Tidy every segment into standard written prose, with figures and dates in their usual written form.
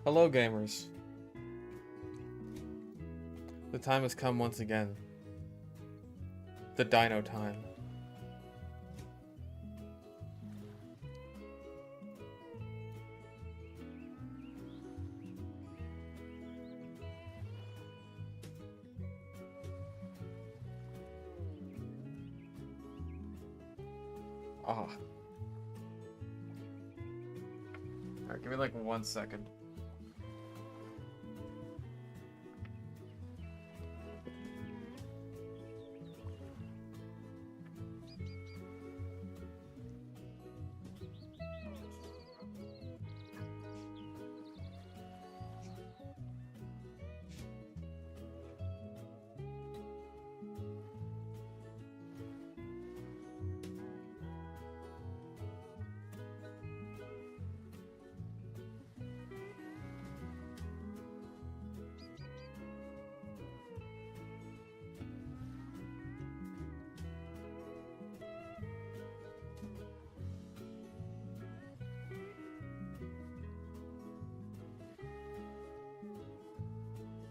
Hello, gamers. The time has come once again. The Dino Time. Ah. Alright, give me like 1 second.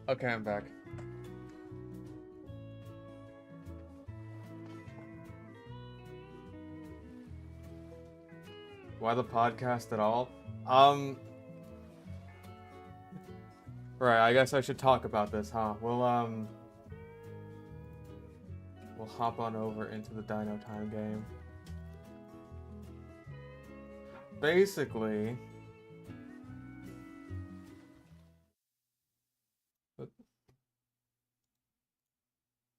Okay, I'm back. Why the podcast at all? Right, I guess I should talk about this, huh? We'll hop on over into the Dino Time game. Basically,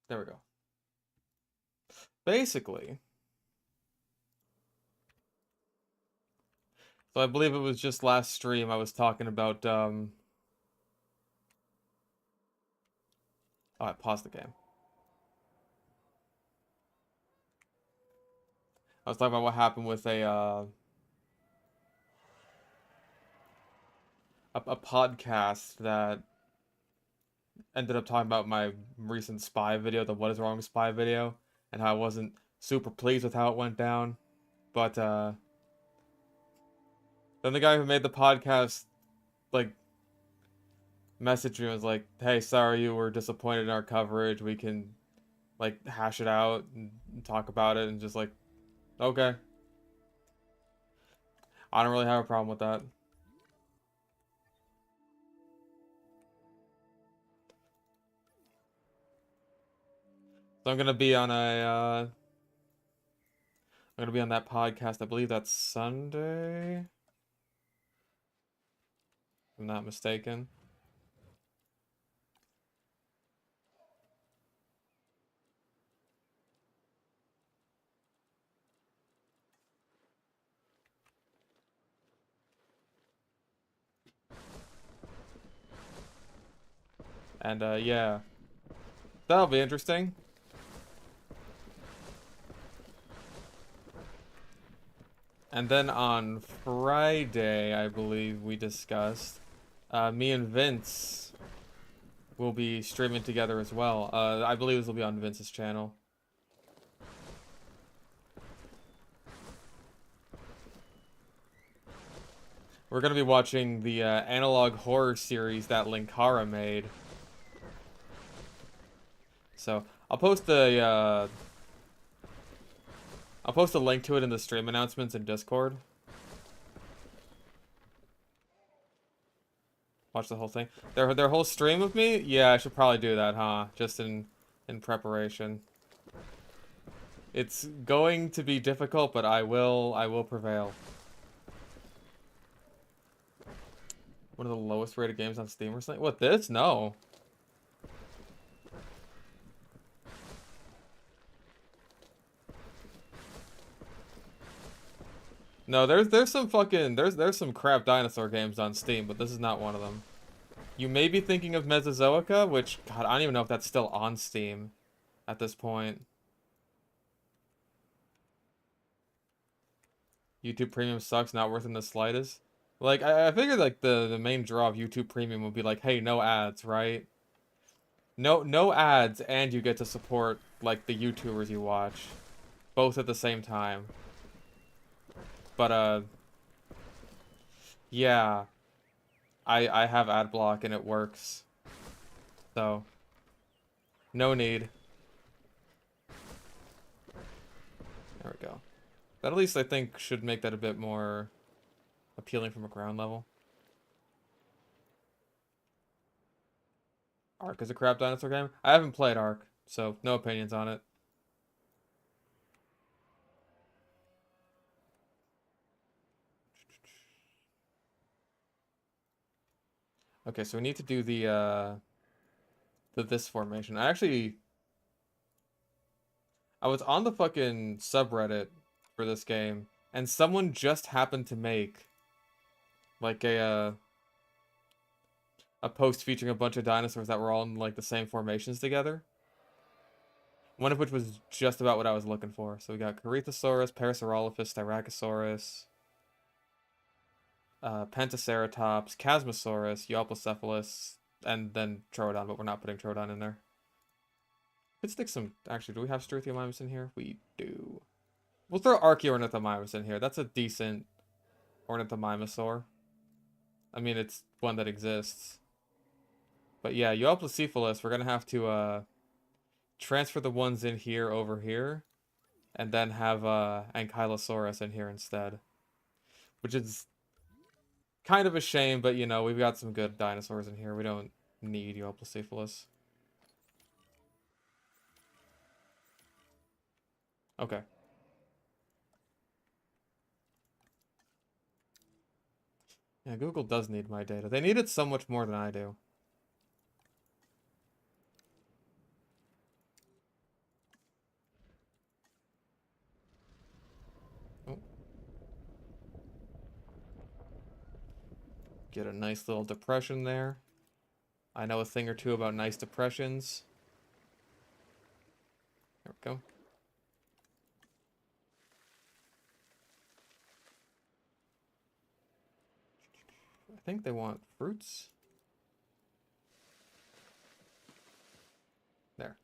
there we go. Basically, so I believe it was just last stream I was talking about, oh, I paused the game. I was talking about what happened with a podcast that ended up talking about my recent spy video, the What is Wrong with Spy video, and how I wasn't super pleased with how it went down. But then the guy who made the podcast, like, messaged me and was like, hey, sorry you were disappointed in our coverage. We can, like, hash it out and talk about it, and just like, okay. I don't really have a problem with that. So I'm gonna be on I'm gonna be on that podcast. I believe that's Sunday, if I'm not mistaken. And yeah, that'll be interesting. And then on Friday, I believe we discussed, me and Vince will be streaming together as well. I believe this will be on Vince's channel. We're gonna be watching the analog horror series that Linkara made. So I'll post a link to it in the stream announcements in Discord. Watch the whole thing. Their whole stream of me? Yeah, I should probably do that, huh? Just in preparation. It's going to be difficult, but I will prevail. One of the lowest rated games on Steam or something? What, this? No. No, there's some fucking there's some crap dinosaur games on Steam, but this is not one of them. You may be thinking of Mesozoica, which, God, I don't even know if that's still on Steam at this point. YouTube Premium sucks, not worth it in the slightest. Like, I figured, like, the main draw of YouTube Premium would be like, hey, no ads, right? No ads, and you get to support, like, the YouTubers you watch. Both at the same time. But, yeah. I have ad block and it works. So, no need. There we go. That at least I think should make that a bit more appealing from a ground level. Ark is a crap dinosaur game. I haven't played Ark, so no opinions on it. Okay, so we need to do the this formation. I was on the fucking subreddit for this game, and someone just happened to make like a post featuring a bunch of dinosaurs that were all in like the same formations together. One of which was just about what I was looking for. So we got Corythosaurus, Parasaurolophus, Styracosaurus, Pentaceratops, Chasmosaurus, Euoplocephalus, and then Troodon, but we're not putting Troodon in there. Could stick some... Actually, do we have Struthiomimus in here? We do. We'll throw Archaeornithomimus in here. That's a decent Ornithomimosaur. I mean, it's one that exists. But yeah, Euoplocephalus, we're going to have to transfer the ones in here over here. And then have Ankylosaurus in here instead. Which is kind of a shame, but you know, we've got some good dinosaurs in here. We don't need Euoplocephalus. Okay. Yeah, Google does need my data. They need it so much more than I do. Oh. Get a nice little depression there. I know a thing or two about nice depressions. There we go. I think they want fruits. There.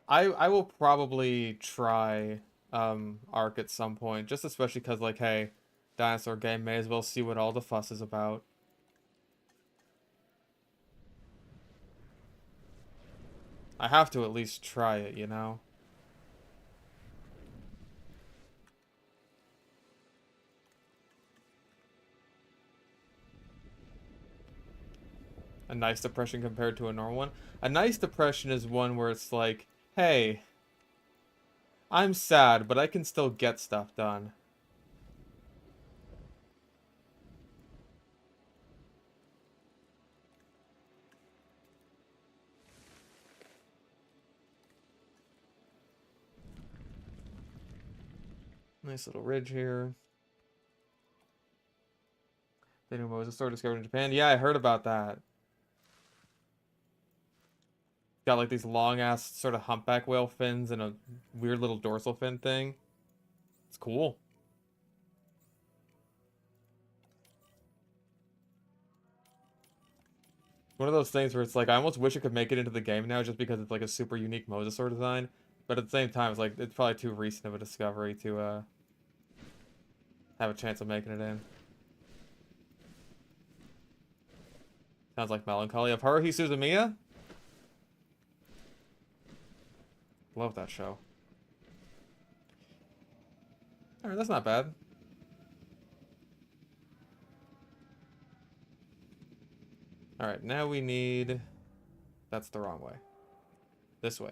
I will probably try Ark at some point, just especially because like, hey, dinosaur game, may as well see what all the fuss is about. I have to at least try it, you know? A nice depression compared to a normal one. A nice depression is one where it's like, hey, I'm sad, but I can still get stuff done. Nice little ridge here. Dino Mosasaur discovered in Japan. Yeah, I heard about that. Got like these long ass sort of humpback whale fins and a weird little dorsal fin thing. It's cool. One of those things where it's like I almost wish it could make it into the game now just because it's like a super unique Mosasaur design. But at the same time, it's like it's probably too recent of a discovery to have a chance of making it in. Sounds like melancholy of Haruhi Suzumiya. Love that show. Alright, that's not bad. Alright, now we need... That's the wrong way. This way.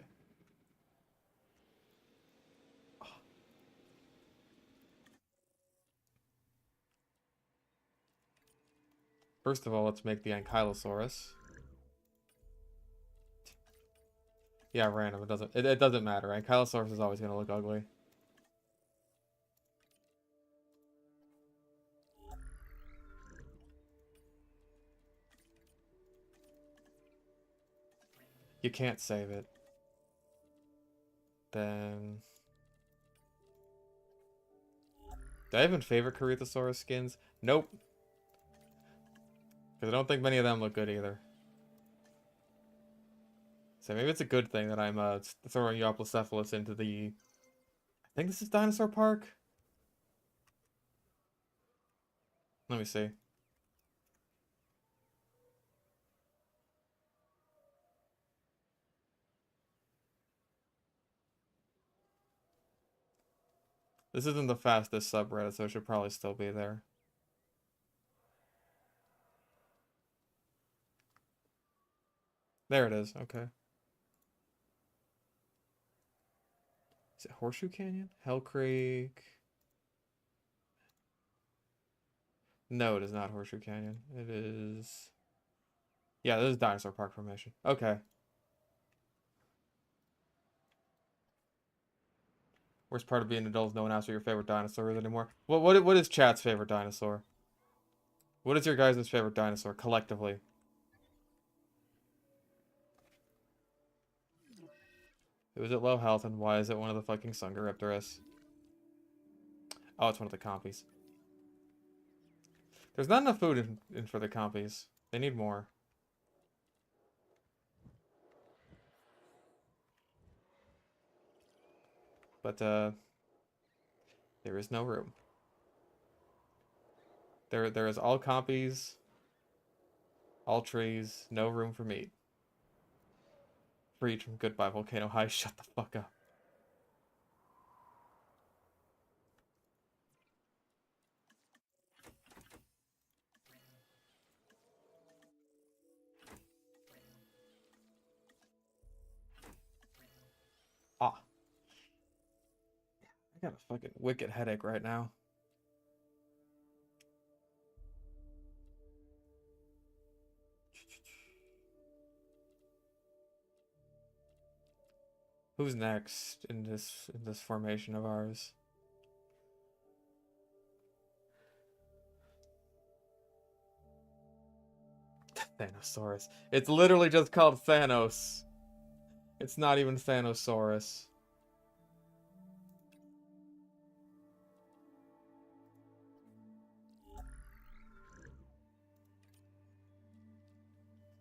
First of all, let's make the Ankylosaurus. Yeah, random. It doesn't matter. Ankylosaurus is always gonna look ugly. You can't save it. Then... Do I even favorite Corythosaurus skins? Nope. Because I don't think many of them look good either. So maybe it's a good thing that I'm throwing Euoplocephalus into the think this is Dinosaur Park. Let me see. This isn't the fastest subreddit, so it should probably still be there. There it is. Okay. Is it Horseshoe Canyon? Hell Creek? No, it is not Horseshoe Canyon. It is... Yeah, this is Dinosaur Park Formation. Okay. Worst part of being an adult is no one asks what your favorite dinosaur is anymore. What is chat's favorite dinosaur? What is your guys' favorite dinosaur, collectively? Who is at low health, and why is it one of the fucking Sungaripterus? Oh, it's one of the compies. There's not enough food in for the compies. They need more. But, there is no room. There is all compies, all trees, no room for meat. Freed from Goodbye Volcano High, shut the fuck up. Ah. I got a fucking wicked headache right now. Who's next in this formation of ours? Thanosaurus. It's literally just called Thanos. It's not even Thanosaurus.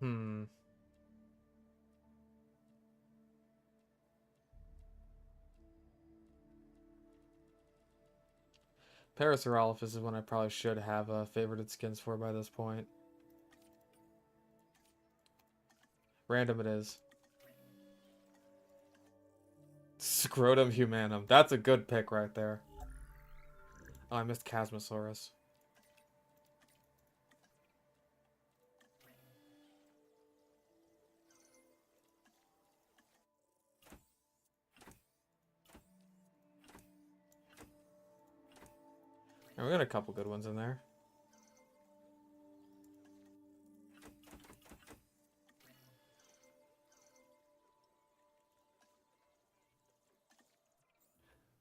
Hmm. Parasaurolophus is one I probably should have favorited skins for by this point. Random it is. Scrotum humanum. That's a good pick right there. Oh, I missed Chasmosaurus. And we got a couple good ones in there.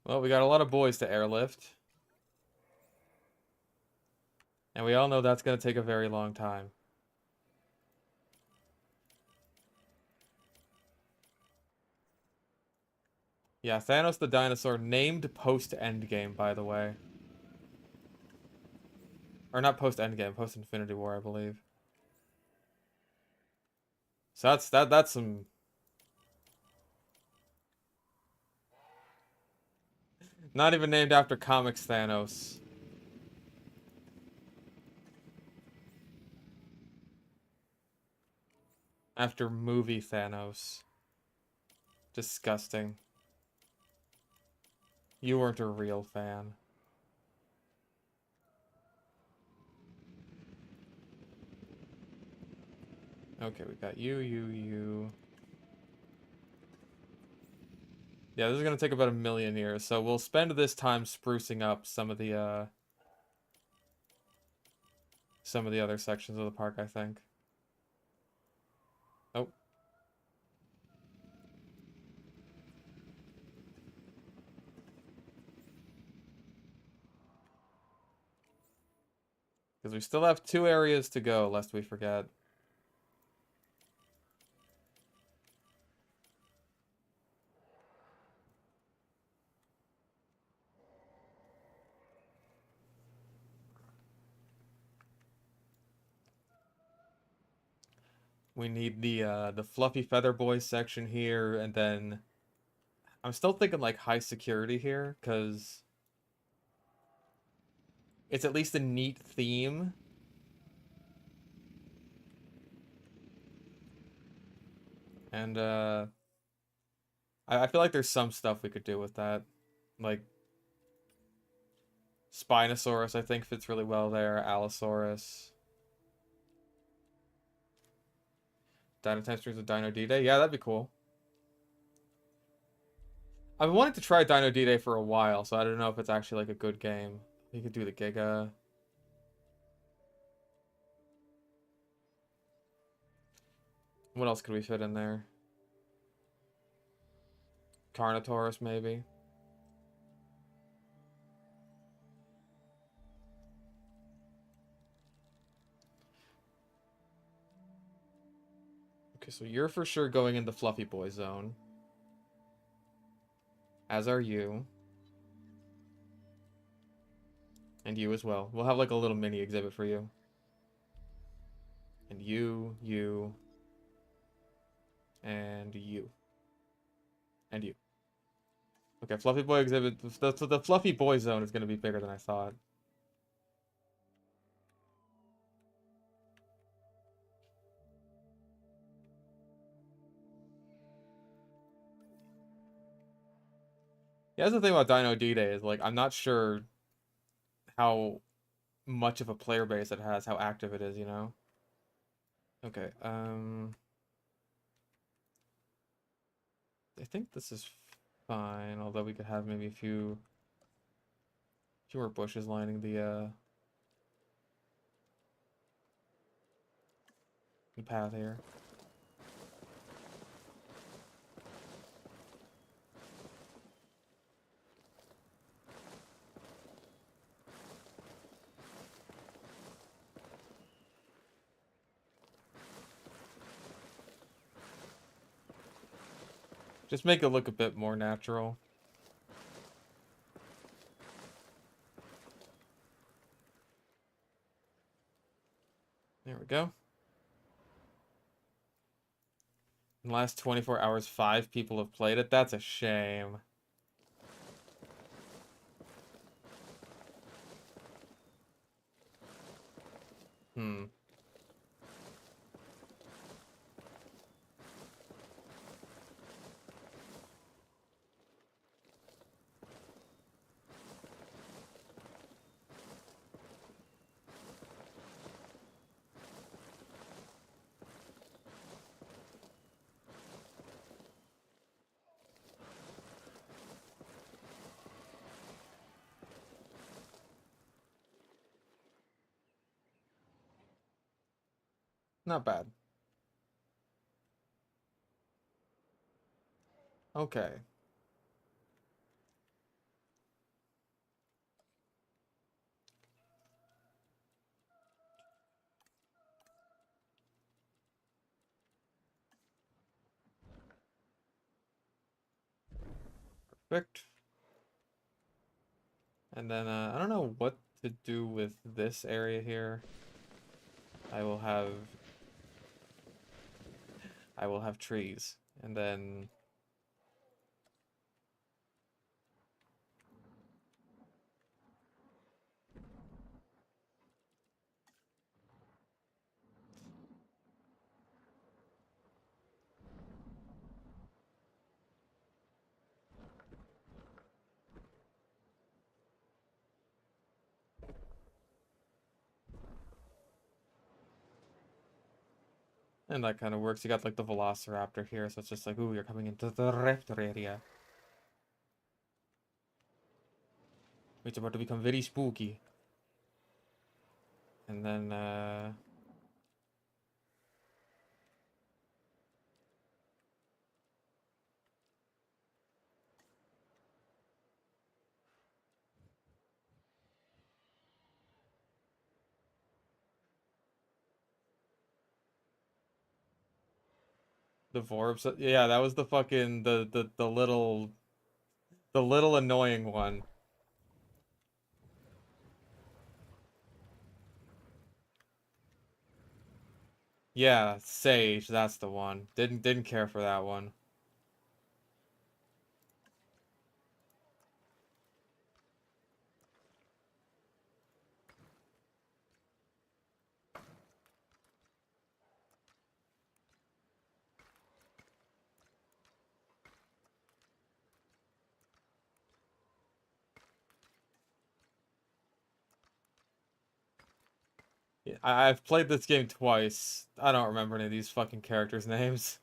Well, we got a lot of boys to airlift. And we all know that's going to take a very long time. Yeah, Thanos the Dinosaur, named post-Endgame, by the way. Or not post-Endgame, post-Infinity War, I believe. So that's some... Not even named after comics Thanos. After movie Thanos. Disgusting. You weren't a real fan. Okay, we got you. Yeah, this is gonna take about 1,000,000 years, so we'll spend this time sprucing up some of the other sections of the park, I think. Oh. Because we still have 2 areas to go, lest we forget. We need the Fluffy Feather Boy section here, and then I'm still thinking like high security here, because it's at least a neat theme. And I feel like there's some stuff we could do with that. Like Spinosaurus, I think fits really well there. Allosaurus. Dino Time streams with Dino D-Day. Yeah, that'd be cool. I've been wanting to try Dino D-Day for a while, so I don't know if it's actually like a good game. You could do the Giga. What else could we fit in there? Carnotaurus, maybe. Okay, so you're for sure going in the Fluffy Boy zone. As are you. And you as well. We'll have like a little mini exhibit for you. And you, and you. And you. Okay, Fluffy Boy exhibit. The Fluffy Boy zone is going to be bigger than I thought. Yeah, that's the thing about Dino D-Day is like I'm not sure how much of a player base it has, how active it is, you know? Okay, I think this is fine, although we could have maybe a fewer bushes lining the path here. Just make it look a bit more natural. There we go. In the last 24 hours, 5 people have played it. That's a shame. Hmm. Not bad. Okay. Perfect. And then, I don't know what to do with this area here. I will have... I will have trees. And then... And that kind of works. You got like the Velociraptor here, so it's just like, ooh, you're coming into the raptor area. It's about to become very spooky. And then, the Vorbs. Yeah, that was the fucking, the little annoying one. Yeah, Sage, that's the one. Didn't care for that one. I've played this game twice. I don't remember any of these fucking characters' names.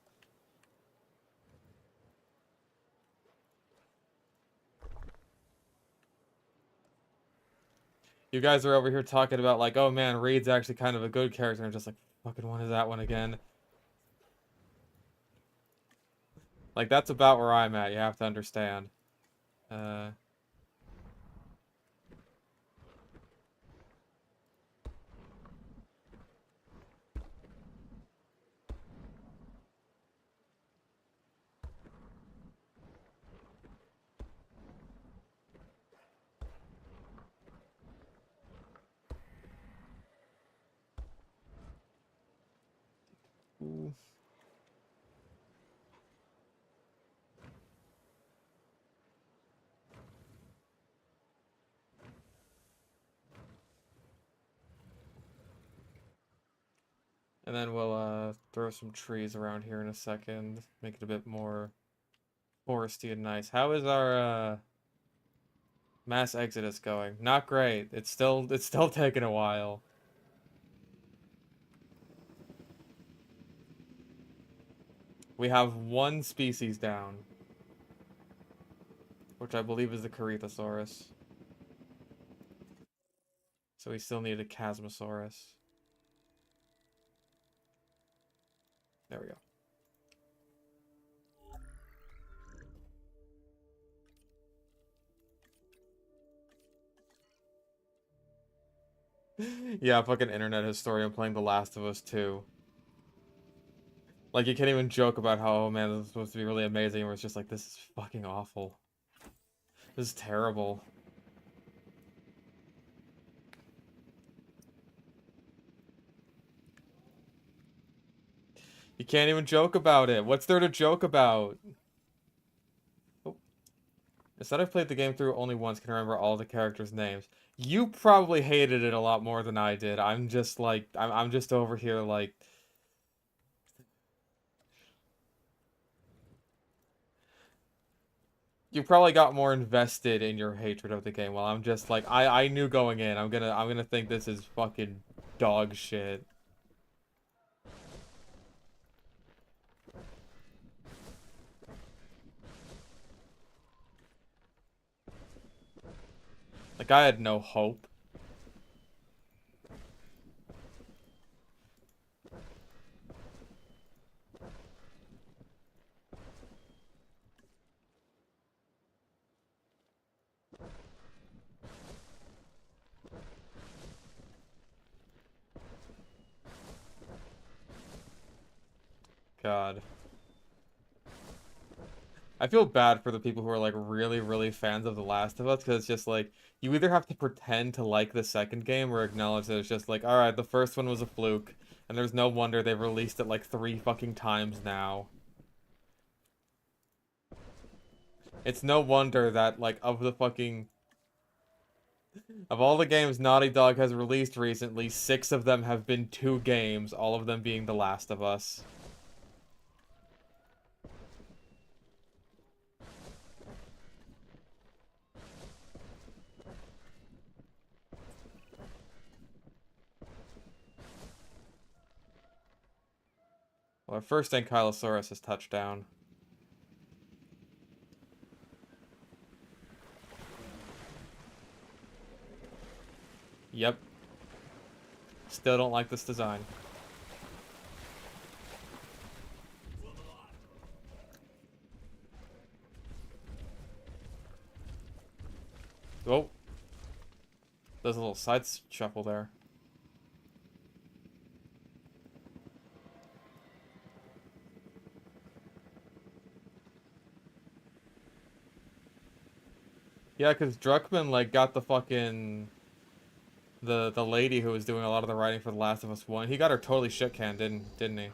You guys are over here talking about like, oh man, Reed's actually kind of a good character. I'm just like, fucking what is that one again? Like, that's about where I'm at, you have to understand. Uh... Ooh. And then we'll throw some trees around here in a second, make it a bit more foresty and nice. How is our mass exodus going? Not great. It's still taking a while. We have one species down, which I believe is the Corythosaurus. So we still need a Chasmosaurus. There we go. Yeah, fucking internet historian playing The Last of Us 2. Like, you can't even joke about how, oh man, this is supposed to be really amazing, where it's just like, this is fucking awful. This is terrible. You can't even joke about it. What's there to joke about? Oh. Instead, I've played the game through only once, can remember all the characters' names. You probably hated it a lot more than I did. I'm just like, I'm just over here like... You probably got more invested in your hatred of the game, while I'm just like, I knew going in, I'm gonna think this is fucking dog shit. Like, I had no hope. God. I feel bad for the people who are like really, really fans of The Last of Us, because it's just like, you either have to pretend to like the second game or acknowledge that it's just like, alright, the first one was a fluke, and there's no wonder they've released it like 3 fucking times now. It's no wonder that, like, of the fucking... Of all the games Naughty Dog has released recently, 6 of them have been 2 games, all of them being The Last of Us. Well, our first Ankylosaurus has touched down. Yep. Still don't like this design. Oh. There's a little side shuffle there. Yeah, because Druckmann, like, got the fucking... The lady who was doing a lot of the writing for The Last of Us 1. He got her totally shit-canned, didn't he?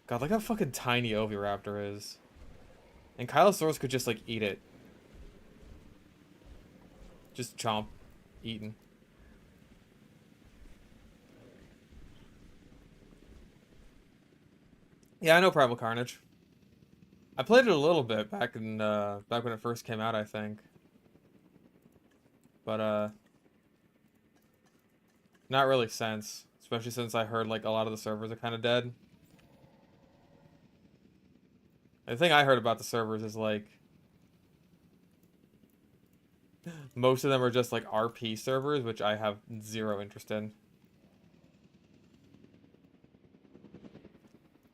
God, look how fucking tiny Oviraptor is. And Kylosaurus could just, like, eat it. Just chomp. Eaten. Yeah, I know Primal Carnage. I played it a little bit back in back when it first came out, I think. but not really since, especially since I heard like a lot of the servers are kind of dead. The thing I heard about the servers is like most of them are just like RP servers, which I have zero interest in.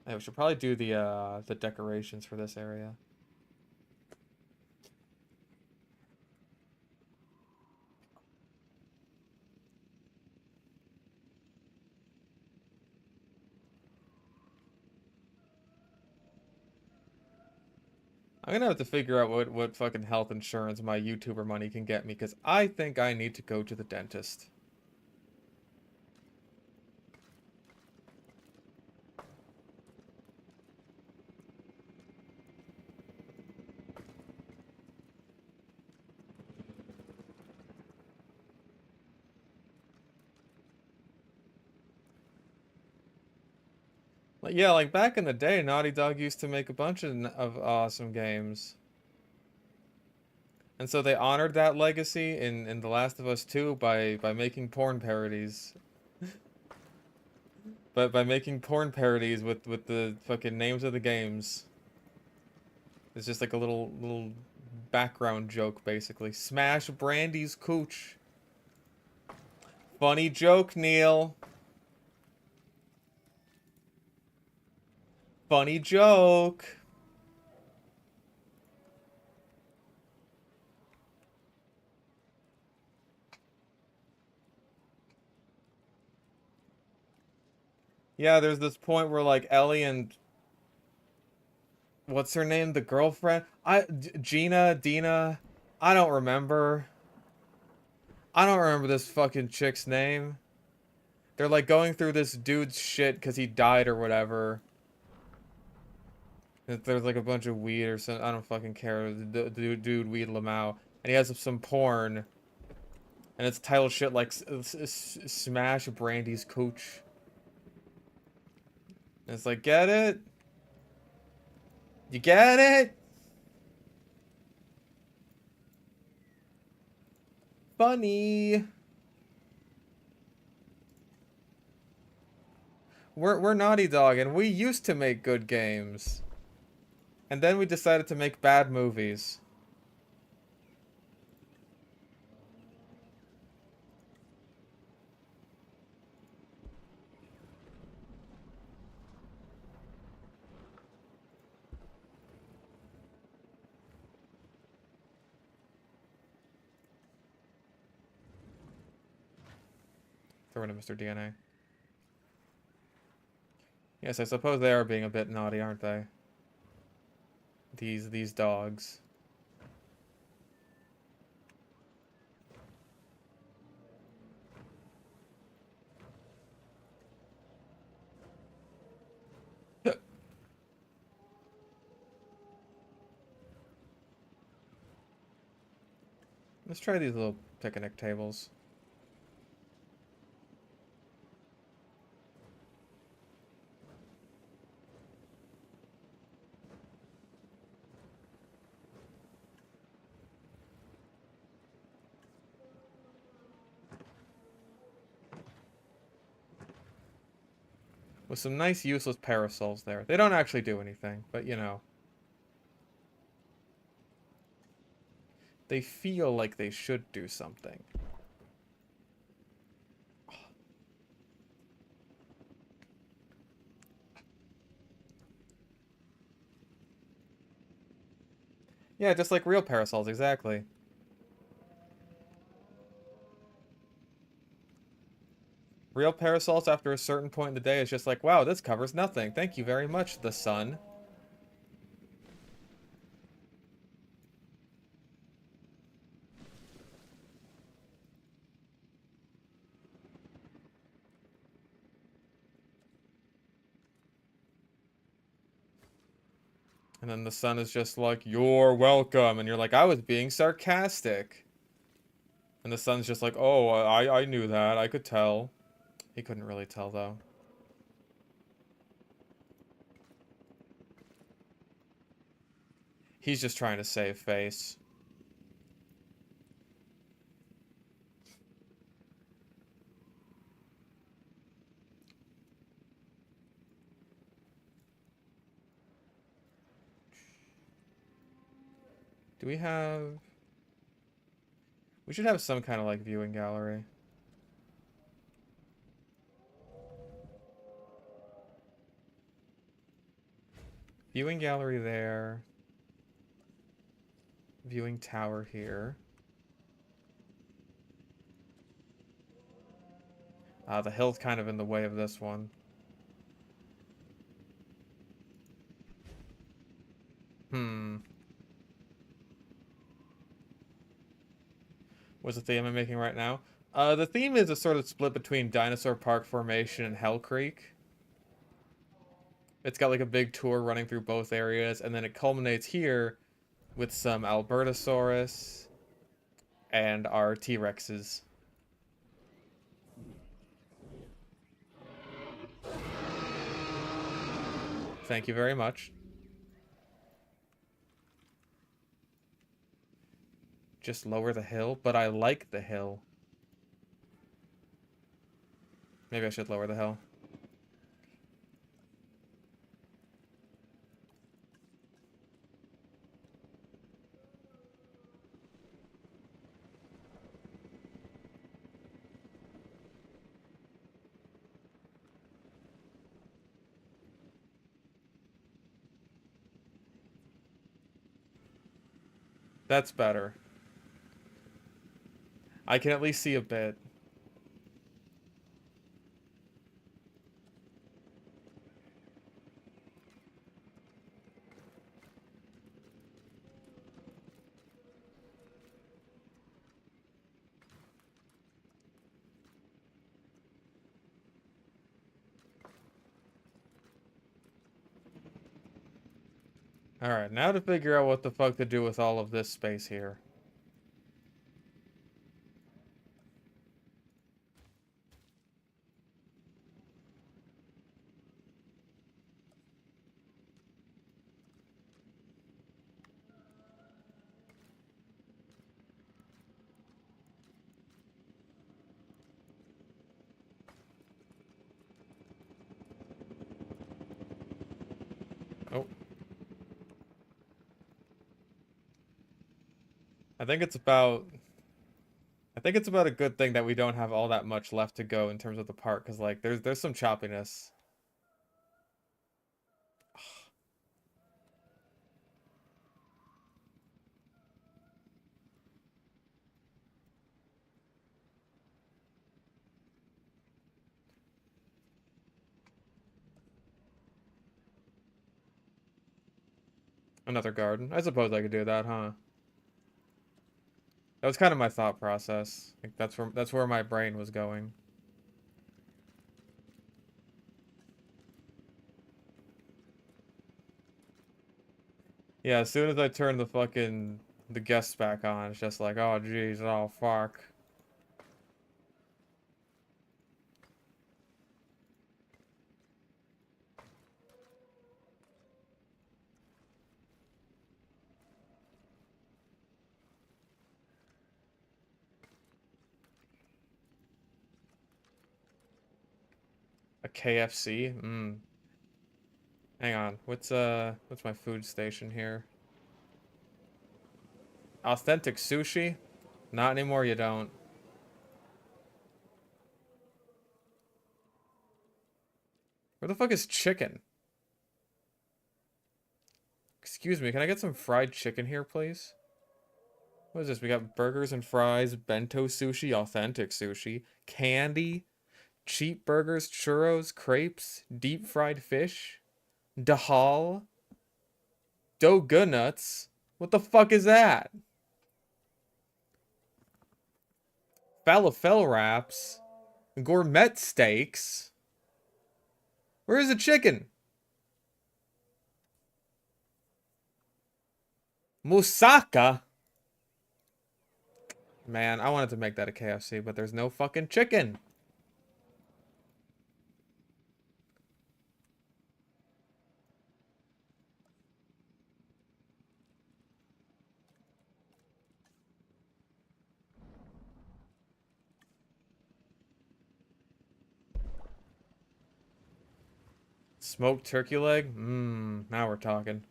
Yeah, we should probably do the decorations for this area. I'm gonna have to figure out what fucking health insurance my YouTuber money can get me, because I think I need to go to the dentist. Like, yeah, like back in the day, Naughty Dog used to make a bunch of awesome games. And so they honored that legacy in The Last of Us 2 by making porn parodies. But by making porn parodies with the fucking names of the games. It's just like a little background joke, basically. Smash Brandy's cooch. Funny joke, Neil. Funny joke. Yeah, there's this point where like Ellie and what's her name? The girlfriend? Gina, Dina. I don't remember. I don't remember this fucking chick's name. They're like going through this dude's shit because he died or whatever. There's like a bunch of weed or something. I don't fucking care. The dude weed Lamau. And he has some porn. And it's titled shit like Smash Brandy's Cooch. And it's like, get it? You get it? Funny. We're Naughty Dog, and we used to make good games. And then we decided to make bad movies. Throw in Mr. DNA. Yes, I suppose they are being a bit naughty, aren't they? These dogs. Let's try these little picnic tables. With some nice useless parasols there. They don't actually do anything, but you know. They feel like they should do something. Yeah, just like real parasols, exactly. Real parasols after a certain point in the day is just like, wow, this covers nothing. Thank you very much, the sun. And then the sun is just like, you're welcome. And you're like, I was being sarcastic. And the sun's just like, oh, I knew that. I could tell. He couldn't really tell, though. He's just trying to save face. Do we have... We should have some kind of, like, viewing gallery. Viewing gallery there. Viewing tower here. The hill's kind of in the way of this one. What's the theme I'm making right now? The theme is a sort of split between Dinosaur Park Formation and Hell Creek. It's got like a big tour running through both areas, and then it culminates here with some Albertosaurus and our T-Rexes. Thank you very much. Just lower the hill, but I like the hill. Maybe I should lower the hill. That's better. I can at least see a bit. Alright, now to figure out what the fuck to do with all of this space here. Oh. I think it's about a good thing that we don't have all that much left to go in terms of the park, because like there's some choppiness. Another garden. I suppose I could do that, huh? That was kind of my thought process. Like that's where my brain was going. Yeah, as soon as I turn the guests back on, it's just like, oh jeez, oh fuck. A KFC? Hang on. What's my food station here? Authentic sushi? Not anymore, you don't. Where the fuck is chicken? Excuse me, can I get some fried chicken here, please? What is this? We got burgers and fries, bento sushi, authentic sushi, candy, cheap burgers, churros, crepes, deep fried fish, dahal, donuts. What the fuck is that? Falafel wraps, gourmet steaks. Where is the chicken? Moussaka. Man, I wanted to make that a KFC, but there's no fucking chicken. Smoked turkey leg? Now we're talking.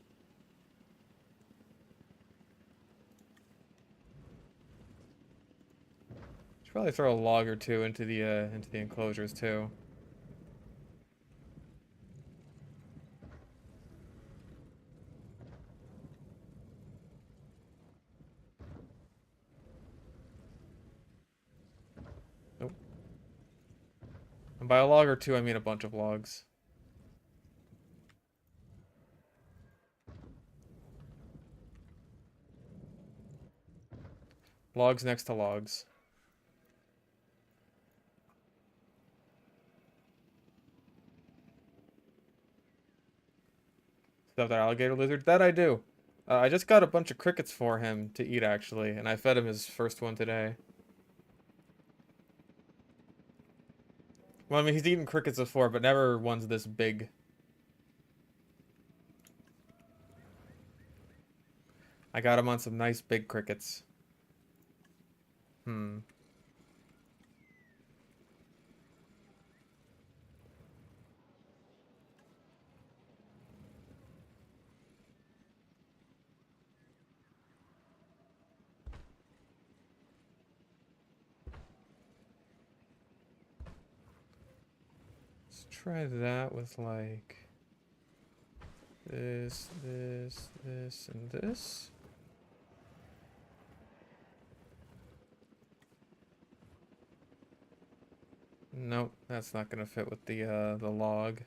Should probably throw a log or two into the enclosures too. Nope. And by a log or two, I mean a bunch of logs. Logs next to logs. Stuff that alligator lizard? That I do. I just got a bunch of crickets for him to eat, actually, and I fed him his first one today. Well, I mean, he's eaten crickets before, but never ones this big. I got him on some nice big crickets. Hmm. Let's try that with, like, this, and this. Nope, that's not gonna fit with the log.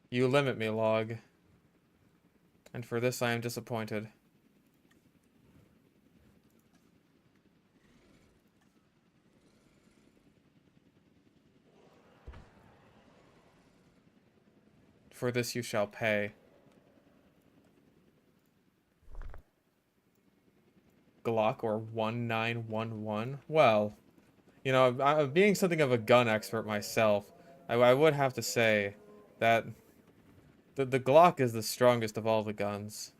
You limit me, log. And for this I am disappointed. For this you shall pay. Glock or 1911? Well, you know, being something of a gun expert myself, I would have to say that the Glock is the strongest of all the guns.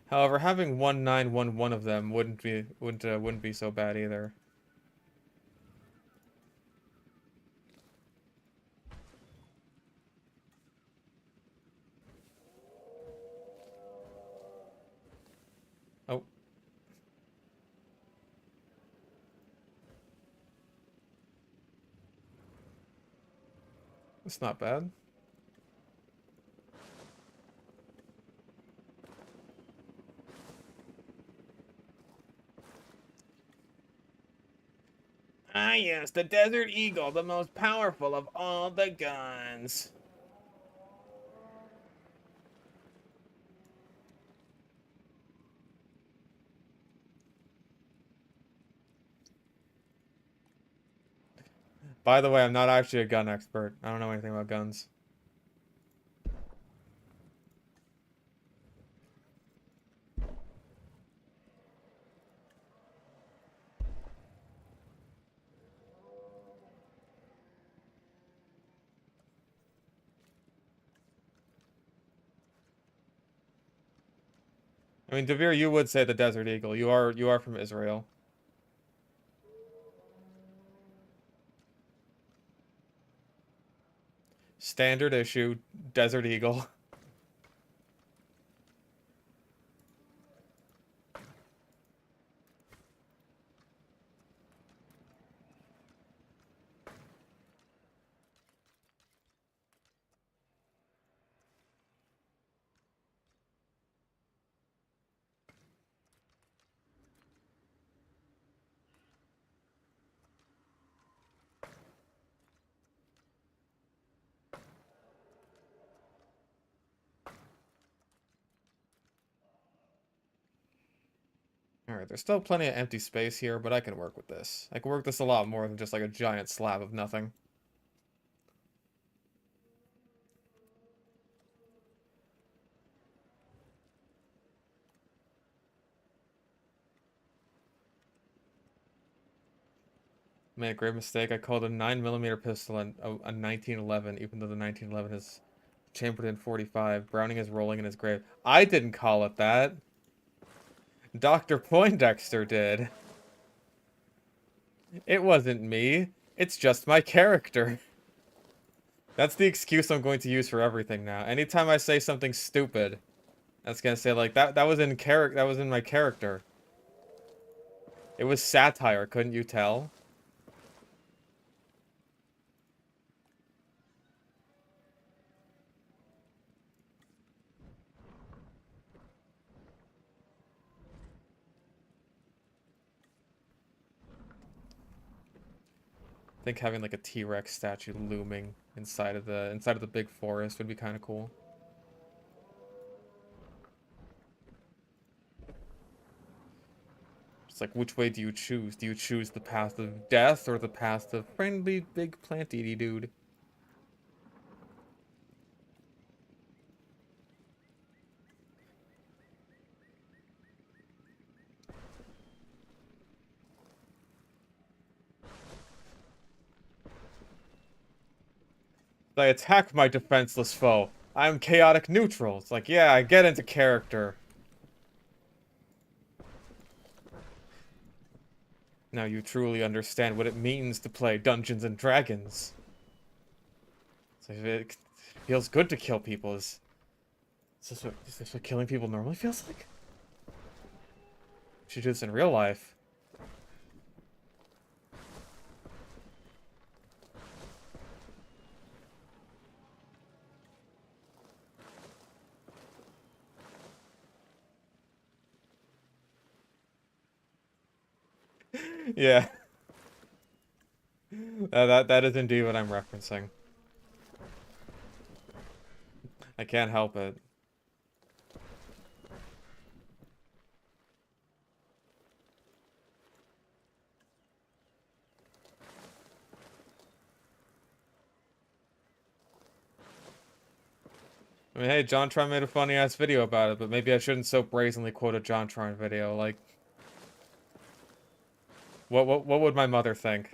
However, having 1911 of them wouldn't be so bad either. Oh. It's not bad. Ah, yes, the Desert Eagle, the most powerful of all the guns. By the way, I'm not actually a gun expert. I don't know anything about guns. I mean, Devere, you would say the Desert Eagle. You are from Israel. Standard issue, Desert Eagle. Alright, there's still plenty of empty space here, but I can work with this. I can work this a lot more than just like a giant slab of nothing. Made a great mistake. I called a 9mm pistol a 1911, even though the 1911 is chambered in 45. Browning is rolling in his grave. I didn't call it that. Dr. Poindexter did. It wasn't me. It's just my character. That's the excuse I'm going to use for everything now. Anytime I say something stupid, that's gonna say like that was in character, that was in my character. It was satire, couldn't you tell? I think having like a T-Rex statue looming inside of the big forest would be kind of cool. It's like, which way do you choose? Do you choose the path of death or the path of friendly big plant-eaty dude? I attack my defenseless foe. I'm chaotic neutral. It's like, yeah, I get into character. Now you truly understand what it means to play Dungeons and Dragons. So it feels good to kill people. Is this what killing people normally feels like? Should do this in real life. Yeah. That is indeed what I'm referencing. I can't help it. I mean, hey, JonTron made a funny-ass video about it, but maybe I shouldn't so brazenly quote a JonTron video. Like, what would my mother think?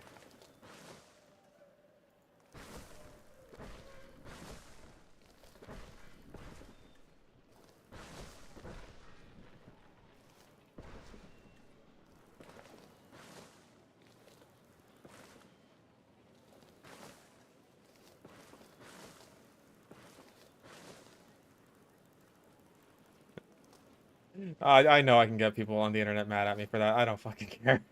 I know I can get people on the internet mad at me for that. I don't fucking care.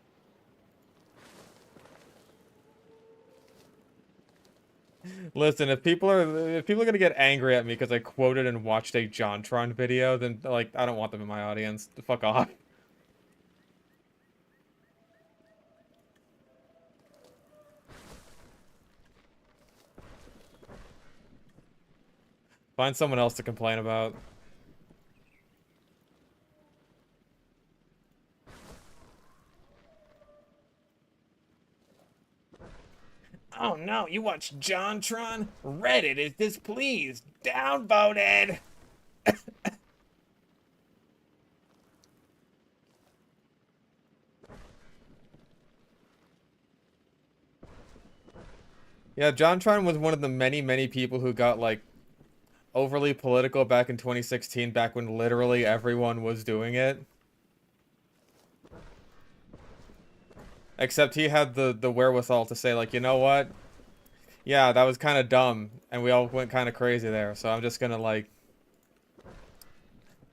Listen, if people are gonna get angry at me because I quoted and watched a JonTron video, then like I don't want them in my audience. Fuck off. Find someone else to complain about. Oh no, you watch JonTron? Reddit is displeased. Downvoted. Yeah, JonTron was one of the many people who got like overly political back in 2016, back when literally everyone was doing it. Except he had the wherewithal to say like, you know what? Yeah, that was kind of dumb, and we all went kind of crazy there. So I'm just gonna like,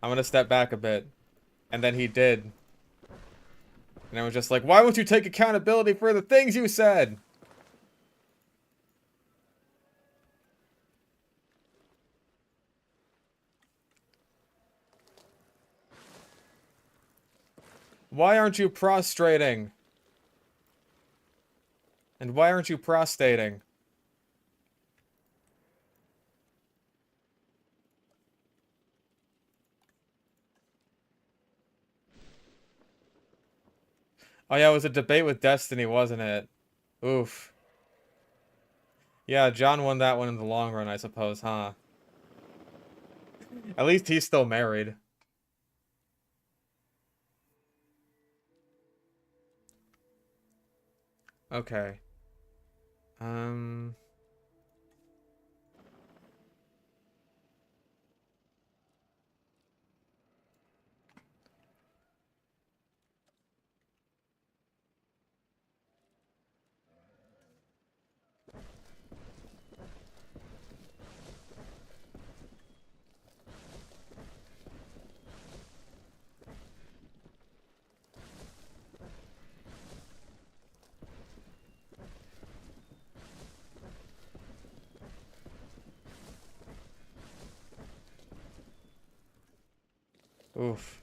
I'm gonna step back a bit, and then he did, and I was just like, why won't you take accountability for the things you said? Why aren't you prostrating? And why aren't you prostating? Oh yeah, it was a debate with Destiny, wasn't it? Oof. Yeah, John won that one in the long run, I suppose, huh? At least he's still married. Okay. Um... Oof.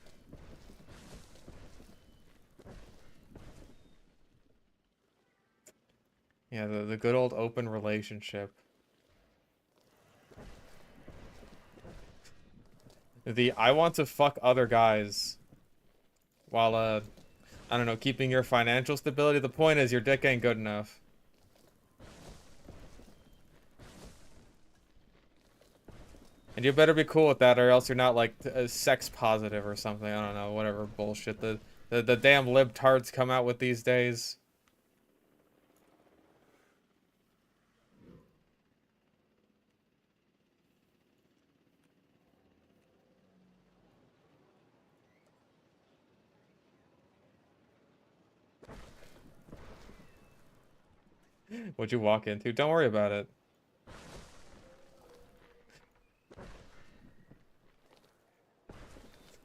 Yeah, the good old open relationship. The I want to fuck other guys while, I don't know, keeping your financial stability. The point is your dick ain't good enough. And you better be cool with that, or else you're not, like, sex positive or something. I don't know, whatever bullshit the damn libtards come out with these days. What'd you walk into? Don't worry about it.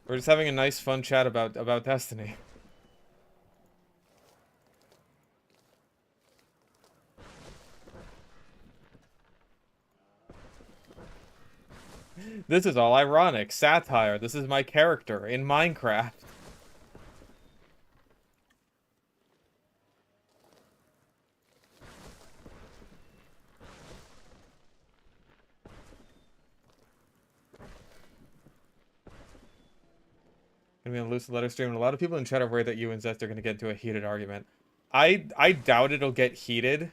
We're just having a nice, fun chat about Destiny. This is all ironic. Satire. This is my character in Minecraft. Gonna be a loose letter stream, and a lot of people in chat are worried that you and Zest are gonna get into a heated argument. I doubt it'll get heated.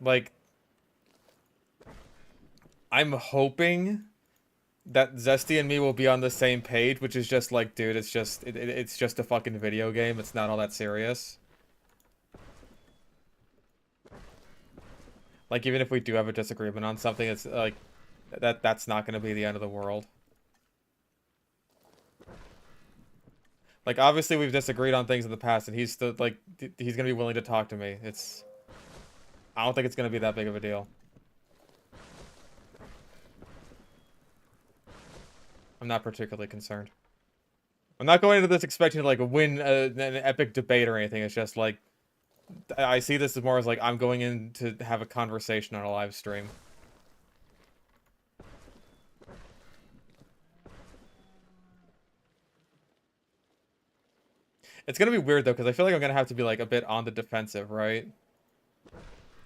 Like, I'm hoping that Zesty and me will be on the same page, which is just like, dude, it's just it's just a fucking video game. It's not all that serious. Like, even if we do have a disagreement on something, it's like that's not gonna be the end of the world. Like, obviously we've disagreed on things in the past, and he's still, like, he's gonna be willing to talk to me. I don't think it's gonna be that big of a deal. I'm not particularly concerned. I'm not going into this expecting to, like, win an epic debate or anything. It's just, like, I see this as more as, like, I'm going in to have a conversation on a live stream. It's gonna be weird, though, because I feel like I'm gonna have to be, like, a bit on the defensive, right?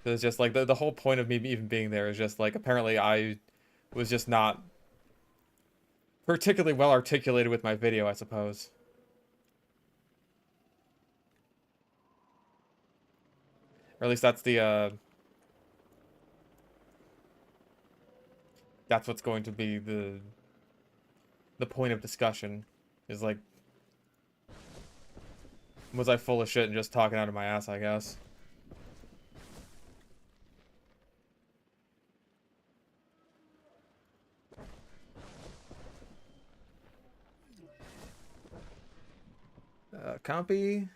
It's just, like, the whole point of me even being there is just, like, apparently I was just not particularly well articulated with my video, I suppose. Or at least that's that's what's going to be the point of discussion. Is, like, was I full of shit and just talking out of my ass, I guess. Compy?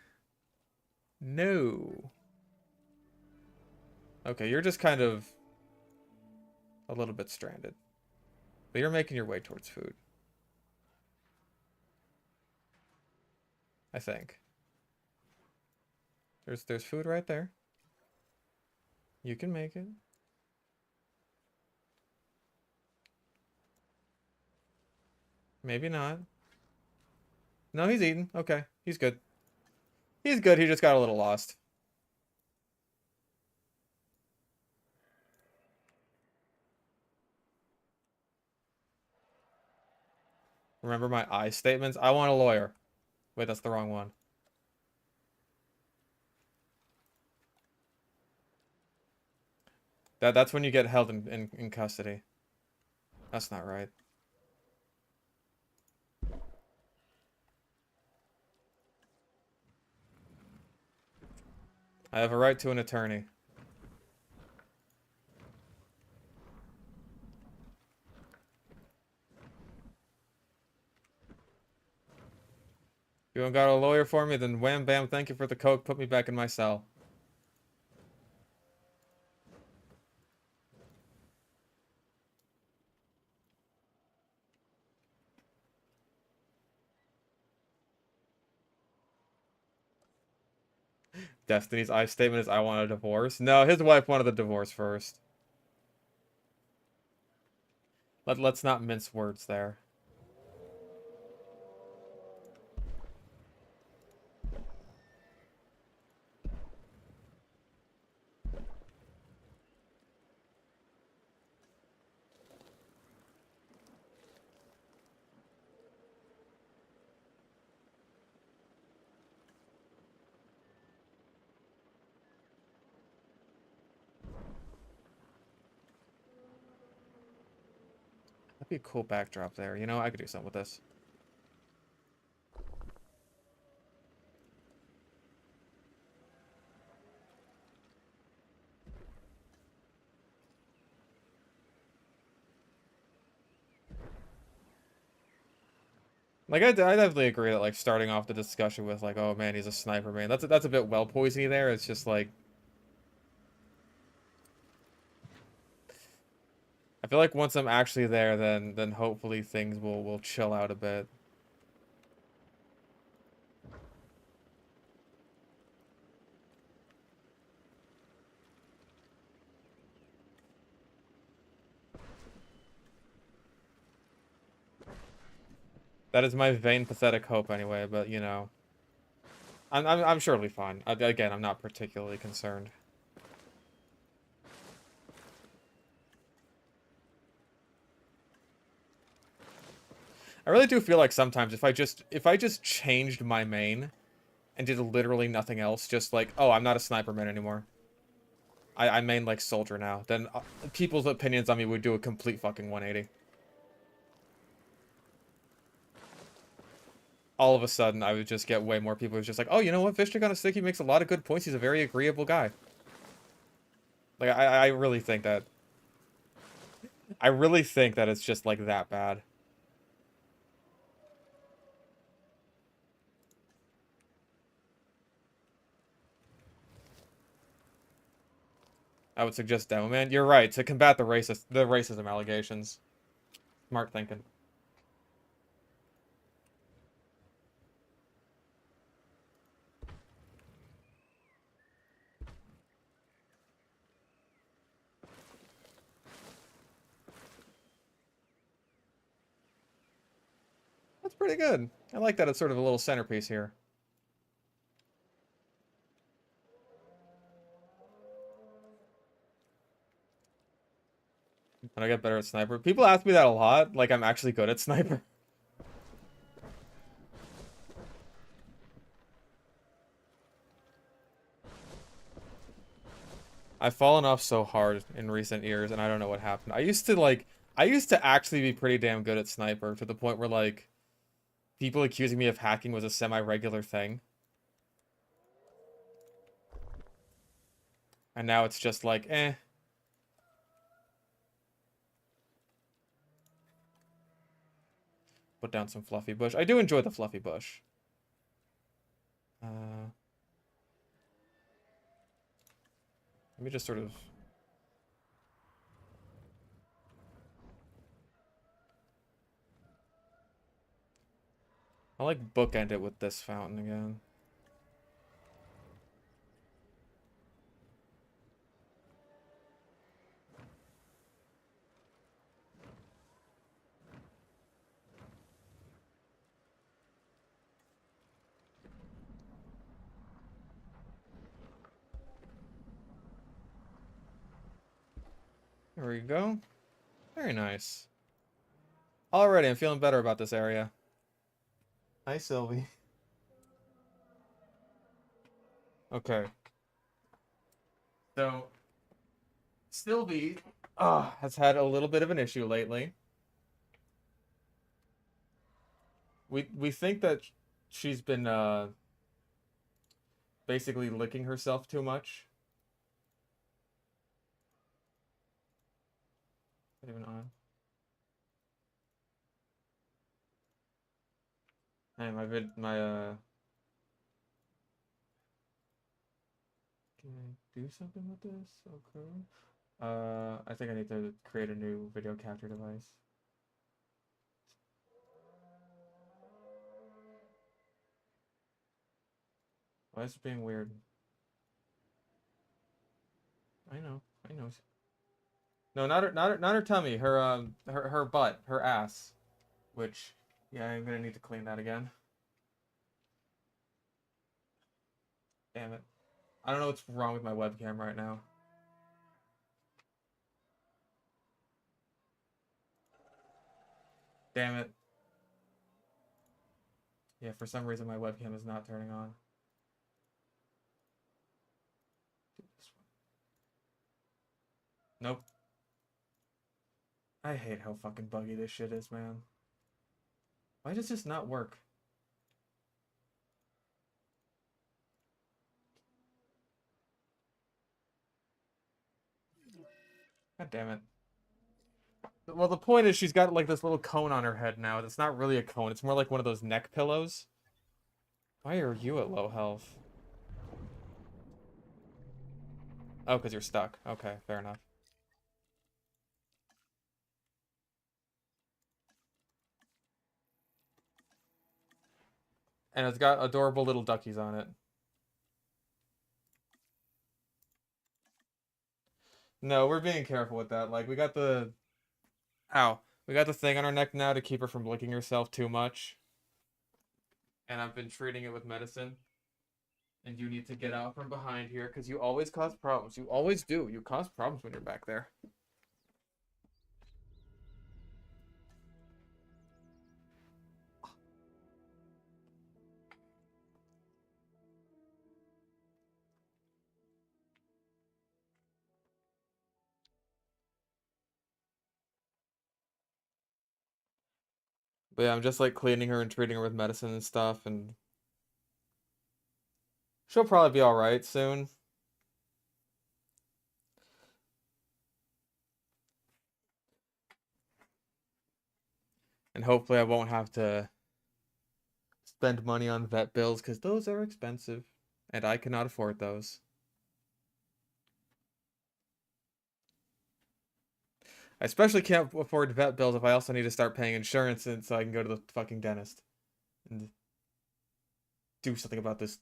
No. Okay, you're just kind of a little bit stranded. But you're making your way towards food. I think. There's food right there. You can make it. Maybe not. No, he's eating. Okay, he's good. He's good, he just got a little lost. Remember my I statements? I want a lawyer. Wait, that's the wrong one. That's when you get held in custody. That's not right. I have a right to an attorney. You don't got a lawyer for me? Then wham bam, thank you for the coke, put me back in my cell. Destiny's I statement is I want a divorce. No, his wife wanted the divorce first. Let's not mince words there. be a cool backdrop there. You know, I could do something with this. Like, I definitely agree that, like, starting off the discussion with, like, oh, man, he's a sniper, man. That's a bit well-poisony there. It's just, like... I feel like once I'm actually there, then hopefully things will chill out a bit. That is my vain, pathetic hope anyway, but, you know... I'm sure it'll be fine. Again, I'm not particularly concerned. I really do feel like sometimes if I just changed my main and did literally nothing else, just like, oh, I'm not a sniper man anymore. I main like soldier now, then people's opinions on me would do a complete fucking 180. All of a sudden, I would just get way more people who's just like, oh, you know what, Fish on a Stick, he makes a lot of good points, he's a very agreeable guy. Like, I really think that... I really think that it's just, like, that bad. I would suggest Demo Man. You're right, to combat the racism allegations. Smart thinking. That's pretty good. I like that it's sort of a little centerpiece here. And I get better at sniper. People ask me that a lot, like I'm actually good at sniper. I've fallen off so hard in recent years, and I don't know what happened. I used to actually be pretty damn good at sniper, to the point where, like, people accusing me of hacking was a semi-regular thing. And now it's just like, eh. Put down some fluffy bush. I do enjoy the fluffy bush. Let me just sort of... I'll, like, bookend it with this fountain again. There we go. Very nice. Alrighty, I'm feeling better about this area. Hi, Sylvie. Okay. So, Sylvie has had a little bit of an issue lately. We think that she's been basically licking herself too much. Not even on. Hey, can I do something with this? Okay. I think I need to create a new video capture device. Why is it being weird? I know. No, not her tummy. Her butt, her ass. Which, yeah, I'm gonna need to clean that again. Damn it. I don't know what's wrong with my webcam right now. Damn it. Yeah, for some reason my webcam is not turning on. Nope. I hate how fucking buggy this shit is, man. Why does this not work? God damn it. Well, the point is she's got like this little cone on her head now. It's not really a cone. It's more like one of those neck pillows. Why are you at low health? Oh, because you're stuck. Okay, fair enough. And it's got adorable little duckies on it. No, we're being careful with that. Like, we got the... Ow. We got the thing on her neck now to keep her from licking herself too much. And I've been treating it with medicine. And you need to get out from behind here, because you always cause problems. You always do. You cause problems when you're back there. But yeah, I'm just like cleaning her and treating her with medicine and stuff, and she'll probably be alright soon. And hopefully I won't have to spend money on vet bills, because those are expensive. And I cannot afford those. I especially can't afford vet bills if I also need to start paying insurance so I can go to the fucking dentist and do something about this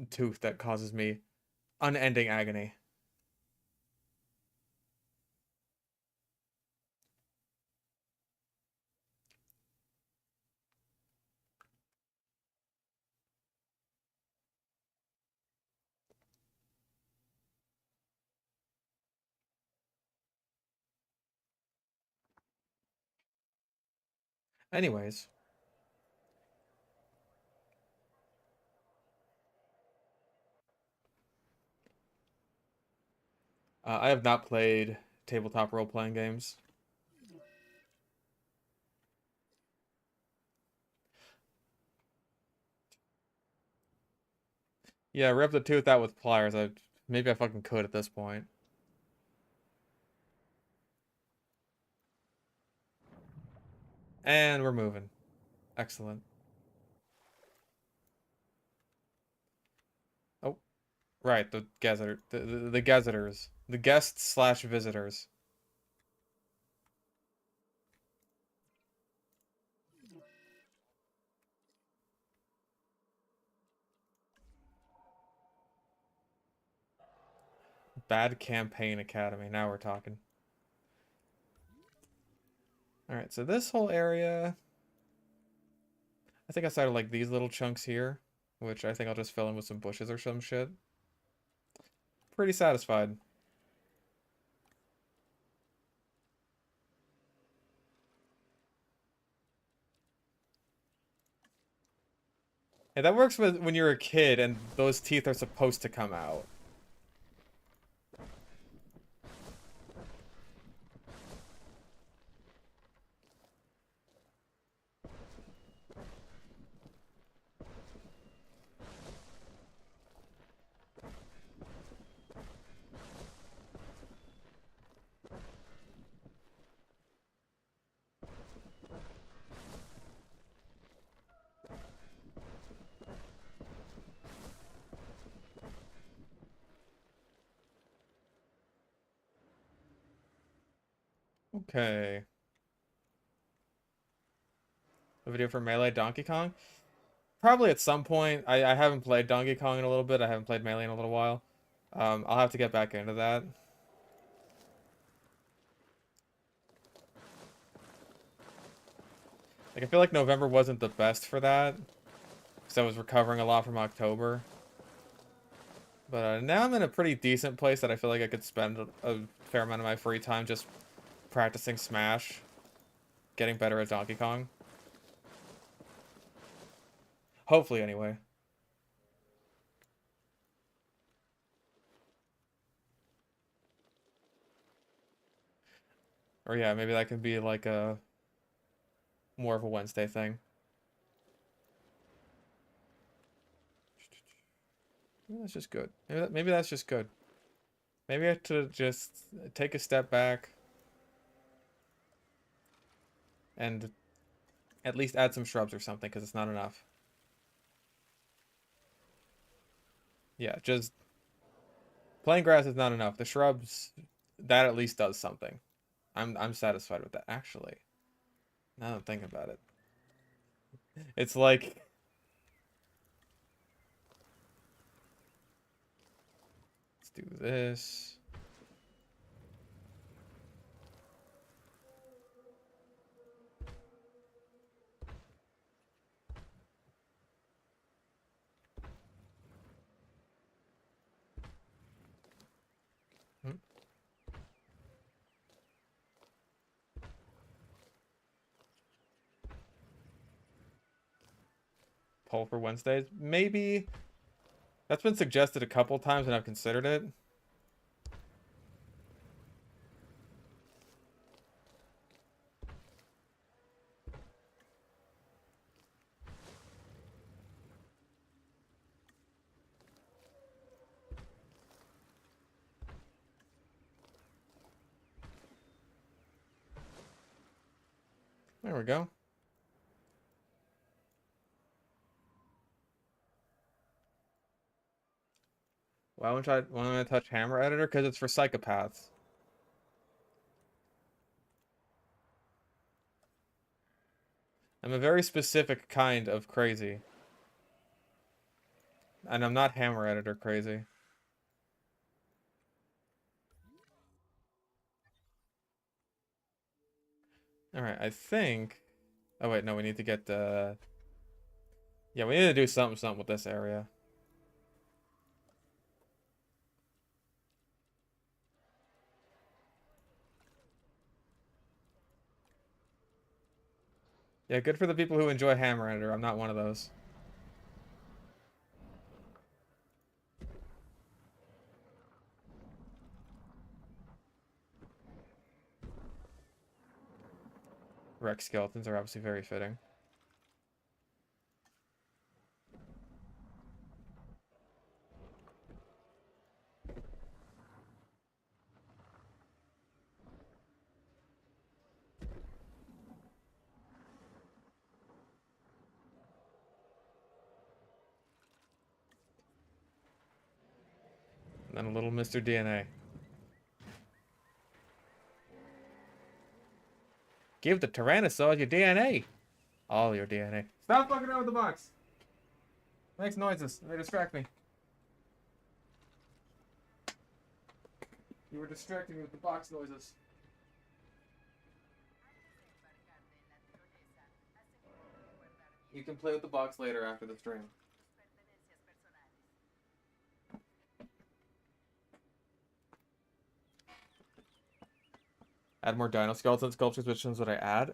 tooth that causes me unending agony. Anyways, I have not played tabletop role-playing games. Yeah, rip the tooth out with pliers. Maybe I fucking could at this point. And we're moving. Excellent. Oh, right, the gazeter, the gazeters, the guests slash visitors. Bad Campaign Academy. Now we're talking. All right, so this whole area, I think I started like these little chunks here, which I think I'll just fill in with some bushes or some shit. Pretty satisfied. Yeah, that works with when you're a kid and those teeth are supposed to come out. Okay. A video for Melee Donkey Kong? Probably at some point. I haven't played Donkey Kong in a little bit. I haven't played Melee in a little while. I'll have to get back into that. Like, I feel like November wasn't the best for that, because I was recovering a lot from October. But now I'm in a pretty decent place that I feel like I could spend a fair amount of my free time just practicing Smash, getting better at Donkey Kong. Hopefully, anyway. Or yeah, maybe that could be like a more of a Wednesday thing. Maybe that's just good. Maybe that's just good. Maybe I have to just take a step back and at least add some shrubs or something, because it's not enough. Yeah, just plain grass is not enough. The shrubs, that at least does something. I'm satisfied with that. Actually, now that I'm thinking about it, it's like let's do this. Hmm. Poll for Wednesdays. Maybe that's been suggested a couple times and I've considered it. There we go. Why won't I touch Hammer Editor? Because it's for psychopaths. I'm a very specific kind of crazy. And I'm not Hammer Editor crazy. Alright, I think... Oh wait, no, we need to get the... Yeah, we need to do something with this area. Yeah, good for the people who enjoy Hammer Editor. I'm not one of those. Rex skeletons are obviously very fitting. And then a little Mr. DNA. Give the Tyrannosaur your DNA. All your DNA. Stop fucking around with the box. Makes noises. They distract me. You were distracting me with the box noises. You can play with the box later after the stream. Add more dino skeleton sculptures. Which ones would I add?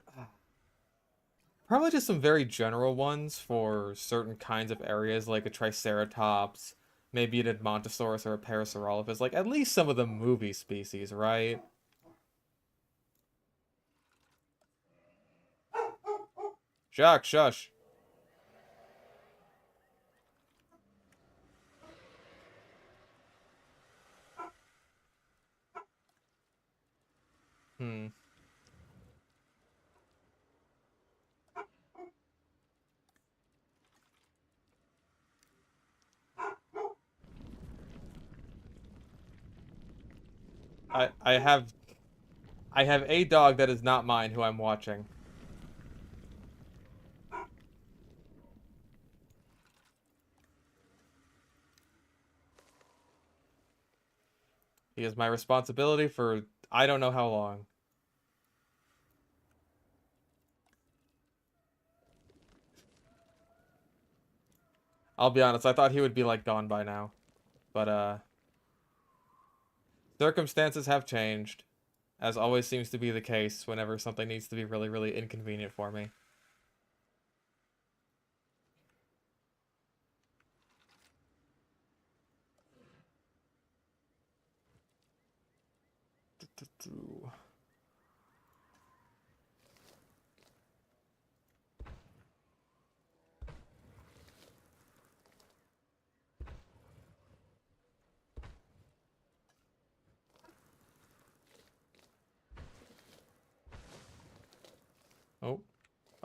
Probably just some very general ones for certain kinds of areas, like a Triceratops, maybe an Edmontosaurus or a Parasaurolophus. Like, at least some of the movie species, right? Jacques, shush. Hmm. I have a dog that is not mine who I'm watching. He is my responsibility for I don't know how long. I'll be honest, I thought he would be like gone by now. But circumstances have changed, as always seems to be the case whenever something needs to be really, really inconvenient for me.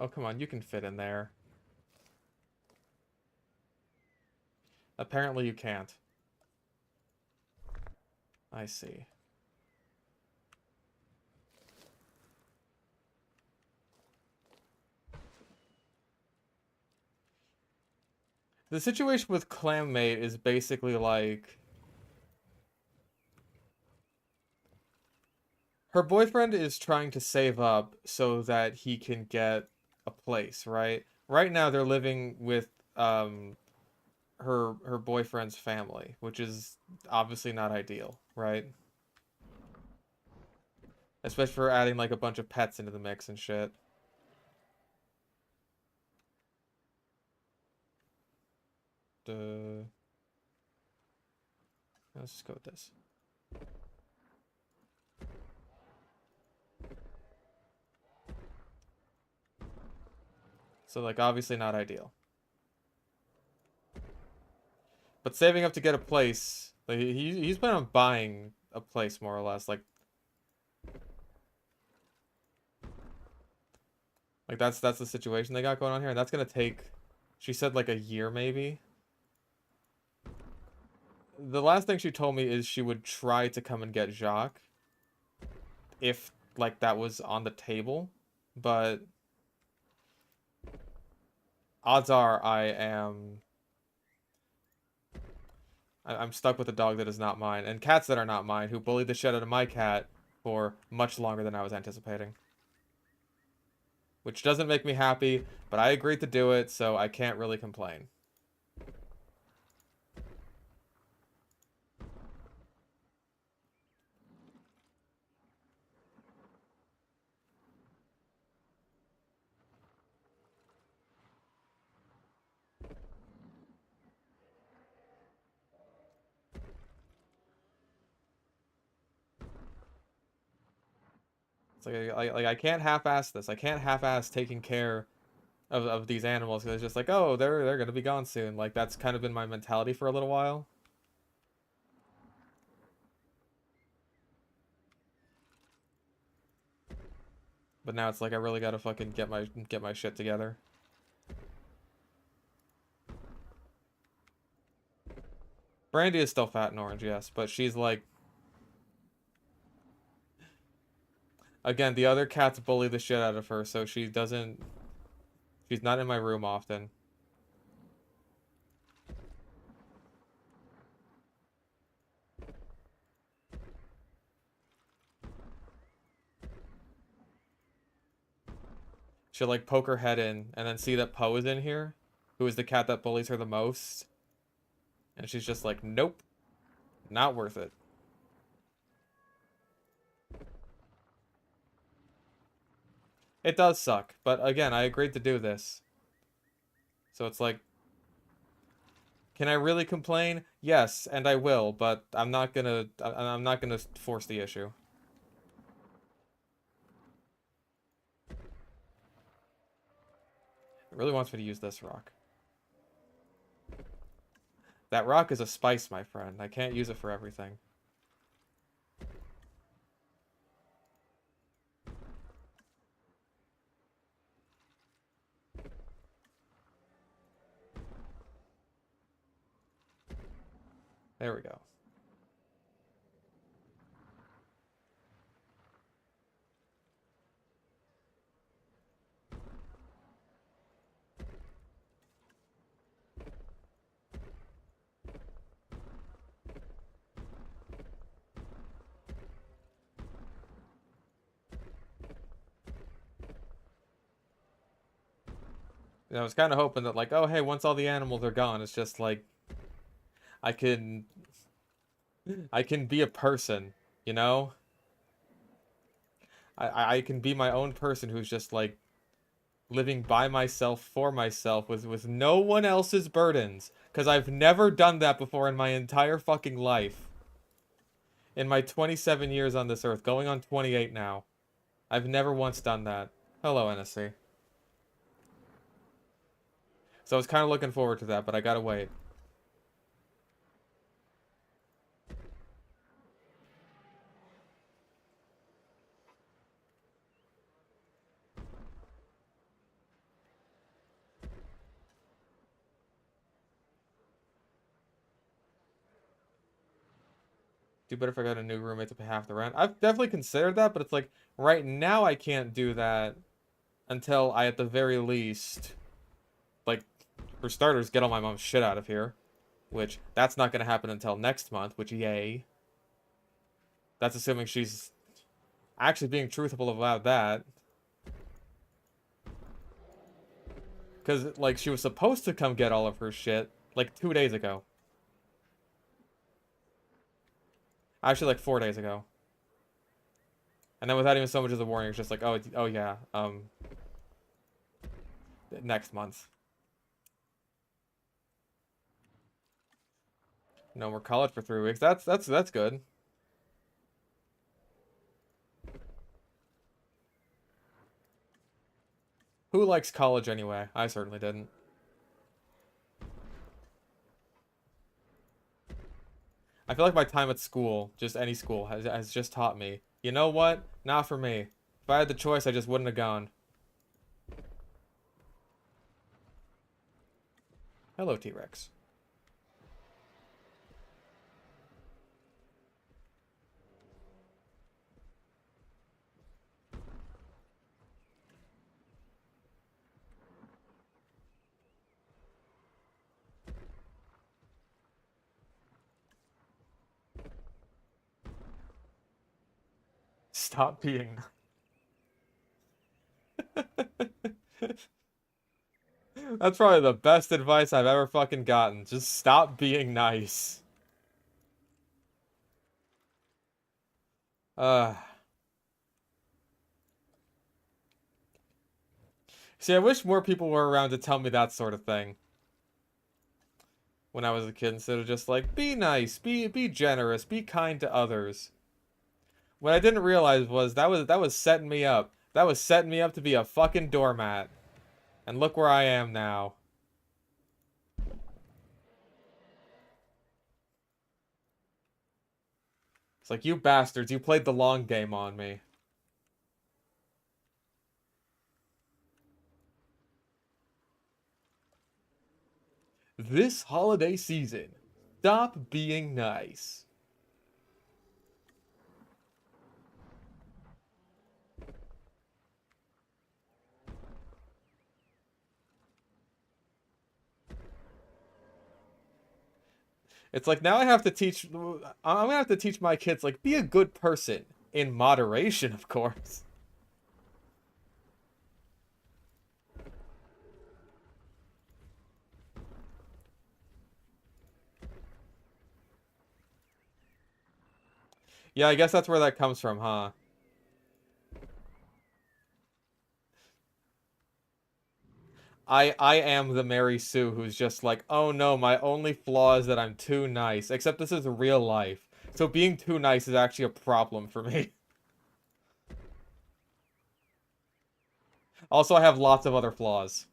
Oh, come on, you can fit in there. Apparently you can't. I see. The situation with Clammate is basically like... her boyfriend is trying to save up so that he can get a place, right? Right now they're living with her boyfriend's family, which is obviously not ideal, right? Especially for adding like a bunch of pets into the mix and shit. Let's just go with this. So like obviously not ideal. But saving up to get a place, like he's planning on buying a place more or less, like that's the situation they got going on here, and that's gonna take, she said like a year maybe. The last thing she told me is she would try to come and get Jacques if like that was on the table, but odds are I'm stuck with a dog that is not mine, and cats that are not mine, who bullied the shit out of my cat for much longer than I was anticipating. Which doesn't make me happy, but I agreed to do it, so I can't really complain. It's like I can't half-ass this. I can't half-ass taking care of these animals, because it's just like, oh, they're gonna be gone soon. Like that's kind of been my mentality for a little while. But now it's like I really gotta fucking get my shit together. Brandy is still fat and orange, yes, but she's like, again, the other cats bully the shit out of her, so she's not in my room often. She'll like poke her head in and then see that Poe is in here, who is the cat that bullies her the most. And she's just like, nope, not worth it. It does suck, but again, I agreed to do this. So it's like, can I really complain? Yes, and I will, but I'm not gonna force the issue. It really wants me to use this rock. That rock is a spice, my friend. I can't use it for everything. There we go. You know, I was kind of hoping that like, oh hey, once all the animals are gone, it's just like I can be a person, you know? I can be my own person who's just like living by myself for myself with no one else's burdens, because I've never done that before in my entire fucking life. In my 27 years on this earth, going on 28 now. I've never once done that. Hello, NSC. So I was kind of looking forward to that, but I gotta wait. Do better if I got a new roommate to pay half the rent. I've definitely considered that, but it's like right now I can't do that until I, at the very least, like, for starters, get all my mom's shit out of here. Which, that's not going to happen until next month, which, yay. That's assuming she's actually being truthful about that. Because, like, she was supposed to come get all of her shit, like, 2 days ago. Actually, like, 4 days ago. And then without even so much as a warning, it's just like, oh yeah, next month. No more college for 3 weeks. That's good. Who likes college anyway? I certainly didn't. I feel like my time at school, just any school, has just taught me, you know what? Not for me. If I had the choice, I just wouldn't have gone. Hello, T-Rex. Stop being... That's probably the best advice I've ever fucking gotten. Just stop being nice. Uh... See, I wish more people were around to tell me that sort of thing when I was a kid, instead of just like, be nice, be generous, be kind to others. What I didn't realize was that was setting me up. That was setting me up to be a fucking doormat. And look where I am now. It's like, you bastards, you played the long game on me. This holiday season, stop being nice. It's like, now I have to teach... I'm gonna have to teach my kids, like, be a good person. In moderation, of course. Yeah, I guess that's where that comes from, huh? I am the Mary Sue who's just like, oh no, my only flaw is that I'm too nice. Except this is real life. So being too nice is actually a problem for me. Also, I have lots of other flaws.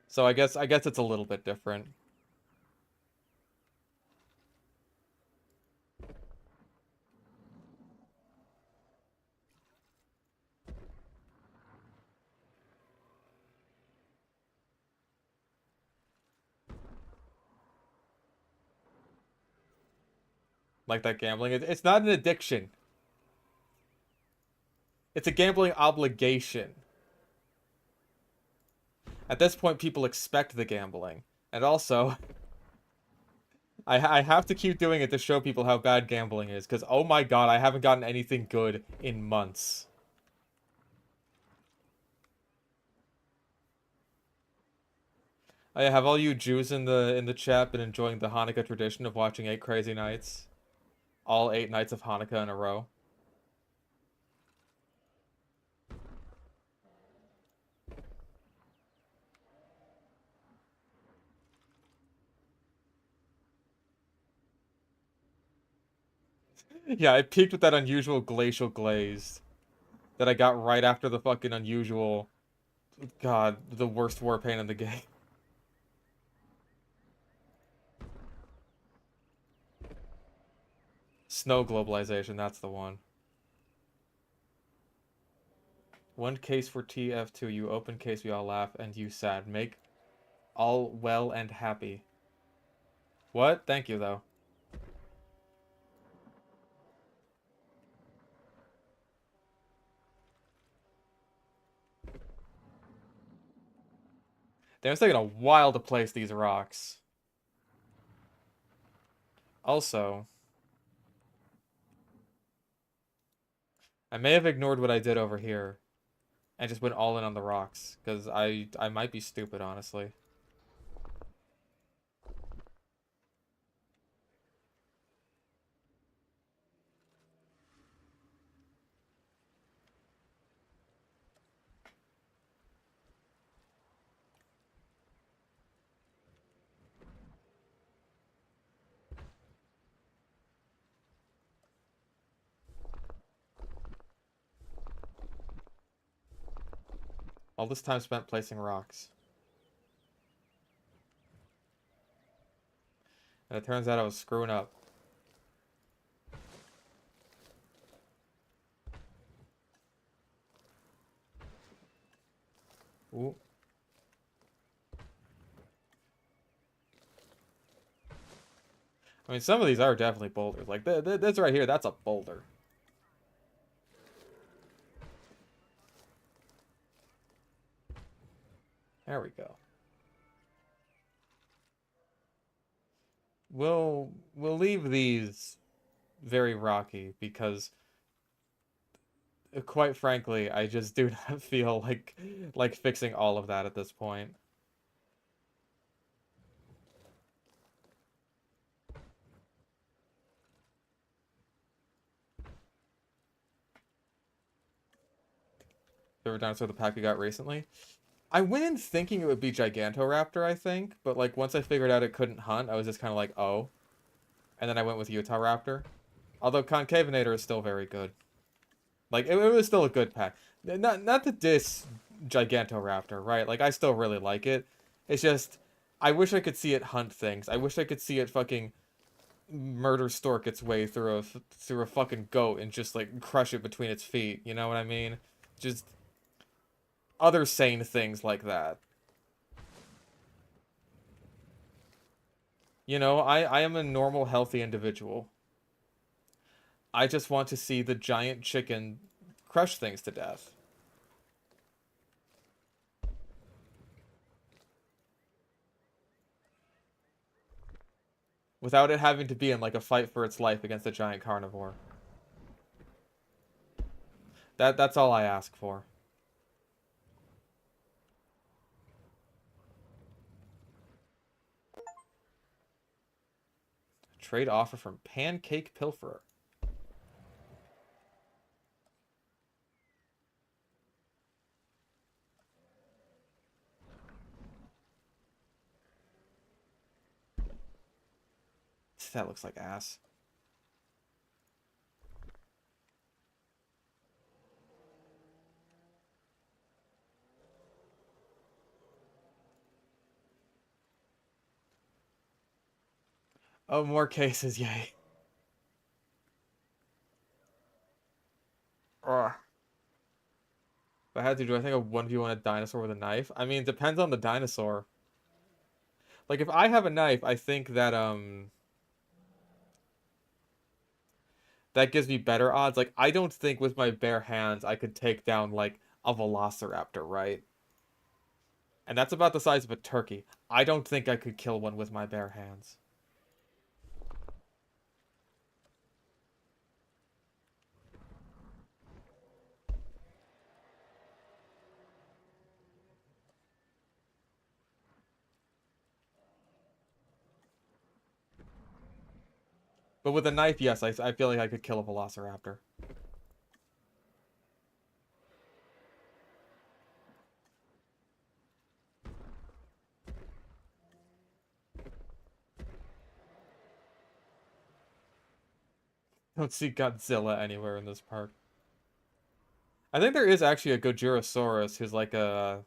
So I guess it's a little bit different. Like that gambling. It's not an addiction. It's a gambling obligation. At this point, people expect the gambling. And also, I have to keep doing it to show people how bad gambling is. Because, oh my god, I haven't gotten anything good in months. Have all you Jews in the chat been enjoying the Hanukkah tradition of watching 8 crazy nights? All 8 nights of Hanukkah in a row? Yeah, I peaked with that unusual glacial glaze that I got right after the fucking unusual... God, the worst war paint in the game. Snow globalization, that's the one. One case for TF2. You open case, we all laugh, and you sad. Make all well and happy. What? Thank you, though. Damn, it's taking a while to place these rocks. Also, I may have ignored what I did over here and just went all in on the rocks, because I might be stupid, honestly. All this time spent placing rocks. And it turns out I was screwing up. Ooh. I mean, some of these are definitely boulders. Like, this right here, that's a boulder. There we go. We'll leave these very rocky because, quite frankly, I just do not feel like fixing all of that at this point. Favorite dinosaur the pack we got recently? I went in thinking it would be Gigantoraptor, I think, but like once I figured out it couldn't hunt, I was just kind of like, oh. And then I went with Utahraptor. Although Concavenator is still very good. Like, it was still a good pack. Not to diss Gigantoraptor, right? Like, I still really like it. It's just, I wish I could see it hunt things. I wish I could see it fucking murder stork its way through a fucking goat and just, like, crush it between its feet. You know what I mean? Just other sane things like that. You know, I am a normal, healthy individual. I just want to see the giant chicken crush things to death. Without it having to be in, like, a fight for its life against a giant carnivore. That's all I ask for. Trade offer from Pancake Pilferer. That looks like ass. Oh, more cases, yay. Ugh. If I had to, do I think a 1v1 a dinosaur with a knife? I mean, depends on the dinosaur. Like, if I have a knife, I think that, that gives me better odds. Like, I don't think with my bare hands I could take down, like, a velociraptor, right? And that's about the size of a turkey. I don't think I could kill one with my bare hands. But with a knife, yes, I feel like I could kill a velociraptor. Don't see Godzilla anywhere in this park. I think there is actually a Gojirasaurus who's like a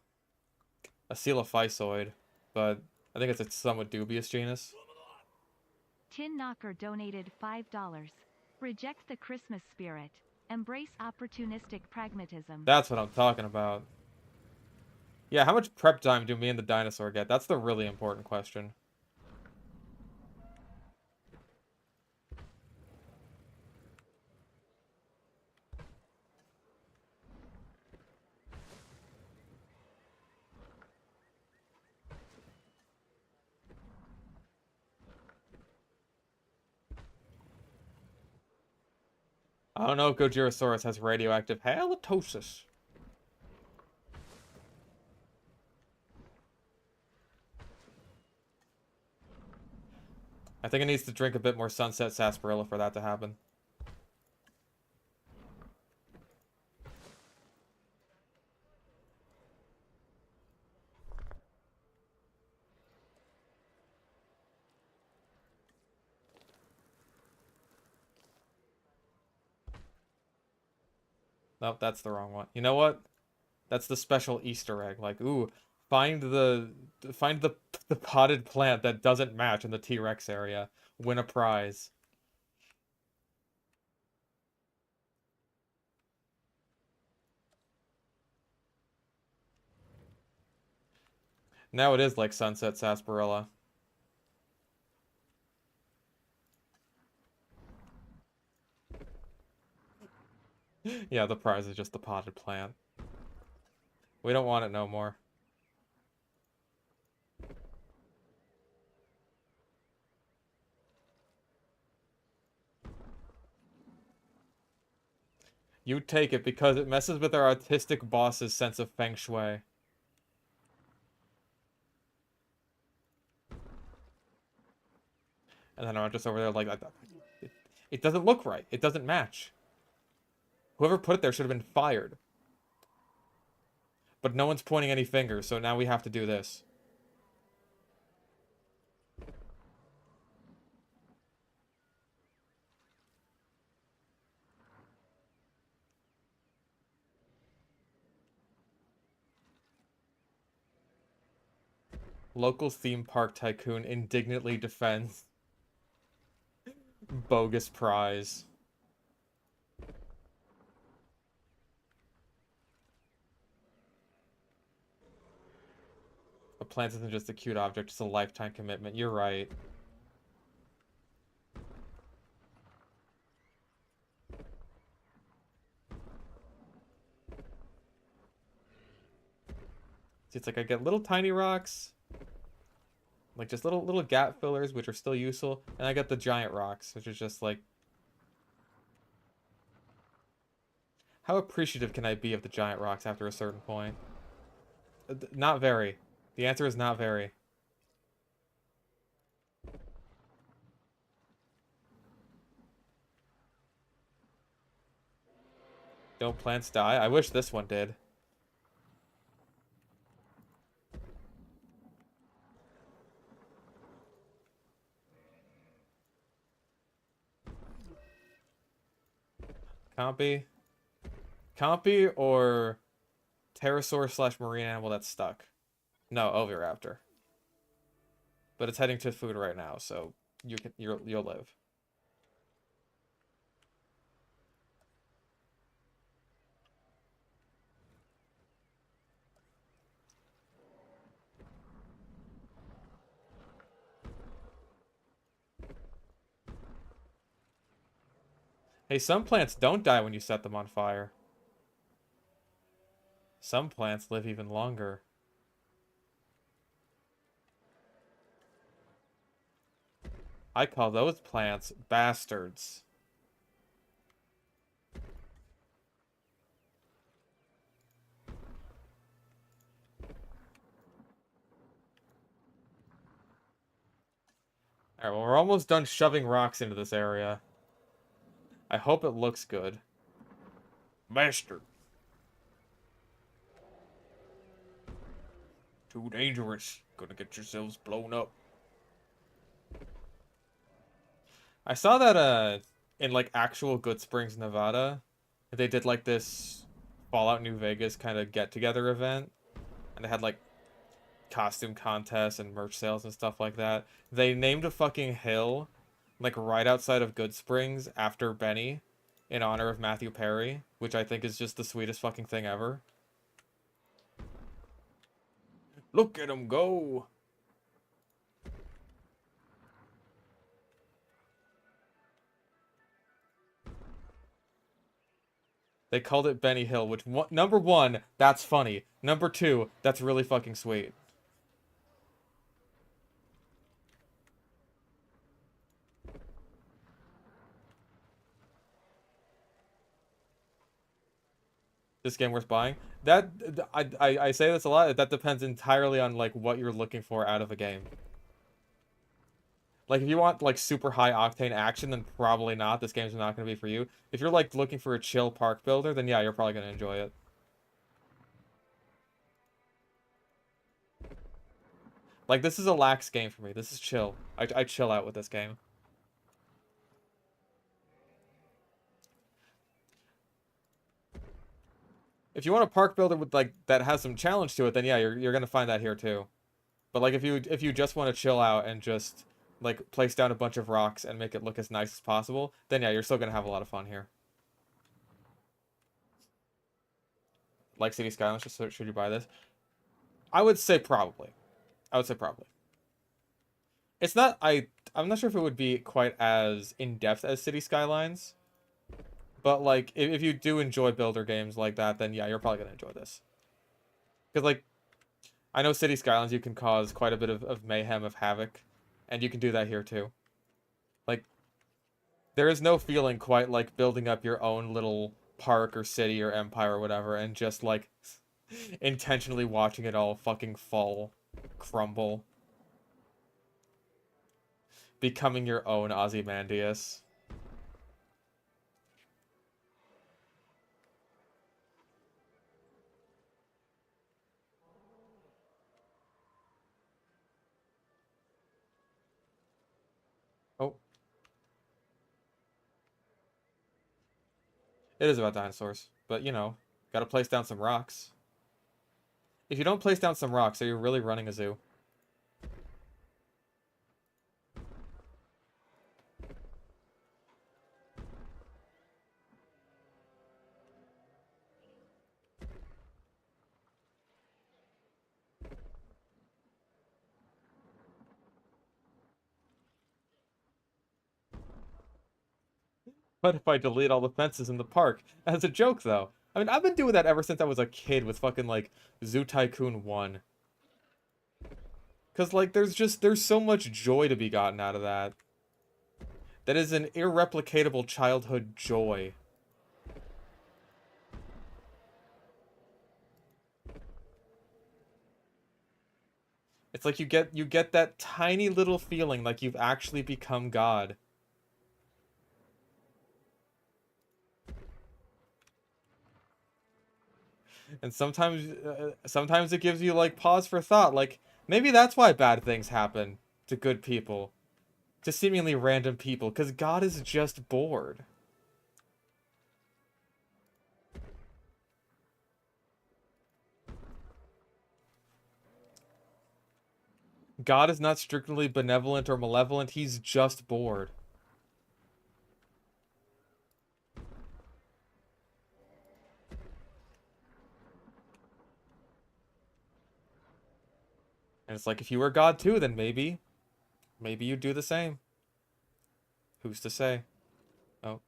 coelophysoid, but I think it's a somewhat dubious genus. Tin Knocker donated $5. Reject the Christmas spirit. Embrace opportunistic pragmatism. That's what I'm talking about. Yeah, how much prep time do me and the dinosaur get? That's the really important question. I don't know if Gojirasaurus has radioactive halitosis. I think it needs to drink a bit more Sunset Sarsaparilla for that to happen. Nope, that's the wrong one. You know what? That's the special Easter egg. Like, ooh, find the find the potted plant that doesn't match in the T-Rex area. Win a prize. Now it is like Sunset Sarsaparilla. Yeah, the prize is just the potted plant. We don't want it no more. You take it because it messes with our autistic boss's sense of feng shui. And then I'm just over there like, it doesn't look right. It doesn't match. Whoever put it there should have been fired. But no one's pointing any fingers, so now we have to do this. Local theme park tycoon indignantly defends bogus prize. A plant isn't just a cute object, it's a lifetime commitment. You're right. See, it's like I get little tiny rocks, like just little gap fillers, which are still useful, and I got the giant rocks, which is just like, how appreciative can I be of the giant rocks after a certain point? Not very. The answer is not very. Don't plants die? I wish this one did. Compy? Compy or pterosaur slash marine animal that's stuck? No, oviraptor. But it's heading to food right now, so you'll live. Hey, some plants don't die when you set them on fire. Some plants live even longer. I call those plants bastards. Alright, well, we're almost done shoving rocks into this area. I hope it looks good. Bastard. Too dangerous. Gonna get yourselves blown up. I saw that in like actual Good Springs, Nevada, they did like this Fallout New Vegas kind of get together event, and they had like costume contests and merch sales and stuff like that. They named a fucking hill like right outside of Good Springs after Benny in honor of Matthew Perry, which I think is just the sweetest fucking thing ever. Look at him go! They called it Benny Hill, which, number one, that's funny. Number two, that's really fucking sweet. This game worth buying? That, I say this a lot, that depends entirely on, like, what you're looking for out of a game. Like, if you want, like, super high octane action, then probably not. This game's not going to be for you. If you're, like, looking for a chill park builder, then yeah, you're probably going to enjoy it. Like, this is a lax game for me. This is chill. I chill out with this game. If you want a park builder with, like, that has some challenge to it, then yeah, you're going to find that here too. But, like, if you just want to chill out and just, like, place down a bunch of rocks and make it look as nice as possible, then yeah, you're still going to have a lot of fun here. Like City Skylines, just should you buy this? I would say probably. I would say probably. It's not, I'm not sure if it would be quite as in-depth as City Skylines. But, like, if you do enjoy builder games like that, then yeah, you're probably going to enjoy this. Because, like, I know City Skylines, you can cause quite a bit of mayhem, of havoc. And you can do that here, too. Like, there is no feeling quite like building up your own little park or city or empire or whatever, and just, like, intentionally watching it all fucking fall, crumble. Becoming your own Ozymandias. Oh. It is about dinosaurs. But, you know, gotta place down some rocks. If you don't place down some rocks, are you really running a zoo? What if I delete all the fences in the park? As a joke, though. I mean, I've been doing that ever since I was a kid with fucking, like, Zoo Tycoon 1. Because, like, there's so much joy to be gotten out of that. That is an irreplicatable childhood joy. It's like you get that tiny little feeling like you've actually become God. And sometimes it gives you, like, pause for thought, like, maybe that's why bad things happen to good people. To seemingly random people, because God is just bored. God is not strictly benevolent or malevolent, he's just bored. And it's like, if you were God too, then maybe you'd do the same. Who's to say? Oh.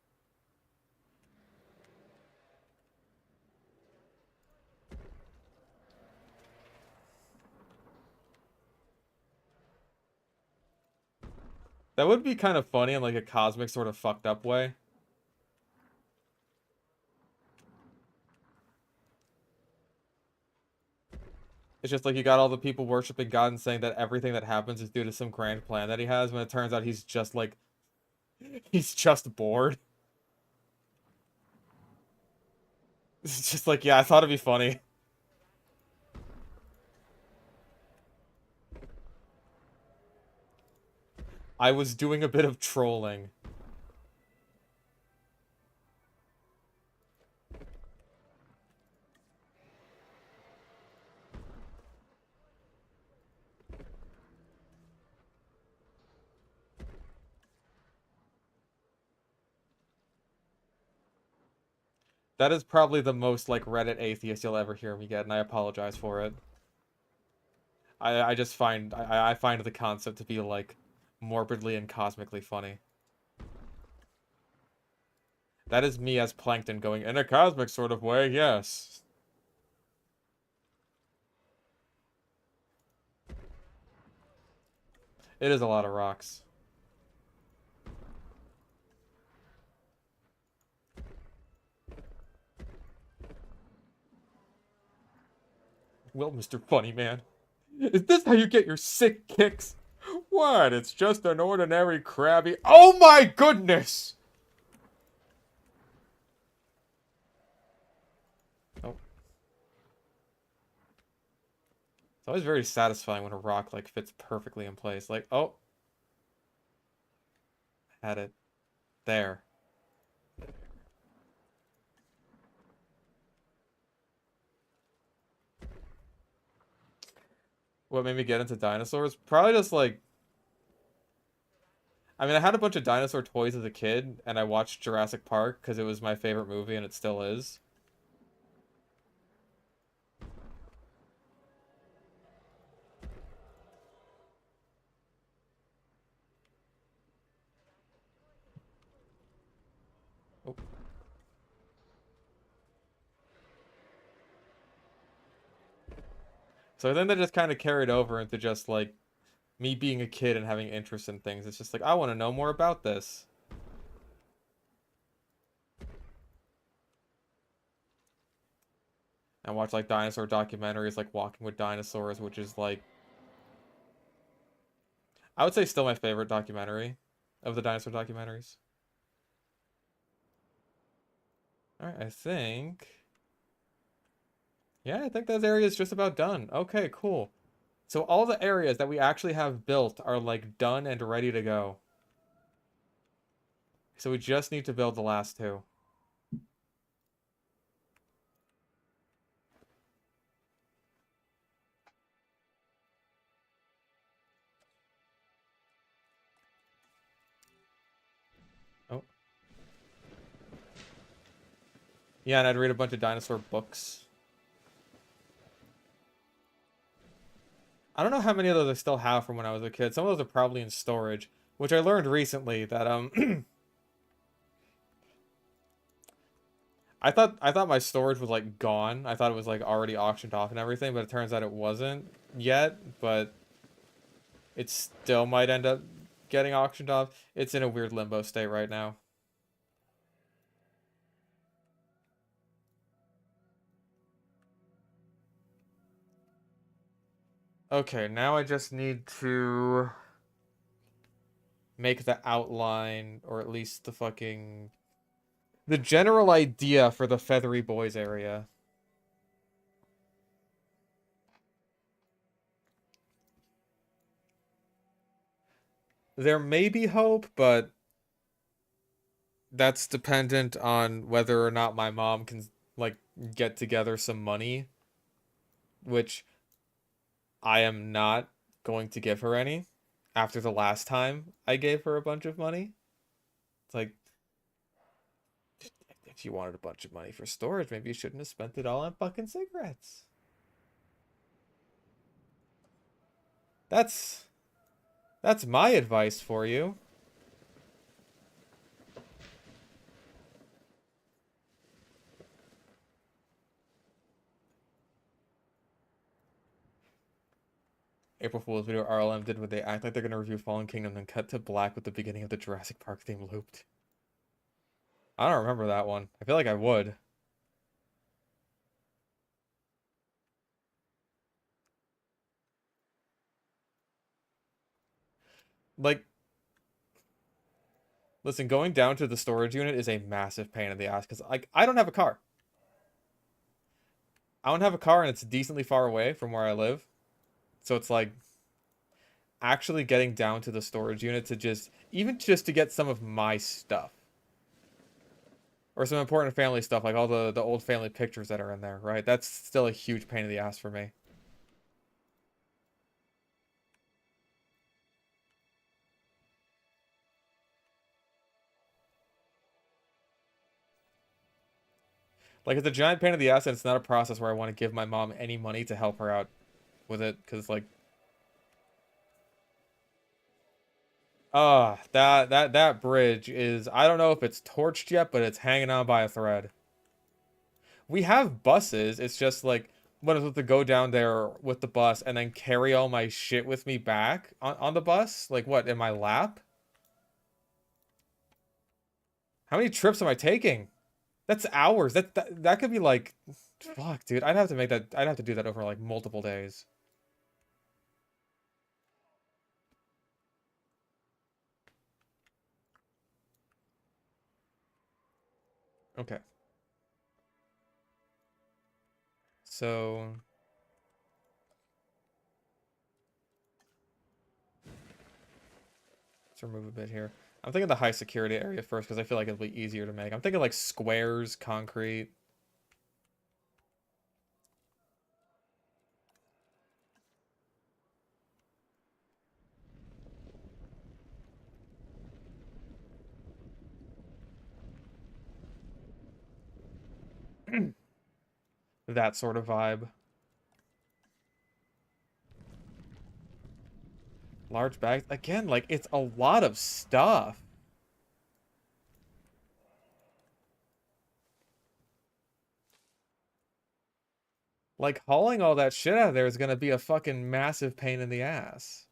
That would be kind of funny in, like, a cosmic sort of fucked up way. It's just like you got all the people worshiping God and saying that everything that happens is due to some grand plan that he has, when it turns out he's just, like, he's just bored. It's just like, yeah, I thought it'd be funny. I was doing a bit of trolling. That is probably the most like Reddit atheist you'll ever hear me get, and I apologize for it. I just find I find the concept to be like morbidly and cosmically funny. That is me as Plankton going, in a cosmic sort of way, yes. It is a lot of rocks. Well, Mr. Funny Man, is this how you get your sick kicks? What? It's just an ordinary crabby. Oh my goodness! Oh. It's always very satisfying when a rock like fits perfectly in place. Like, oh, had it. There. What made me get into dinosaurs? Probably just like, I mean, I had a bunch of dinosaur toys as a kid, and I watched Jurassic Park because it was my favorite movie, and it still is. Oh. So then that just kind of carried over into just like me being a kid and having interest in things. It's just like, I want to know more about this. I watch like dinosaur documentaries like Walking with Dinosaurs, which is like, I would say still my favorite documentary of the dinosaur documentaries. Alright, I think... Yeah, I think that area is just about done. Okay, cool. So all the areas that we actually have built are like done and ready to go. So we just need to build the last two. Oh. Yeah, and I'd read a bunch of dinosaur books. I don't know how many of those I still have from when I was a kid. Some of those are probably in storage, which I learned recently that I thought my storage was like gone. I thought it was like already auctioned off and everything, but it turns out it wasn't yet, but it still might end up getting auctioned off. It's in a weird limbo state right now. Okay, now I just need to make the outline, or at least the general idea for the Feathery Boys area. There may be hope, but that's dependent on whether or not my mom can like get together some money, which I am not going to give her any after the last time I gave her a bunch of money. It's like, if you wanted a bunch of money for storage, maybe you shouldn't have spent it all on fucking cigarettes. That's that's my advice for you. April Fool's video RLM did when they act like they're gonna review Fallen Kingdom and cut to black with the beginning of the Jurassic Park theme looped. I don't remember that one. I feel like I would. Like, listen, going down to the storage unit is a massive pain in the ass because like I don't have a car. I don't have a car and it's decently far away from where I live. So it's like actually getting down to the storage unit to just even just to get some of my stuff. Or some important family stuff, like all the old family pictures that are in there, right? That's still a huge pain in the ass for me. Like, it's a giant pain in the ass, and it's not a process where I want to give my mom any money to help her out with it, because, like, that bridge is, I don't know if it's torched yet, but it's hanging on by a thread. We have buses, it's just, like, what is it to go down there with the bus and then carry all my shit with me back on the bus? Like, what, in my lap? How many trips am I taking? That's hours. That could be like, fuck, dude. I'd have to make that. I'd have to do that over like multiple days. Okay. So let's remove a bit here. I'm thinking the high security area first because I feel like it'll be easier to make. I'm thinking like squares, concrete. That sort of vibe. Large bags. Again, like, it's a lot of stuff. Like, hauling all that shit out of there is gonna be a fucking massive pain in the ass.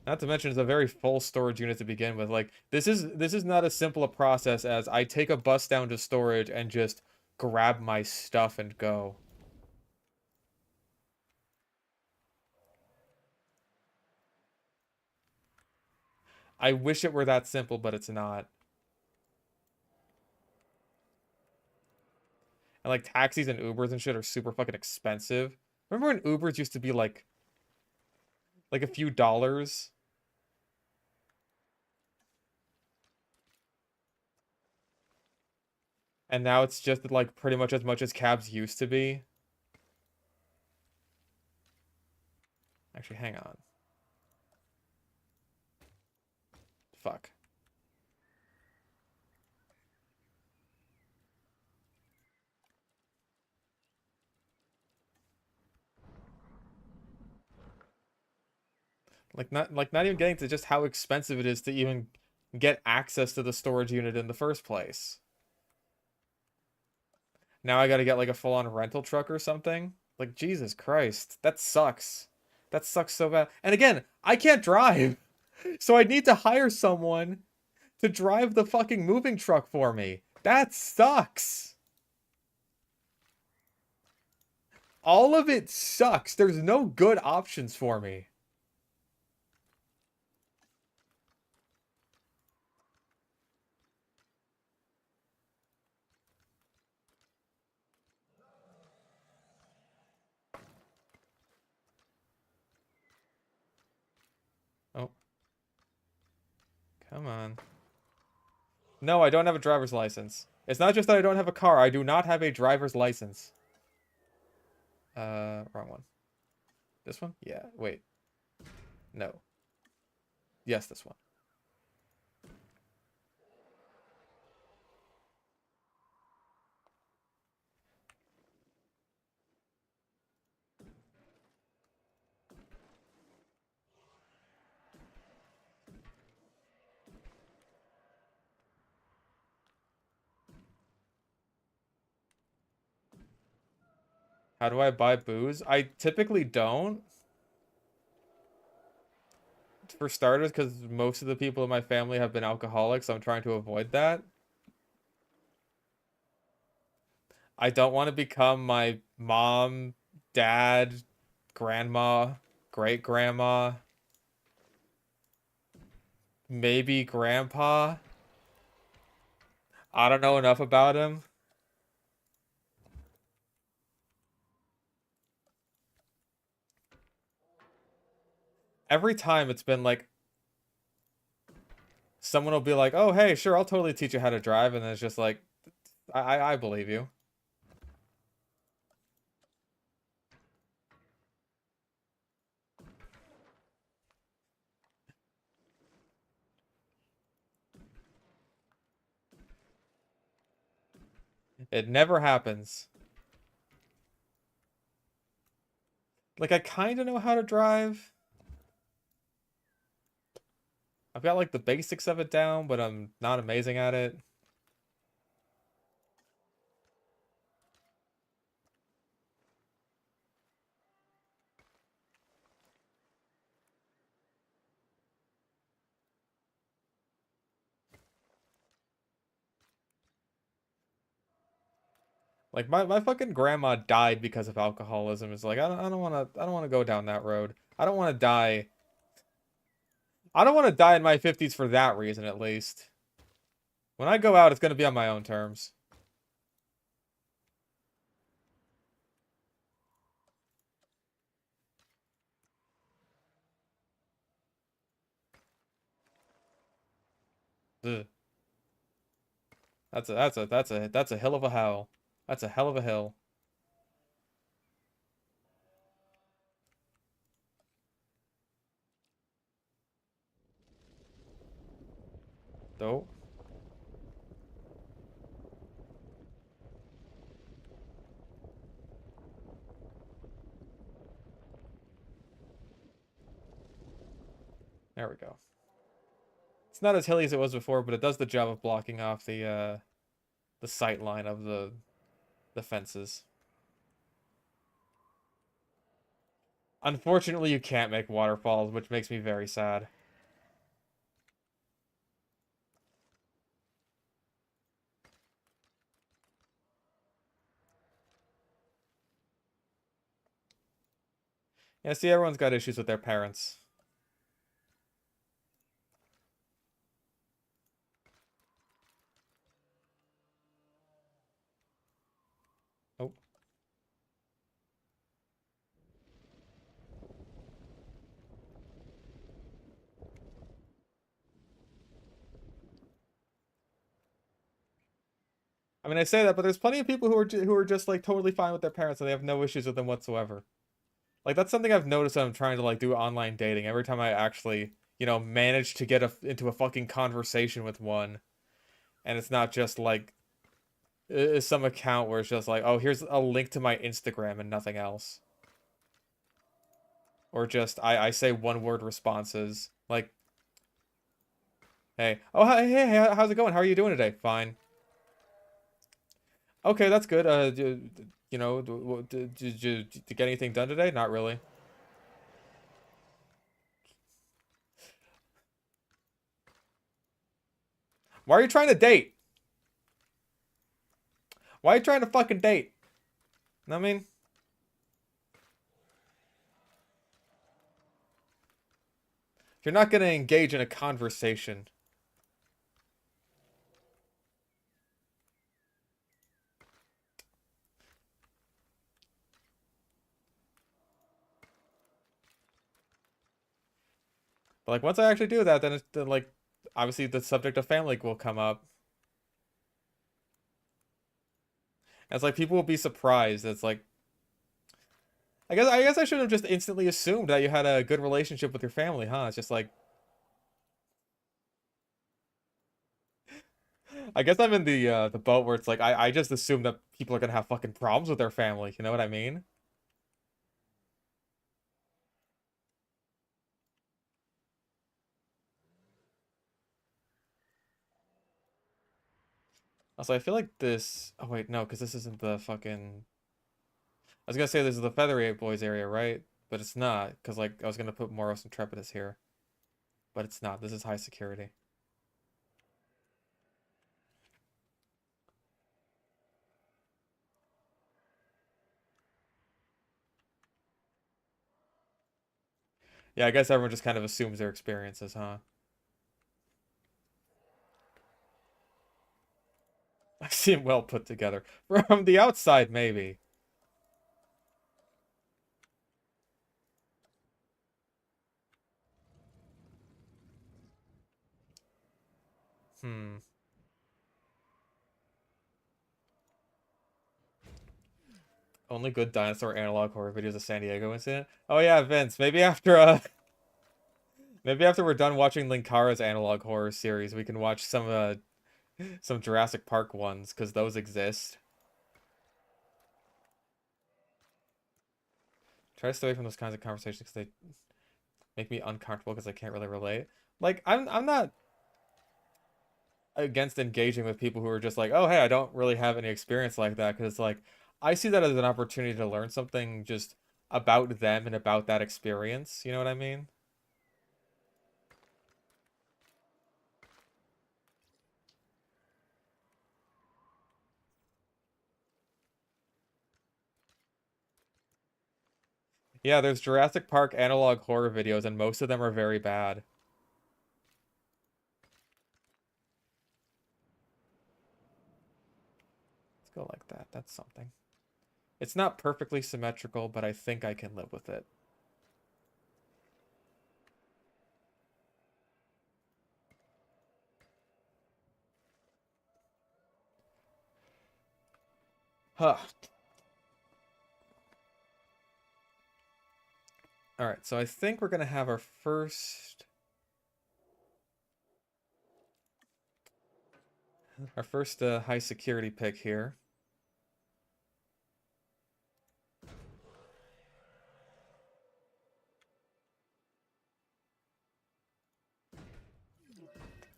Not to mention, it's a very full storage unit to begin with. Like, this is not as simple a process as I take a bus down to storage and just grab my stuff and go. I wish it were that simple, but it's not. And like taxis and Ubers and shit are super fucking expensive. Remember when Ubers used to be like a few dollars? And now it's just like pretty much as cabs used to be. Actually, hang on. Fuck. Not even getting to just how expensive it is to even get access to the storage unit in the first place. Now I gotta get like a full-on rental truck or something. Like, Jesus Christ. That sucks. That sucks so bad. And again, I can't drive. So I need to hire someone to drive the fucking moving truck for me. That sucks. All of it sucks. There's no good options for me. Oh. Come on. No, I don't have a driver's license. It's not just that I don't have a car. I do not have a driver's license. Wrong one. This one? Yeah, wait. No. Yes, this one. How do I buy booze? I typically don't. For starters, because most of the people in my family have been alcoholics, so I'm trying to avoid that. I don't want to become my mom, dad, grandma, great grandma, maybe grandpa. I don't know enough about him. Every time it's been like, someone will be like, oh, hey, sure, I'll totally teach you how to drive. And then it's just like, I believe you. It never happens. Like, I kind of know how to drive. I've got, like, the basics of it down, but I'm not amazing at it. Like, my fucking grandma died because of alcoholism. It's like, I don't wanna go down that road. I don't wanna die. I don't want to die in my 50s for that reason, at least. When I go out, it's gonna be on my own terms. Ugh. That's a hill of a hell. That's a hell of a hill. Though. There we go. It's not as hilly as it was before, but it does the job of blocking off the sight line of the fences. Unfortunately, you can't make waterfalls, which makes me very sad. Yeah, see, everyone's got issues with their parents. Oh, I mean, I say that, but there's plenty of people who are just like totally fine with their parents and they have no issues with them whatsoever. Like that's something I've noticed when I'm trying to like do online dating. Every time I actually, manage to get into a fucking conversation with one, and it's not just like some account where it's just like, oh, here's a link to my Instagram and nothing else. Or just I say one word responses like, hey, oh hey, how's it going? How are you doing today? Fine. Okay, that's good. Did you get anything done today? Not really. Why are you trying to date? Why are you trying to fucking date? Know what I mean? You're not gonna engage in a conversation. But like once I actually do that, then like obviously the subject of family will come up. And it's like people will be surprised. It's like I guess I should have just instantly assumed that you had a good relationship with your family, huh? It's just like I guess I'm in the boat where it's like I just assume that people are gonna have fucking problems with their family. You know what I mean? Also, I feel like this. Oh wait, no, because this isn't the fucking. I was gonna say this is the Feathery Boys area, right? But it's not, because like I was gonna put Moros and Trepidus here, but it's not. This is high security. Yeah, I guess everyone just kind of assumes their experiences, huh? I seem well put together. From the outside, maybe. Hmm. Only good dinosaur analog horror videos of San Diego incident. Oh yeah, Vince. Maybe after we're done watching Linkara's analog horror series, we can watch some Jurassic Park ones because those exist. Try to stay away from those kinds of conversations because they make me uncomfortable because I can't really relate. Like, I'm not against engaging with people who are just like, oh, hey, I don't really have any experience like that. Because, like, I see that as an opportunity to learn something just about them and about that experience. You know what I mean? Yeah, there's Jurassic Park analog horror videos, and most of them are very bad. Let's go like that. That's something. It's not perfectly symmetrical, but I think I can live with it. Huh. All right, so I think we're gonna have our first high security pick here.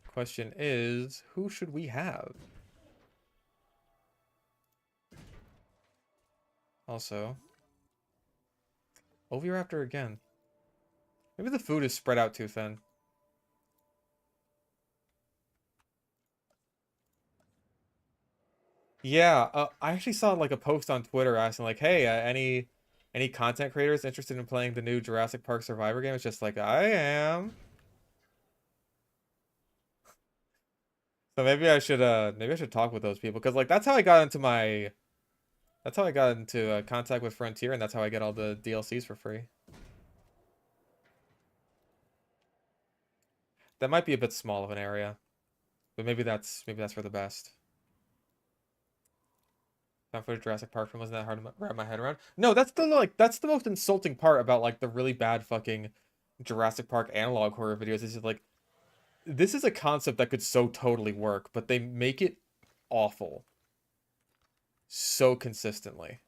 Question is, who should we have? Also, Oviraptor again. Maybe the food is spread out too thin. Yeah, I actually saw like a post on Twitter asking like, "Hey, any content creators interested in playing the new Jurassic Park Survivor game?" It's just like I am. So maybe I should talk with those people because like that's how I got into contact with Frontier, and that's how I get all the DLCs for free. That might be a bit small of an area, but maybe that's for the best. Found footage Jurassic Park film wasn't that hard to wrap my head around. No, that's the most insulting part about like the really bad fucking Jurassic Park analog horror videos. Is just like this is a concept that could so totally work, but they make it awful so consistently.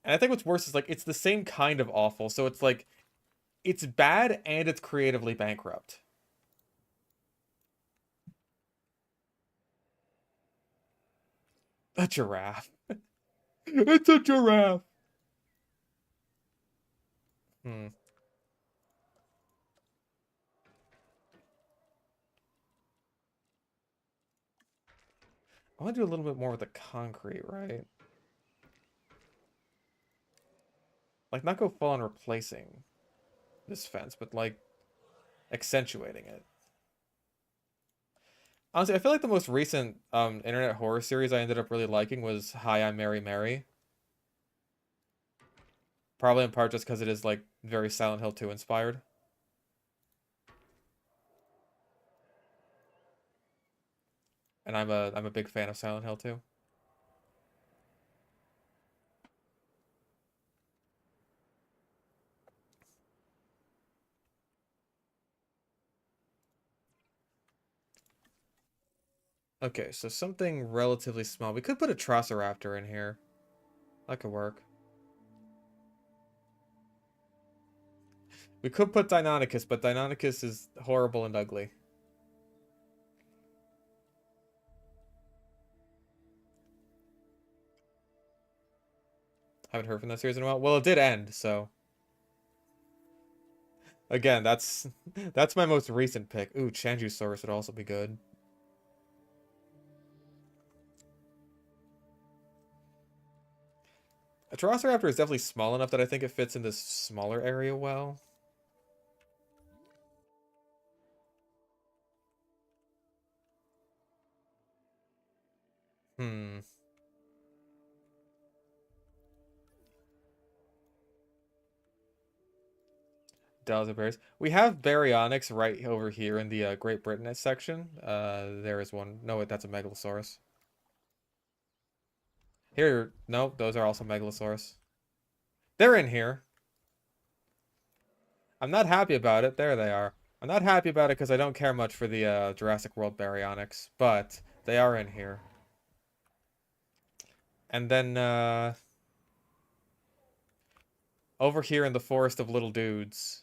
And I think what's worse is like it's the same kind of awful, so it's like it's bad and it's creatively bankrupt. A giraffe. It's a giraffe. Hmm. I want to do a little bit more with the concrete, right? Like not go full on replacing this fence, but like accentuating it. Honestly, I feel like the most recent internet horror series I ended up really liking was Hi, I'm Mary Mary. Probably in part just because it is like very Silent Hill 2 inspired. And I'm a big fan of Silent Hill 2. Okay, so something relatively small. We could put a Trossoraptor in here. That could work. We could put Deinonychus, but Deinonychus is horrible and ugly. Haven't heard from that series in a while. Well, it did end, so again, that's my most recent pick. Ooh, Chanjusaurus would also be good. A Velociraptor is definitely small enough that I think it fits in this smaller area well. Hmm. Delta bears. We have baryonyx right over here in the Great Britain section. There is one. No, that's a Megalosaurus. Here, no, those are also Megalosaurus. They're in here. I'm not happy about it. There they are. I'm not happy about it because I don't care much for the Jurassic World baryonyx, but they are in here. And then, over here in the Forest of Little Dudes,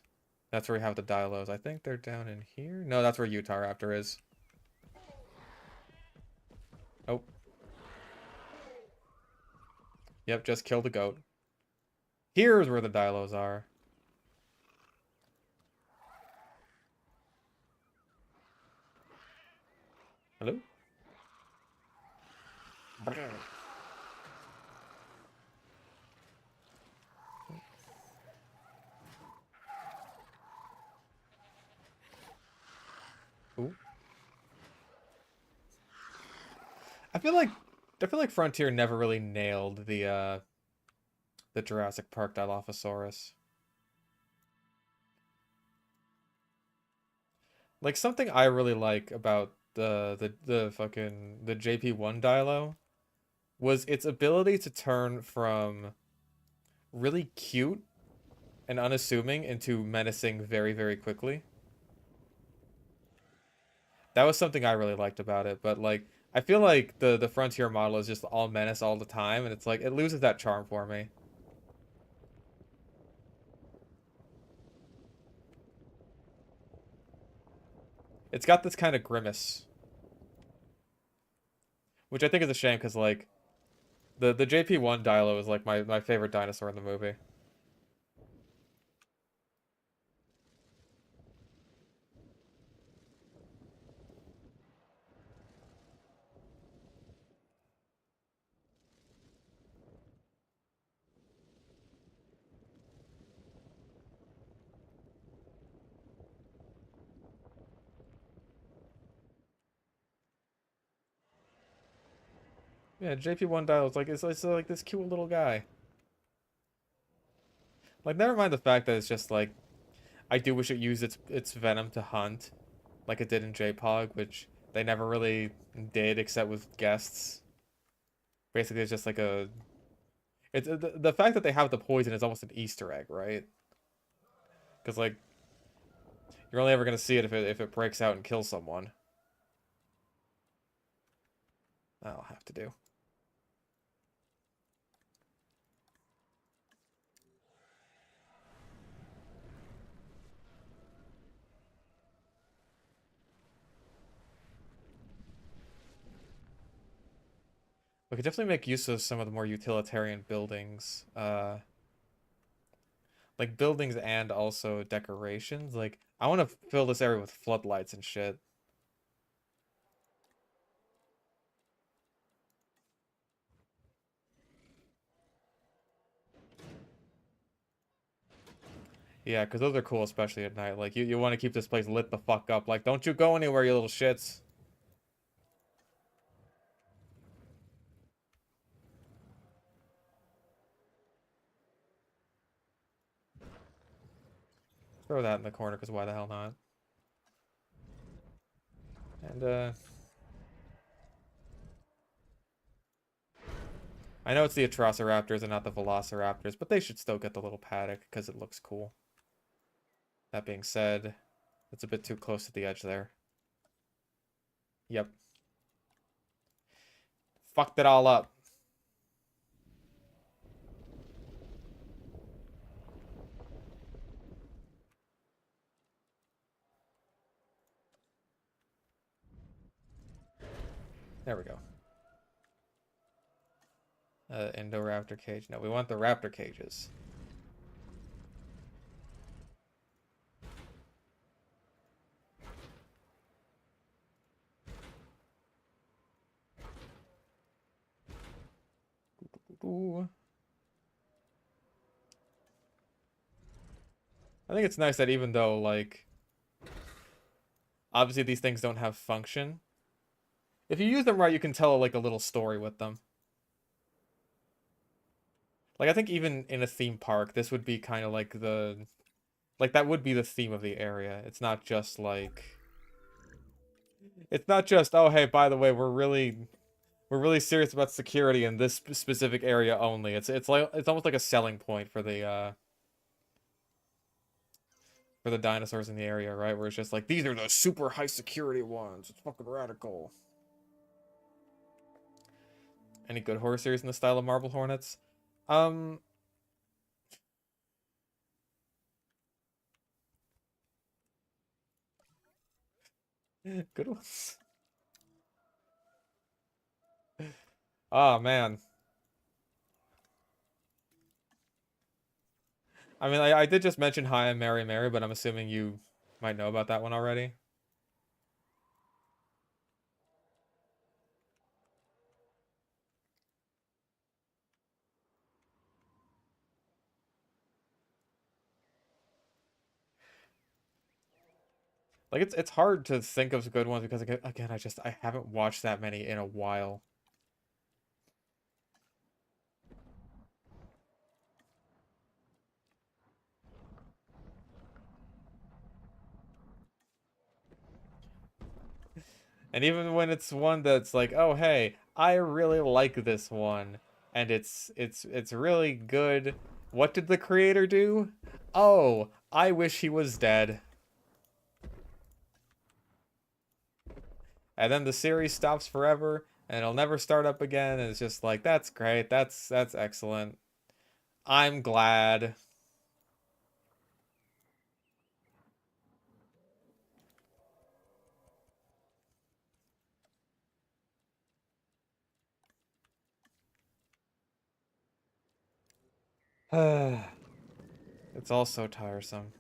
that's where we have the Dilos. I think they're down in here? No, that's where Utah Raptor is. Oh. Yep, just killed the goat. Here's where the Dilos are. Hello? Ooh. I feel like Frontier never really nailed the Jurassic Park Dilophosaurus. Like something I really like about the fucking the JP1 Dilo was its ability to turn from really cute and unassuming into menacing very, very quickly. That was something I really liked about it, but like I feel like the Frontier model is just all menace all the time, and it's like it loses that charm for me. It's got this kind of grimace, which I think is a shame because like the JP1 Dilo is like my favorite dinosaur in the movie. Yeah, JP1 Dilo is like it's like this cute little guy. Like never mind the fact that it's just like I do wish it used its venom to hunt, like it did in J-Pog, which they never really did except with guests. Basically, it's just like a it's the fact that they have the poison is almost an Easter egg, right? Because like you're only ever gonna see it if it breaks out and kills someone. That'll have to do. We could definitely make use of some of the more utilitarian buildings. Like buildings and also decorations. Like I want to fill this area with floodlights and shit. Yeah, because those are cool, especially at night. Like you want to keep this place lit the fuck up. Like don't you go anywhere, you little shits. Throw that in the corner, because why the hell not? And I know it's the Atrociraptors and not the Velociraptors, but they should still get the little paddock because it looks cool. That being said, it's a bit too close to the edge there. Yep. Fucked it all up. There we go. Indoraptor cage. No, we want the raptor cages. Ooh. I think it's nice that even though, like, obviously these things don't have function, if you use them right, you can tell, like, a little story with them. Like, I think even in a theme park, this would be kind of like the... Like, that would be the theme of the area. It's not just, like... It's not just, oh, hey, by the way, we're really serious about security in this specific area only. It's like it's almost like a selling point for the dinosaurs in the area, right? Where it's just like these are the super high security ones. It's fucking radical. Any good horror series in the style of Marble Hornets? Um, good ones. Oh man. I mean, I did just mention Hi, I'm Mary Mary, but I'm assuming you might know about that one already. Like it's hard to think of good ones because again, I haven't watched that many in a while. And even when it's one that's like, oh hey, I really like this one, and it's really good. What did the creator do? Oh, I wish he was dead. And then the series stops forever, and it'll never start up again. And it's just like, that's great. That's excellent. I'm glad. It's all so tiresome.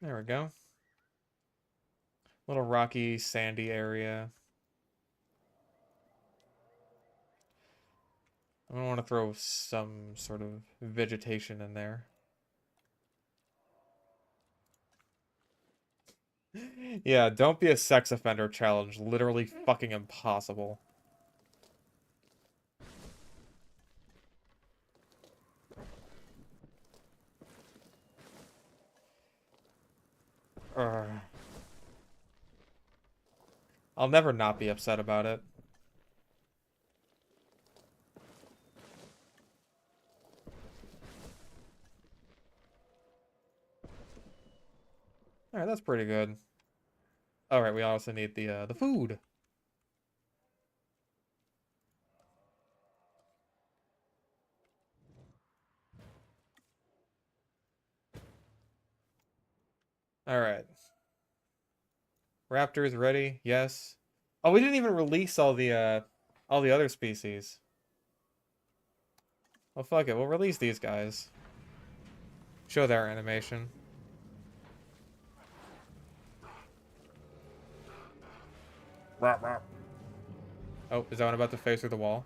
There we go. Little rocky, sandy area. I want to throw some sort of vegetation in there. Yeah, don't be a sex offender challenge. Literally fucking impossible. Ugh. I'll never not be upset about it. Alright, that's pretty good. Alright, we also need the food. Alright. Raptors ready? Yes. Oh, we didn't even release all the other species. Well, fuck it. We'll release these guys. Show their animation. Oh, is that one about to face through the wall?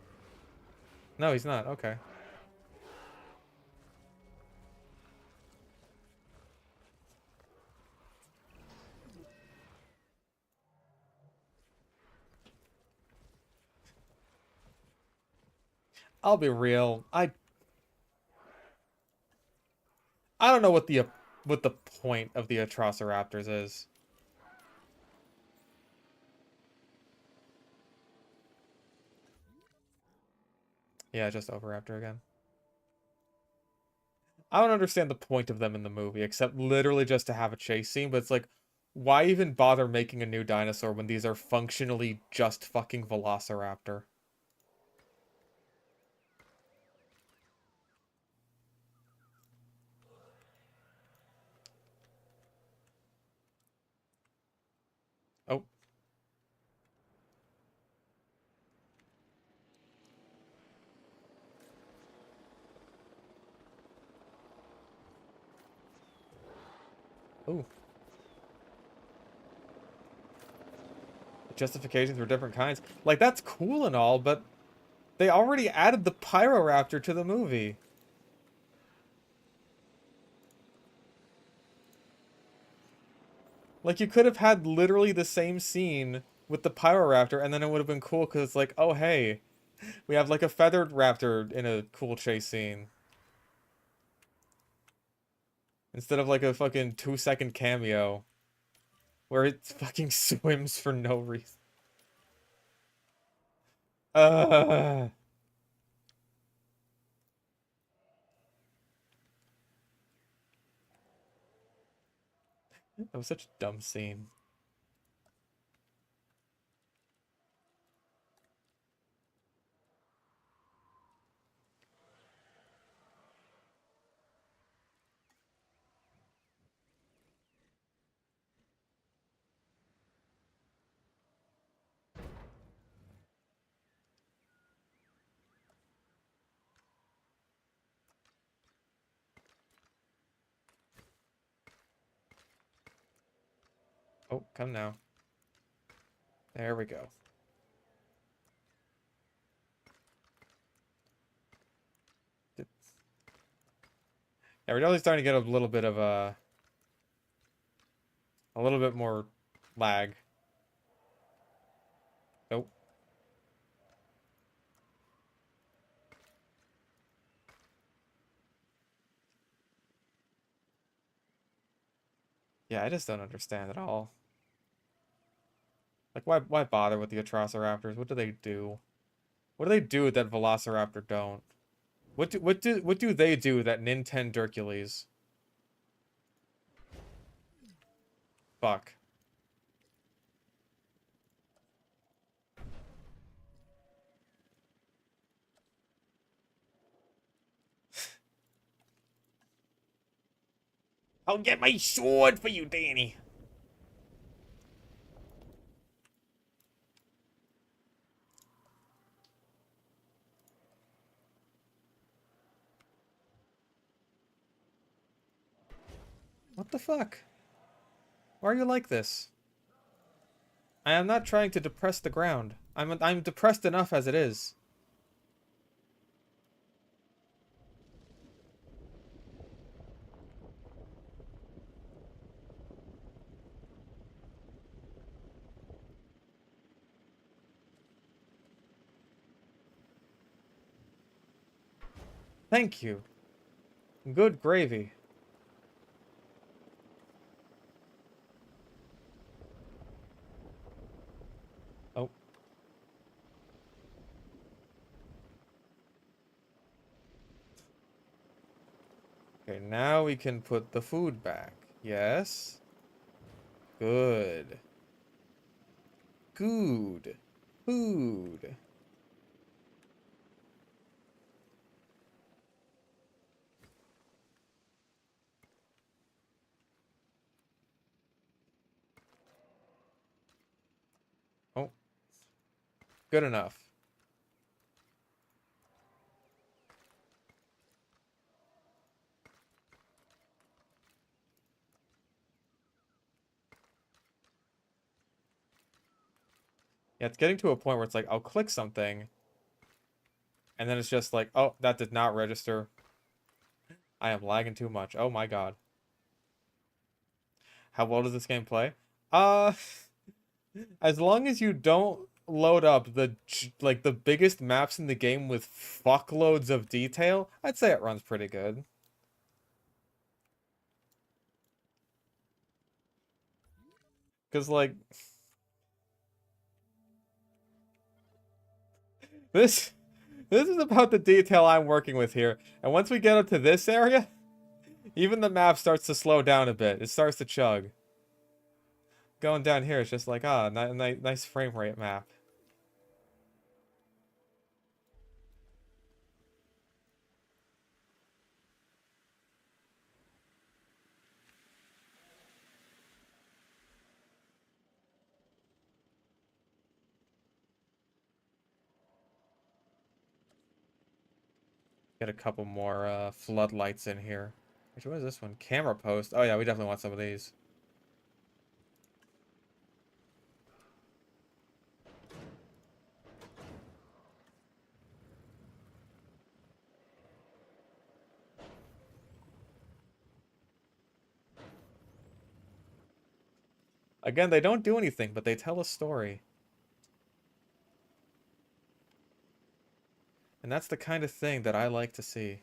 No, he's not. Okay. I'll be real. I don't know what the point of the Atrociraptors is. Yeah, just Oviraptor again. I don't understand the point of them in the movie, except literally just to have a chase scene, but it's like, why even bother making a new dinosaur when these are functionally just fucking Velociraptor? Oh. Oh. Justifications for different kinds. Like, that's cool and all, but they already added the Pyroraptor to the movie. Like, you could have had literally the same scene with the Pyroraptor, and then it would have been cool, because it's like, oh, hey, we have, like, a feathered raptor in a cool chase scene. Instead of, like, a fucking 2-second cameo where it fucking swims for no reason. Uh, that was such a dumb scene. Oh, come now. There we go. Yeah, we're definitely starting to get a little bit of a little bit more lag. Oh, yeah, I just don't understand at all. Like, why bother with the Atrociraptors? What do they do? What do they do that Velociraptor don't? What do they do that Nintendo Hercules? Fuck. I'll get my sword for you, Danny. What the fuck? Why are you like this? I am not trying to depress the ground. I'm depressed enough as it is. Thank you. Good gravy. Oh. Okay, now we can put the food back. Yes. Good. Good. Food. Oh, good enough. Yeah, it's getting to a point where it's like, I'll click something, and then it's just like, oh, that did not register. I am lagging too much. Oh my god. How well does this game play? Uh, as long as you don't load up like the biggest maps in the game with fuckloads of detail, I'd say it runs pretty good. Cause like this this is about the detail I'm working with here. And once we get up to this area, even the map starts to slow down a bit. It starts to chug. Going down here, it's just like, ah, nice frame rate map. Get a couple more floodlights in here. Which one is this one? Camera post. Oh yeah, we definitely want some of these. Again, they don't do anything, but they tell a story. And that's the kind of thing that I like to see.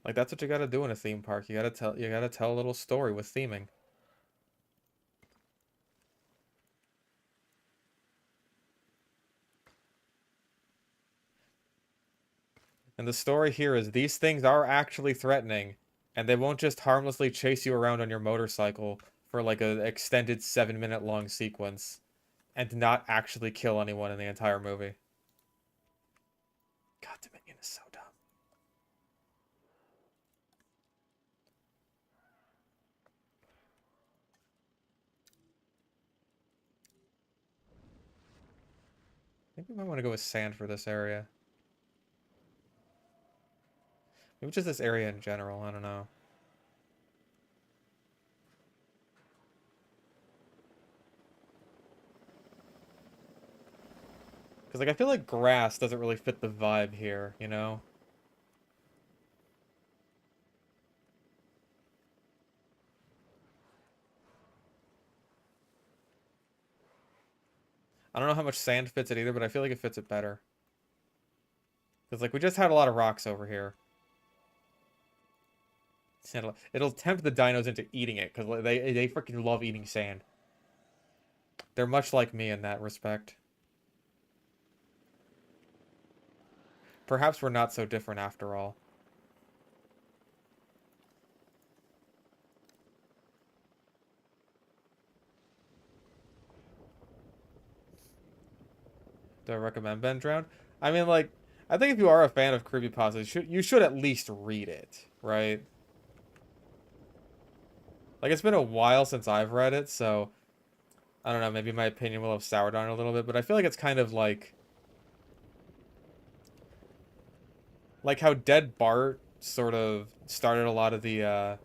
Like that's what you gotta do in a theme park. You gotta tell a little story with theming. And the story here is these things are actually threatening, and they won't just harmlessly chase you around on your motorcycle for like an extended 7-minute long sequence and not actually kill anyone in the entire movie. God, Dominion is so dumb. I think we might want to go with sand for this area. Maybe just this area in general, I don't know. Because, like, I feel like grass doesn't really fit the vibe here, you know? I don't know how much sand fits it either, but I feel like it fits it better. Because, like, we just had a lot of rocks over here. It'll tempt the dinos into eating it, because they freaking love eating sand. They're much like me in that respect. Perhaps we're not so different after all. Do I recommend Ben Drowned? I mean, like, I think if you are a fan of creepypastas, you should at least read it, right? Like, it's been a while since I've read it, so I don't know, maybe my opinion will have soured on it a little bit, but I feel like it's kind of like how Dead Bart sort of started a lot of the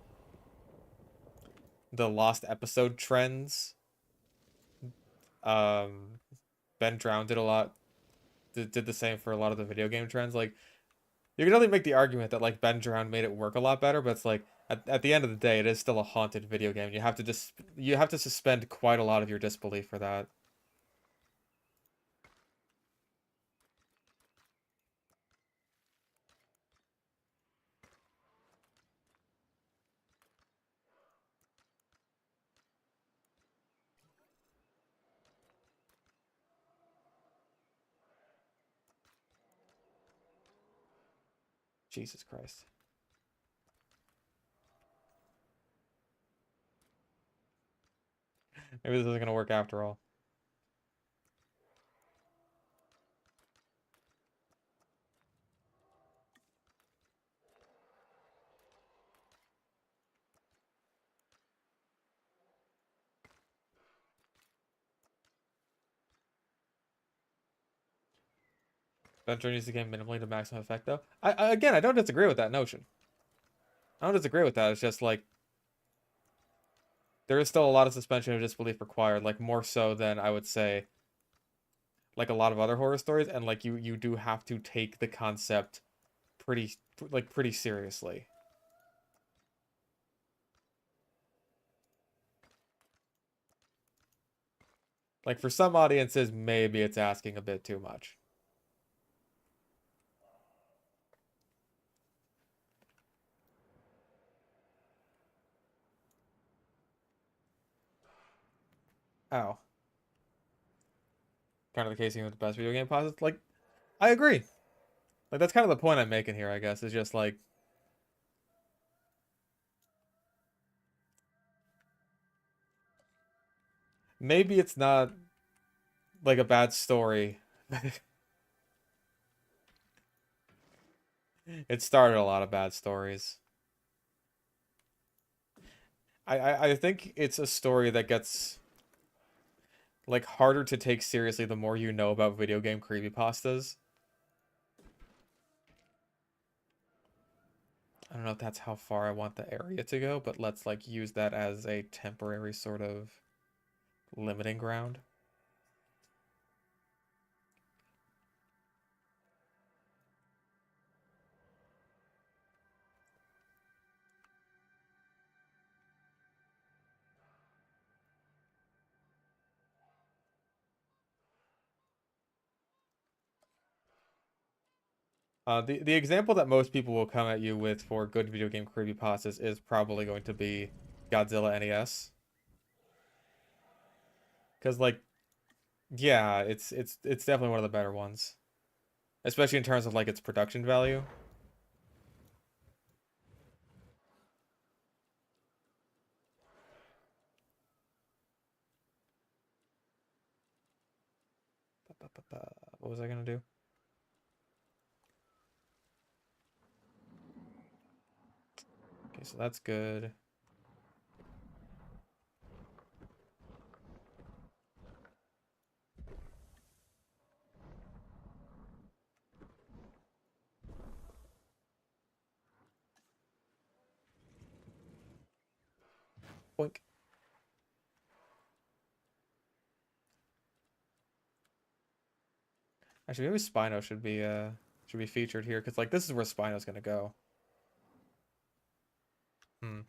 lost episode trends. Um, Ben Drowned did a lot, did the same for a lot of the video game trends. Like, you can only make the argument that like Ben Drowned made it work a lot better, but it's like at the end of the day, it is still a haunted video game. You have to suspend quite a lot of your disbelief for that. Jesus Christ. Maybe this isn't gonna work after all. Venture needs the game minimally to maximum effect, though. Again, I don't disagree with that notion. I don't disagree with that. It's just like there is still a lot of suspension of disbelief required, like more so than I would say like a lot of other horror stories, and like you do have to take the concept pretty seriously. Like for some audiences, maybe it's asking a bit too much. Oh, kind of the case with the best video game posits. Like, I agree. Like that's kind of the point I'm making here, I guess, is just like maybe it's not like a bad story. It started a lot of bad stories. I think it's a story that gets like harder to take seriously the more you know about video game creepypastas. I don't know if that's how far I want the area to go, but let's like use that as a temporary sort of limiting ground. The example that most people will come at you with for good video game creepypastas is probably going to be Godzilla NES. Because like, yeah, it's definitely one of the better ones, especially in terms of like its production value. What was I gonna do? Okay, so that's good. Boink. Actually, maybe Spino should be featured here because like this is where Spino's gonna go. Hmm.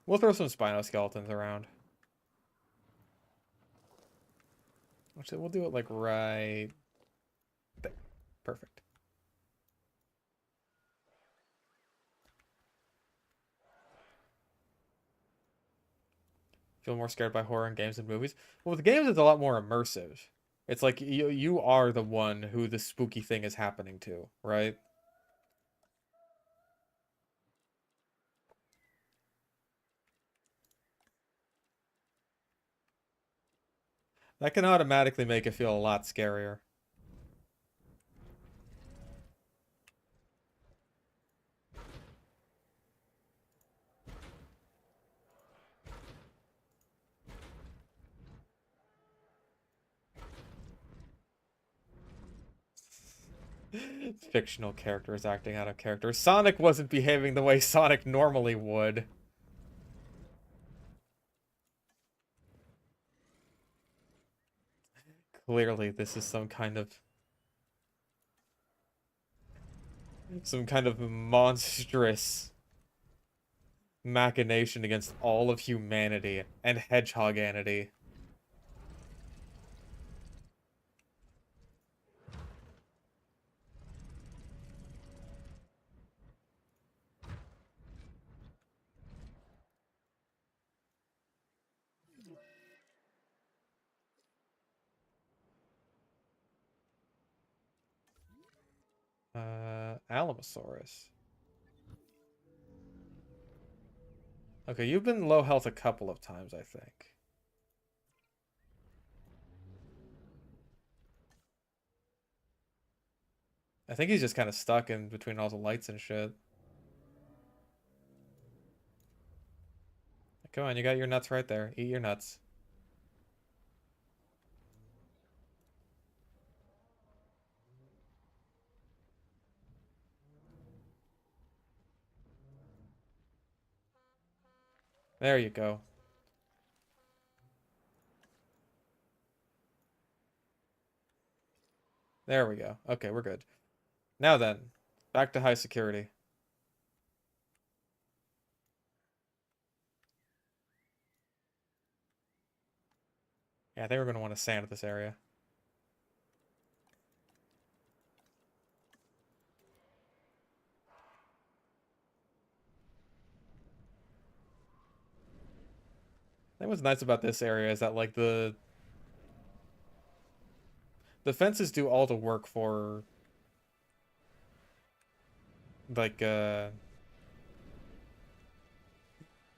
We'll throw some Spino skeletons around. Actually, we'll do it like right there. Perfect. Feel more scared by horror in games and movies? Well, with games, it's a lot more immersive. It's like you are the one who the spooky thing is happening to, right? That can automatically make it feel a lot scarier. Fictional characters acting out of character. Sonic wasn't behaving the way Sonic normally would. Clearly, this is some kind of monstrous machination against all of humanity and hedgehoganity. Alamosaurus. Okay, you've been low health a couple of times, I think. I think he's just kind of stuck in between all the lights and shit. Come on, you got your nuts right there. Eat your nuts. There you go. There we go. Okay, we're good. Now then, back to high security. Yeah, I think we're going to want to sand this area. I think what's nice about this area is that, like, the fences do all the work for, like,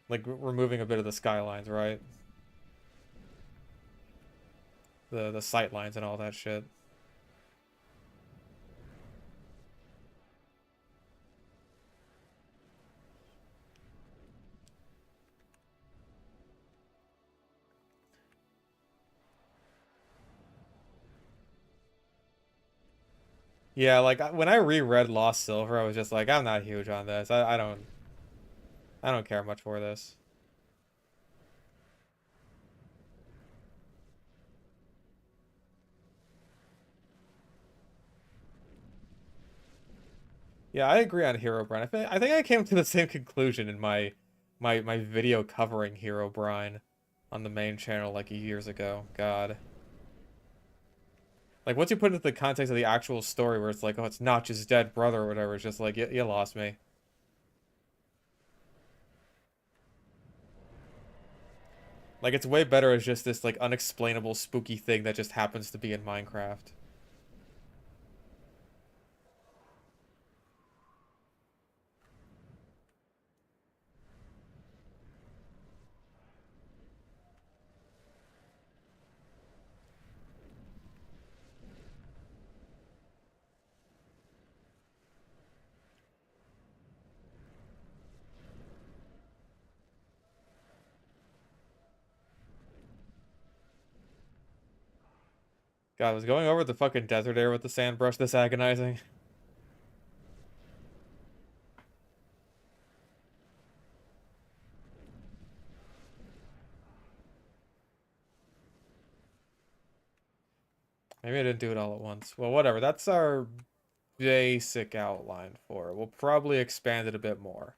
removing a bit of the skylines, right? The sight lines and all that shit. Yeah, like when I reread Lost Silver, I was just like, I'm not huge on this. I don't care much for this. Yeah, I agree on Herobrine. I think I came to the same conclusion in my video covering Herobrine on the main channel like years ago. God. Like once you put it into the context of the actual story where it's like, oh, it's Notch's dead brother or whatever, it's just like you lost me. Like it's way better as just this like unexplainable spooky thing that just happens to be in Minecraft. God, was going over the fucking desert air with the sand brush this agonizing? Maybe I didn't do it all at once. Well, whatever. That's our basic outline for it. We'll probably expand it a bit more.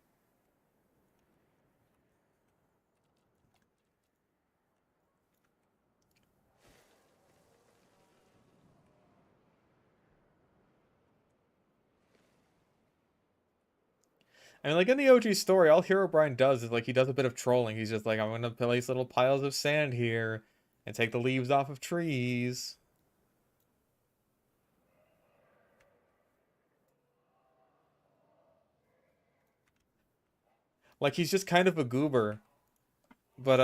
I mean, like in the OG story, all Herobrine does is like he does a bit of trolling. He's just like, I'm gonna place little piles of sand here and take the leaves off of trees. Like he's just kind of a goober. But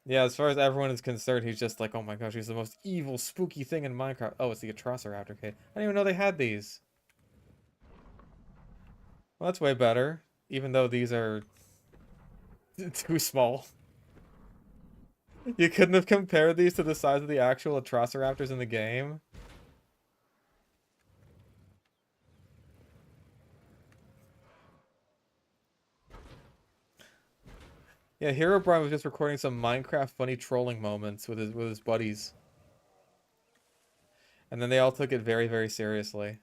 yeah, as far as everyone is concerned, he's just like, oh my gosh, he's the most evil, spooky thing in Minecraft. Oh, it's the Atrociraptor. Okay, I didn't even know they had these. Well, that's way better, even though these are too small. You couldn't have compared these to the size of the actual Atrociraptors in the game. Yeah, Herobrine was just recording some Minecraft funny trolling moments with his buddies. And then they all took it very, very seriously.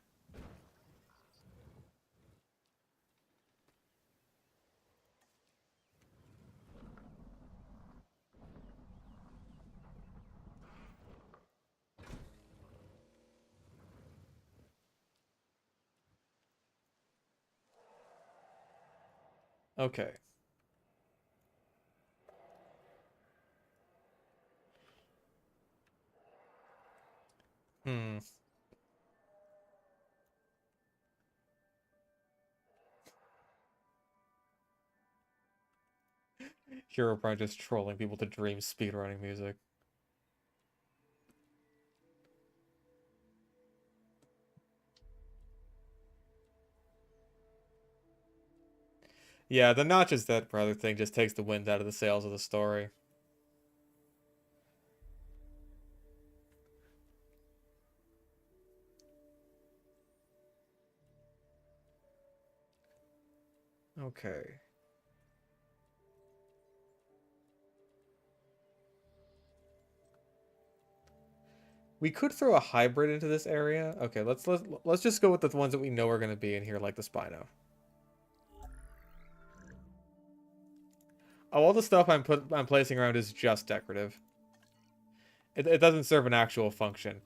Okay. Hmm. Herobrine just trolling people to dream speedrunning music. Yeah, the Notch is Dead brother thing just takes the wind out of the sails of the story. Okay. We could throw a hybrid into this area. Okay, let's just go with the ones that we know are going to be in here, like the Spino. Oh, all the stuff I'm placing around is just decorative. It doesn't serve an actual function.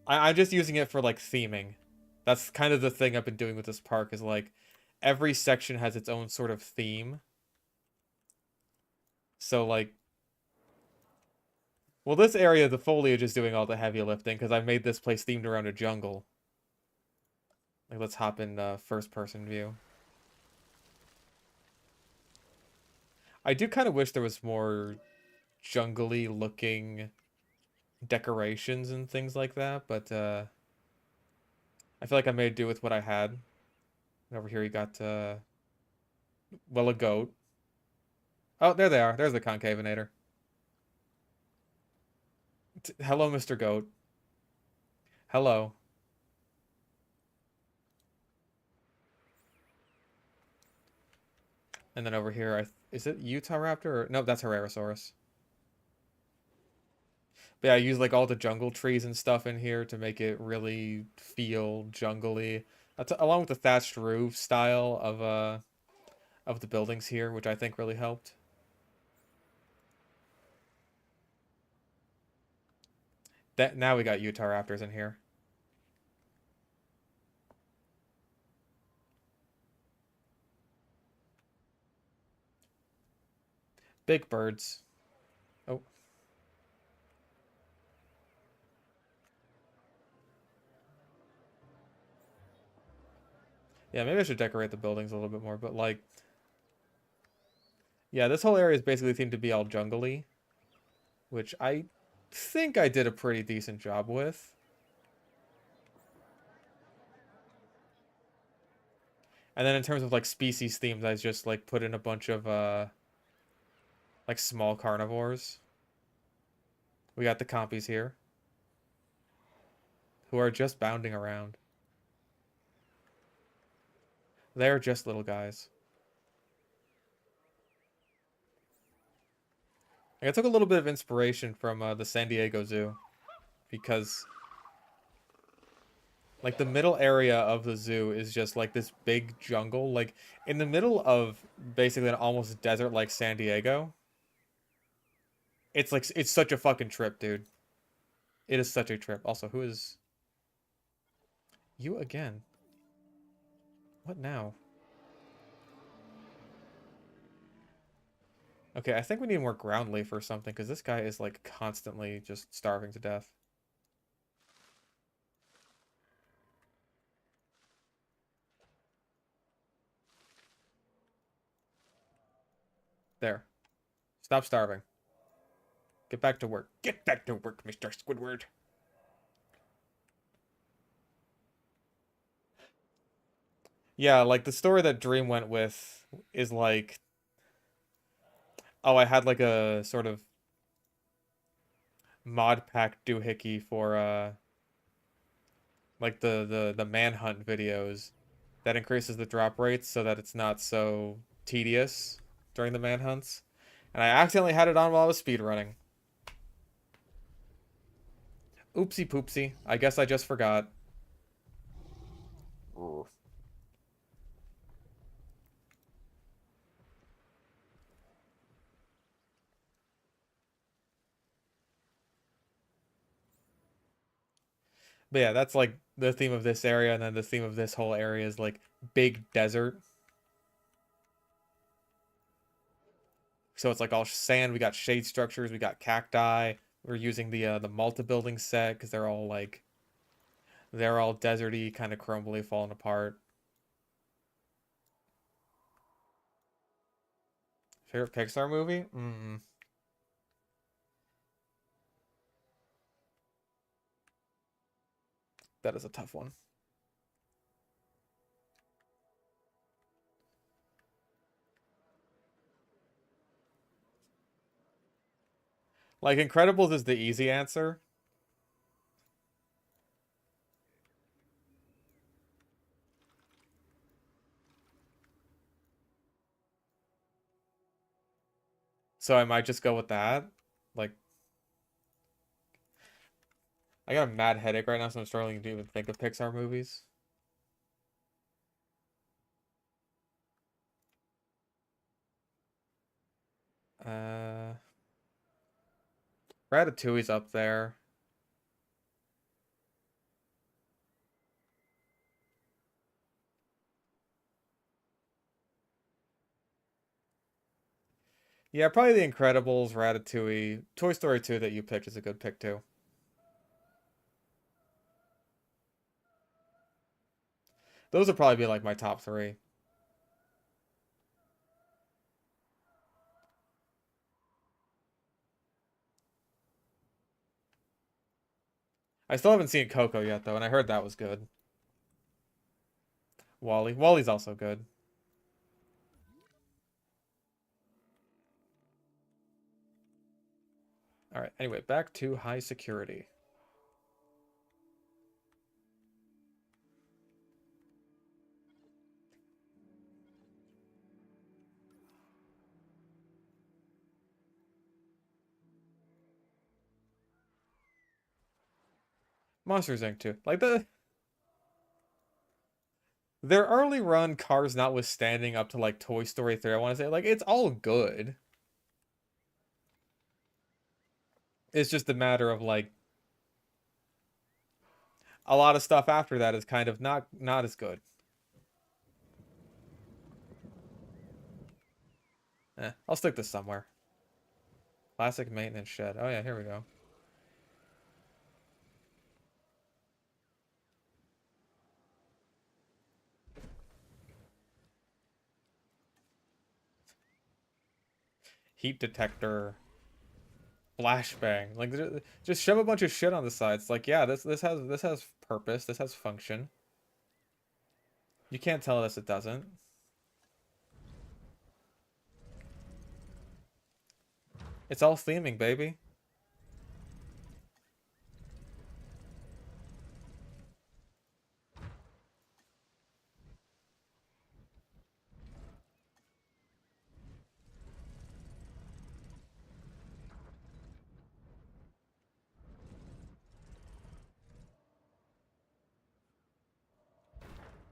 I'm just using it for like theming. That's kind of the thing I've been doing with this park is like every section has its own sort of theme. So like, well, this area, the foliage is doing all the heavy lifting because I've made this place themed around a jungle. Like, let's hop in first person view. I do kind of wish there was more jungly looking decorations and things like that, but I feel like I made do with what I had. And over here you got well, a goat. Oh, there they are. There's the concavinator. Hello, Mr. Goat. Hello. And then over here, is it Utah Raptor? Or, no, that's Herrerasaurus. But yeah, I use like all the jungle trees and stuff in here to make it really feel jungly. That's along with the thatched roof style of the buildings here, which I think really helped. That now we got Utah Raptors in here. Big birds. Oh. Yeah, maybe I should decorate the buildings a little bit more, but like yeah, this whole area is basically themed to be all jungly, which I think I did a pretty decent job with. And then in terms of like species themes, I just like put in a bunch of like small carnivores. We got the compies here. who are just bounding around. They're just little guys. I took a little bit of inspiration from the San Diego Zoo because like the middle area of the zoo is just like this big jungle, like in the middle of basically an almost desert like San Diego. It's like it's such a fucking trip, dude. It is such a trip. Also, who is you again? What now? Okay, I think we need more ground leaf or something because this guy is like constantly just starving to death. There. Stop starving. Get back to work. Get back to work, Mr. Squidward. Yeah, like the story that Dream went with is like, oh, I had like a sort of mod pack doohickey for like the manhunt videos that increases the drop rates so that it's not so tedious during the manhunts. And I accidentally had it on while I was speedrunning. Oopsie poopsie. I guess I just forgot. Ooh. But yeah, that's like the theme of this area, and then the theme of this whole area is like big desert. So it's like all sand. We got shade structures. We got cacti. We're using the Malta building set because they're all deserty, kind of crumbly, falling apart. Favorite Pixar movie? That is a tough one. Like Incredibles is the easy answer. So I might just go with that. Like I got a mad headache right now, so I'm struggling to even think of Pixar movies. Uh, Ratatouille's up there. Yeah, probably The Incredibles, Ratatouille, Toy Story 2 that you picked is a good pick too. Those would probably be like my top three. I still haven't seen Coco yet though, and I heard that was good. Wally. Wally's also good. Alright, anyway, back to high security. Monsters Inc. 2. Like their early run cars notwithstanding up to like Toy Story 3, I want to say, like, it's all good. It's just a matter of like a lot of stuff after that is kind of not as good. I'll stick this somewhere. Classic maintenance shed. Oh yeah, here we go. Heat detector. Flashbang. Like just shove a bunch of shit on the sides. Like, yeah, this has purpose. This has function. You can't tell us it doesn't. It's all theming, baby.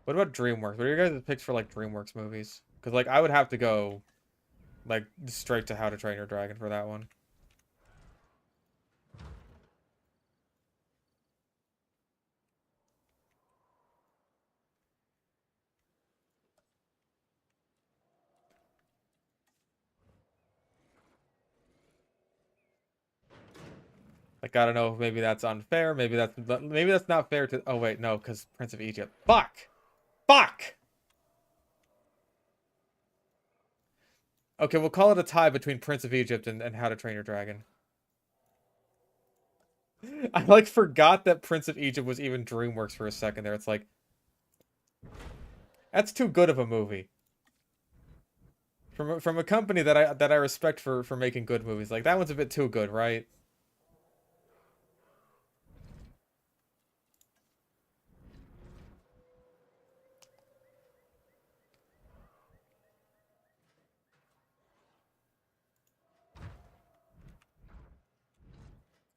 What about DreamWorks? What are your guys' picks for like DreamWorks movies? Because like I would have to go like straight to How to Train Your Dragon for that one. Like I don't know if maybe that's unfair. Maybe that's not fair to. Oh wait, no, because Prince of Egypt. Fuck, fuck. Okay, we'll call it a tie between Prince of Egypt and How to Train Your Dragon. I like forgot that Prince of Egypt was even DreamWorks for a second there. It's like that's too good of a movie. From a company that I respect for making good movies. Like that one's a bit too good, right?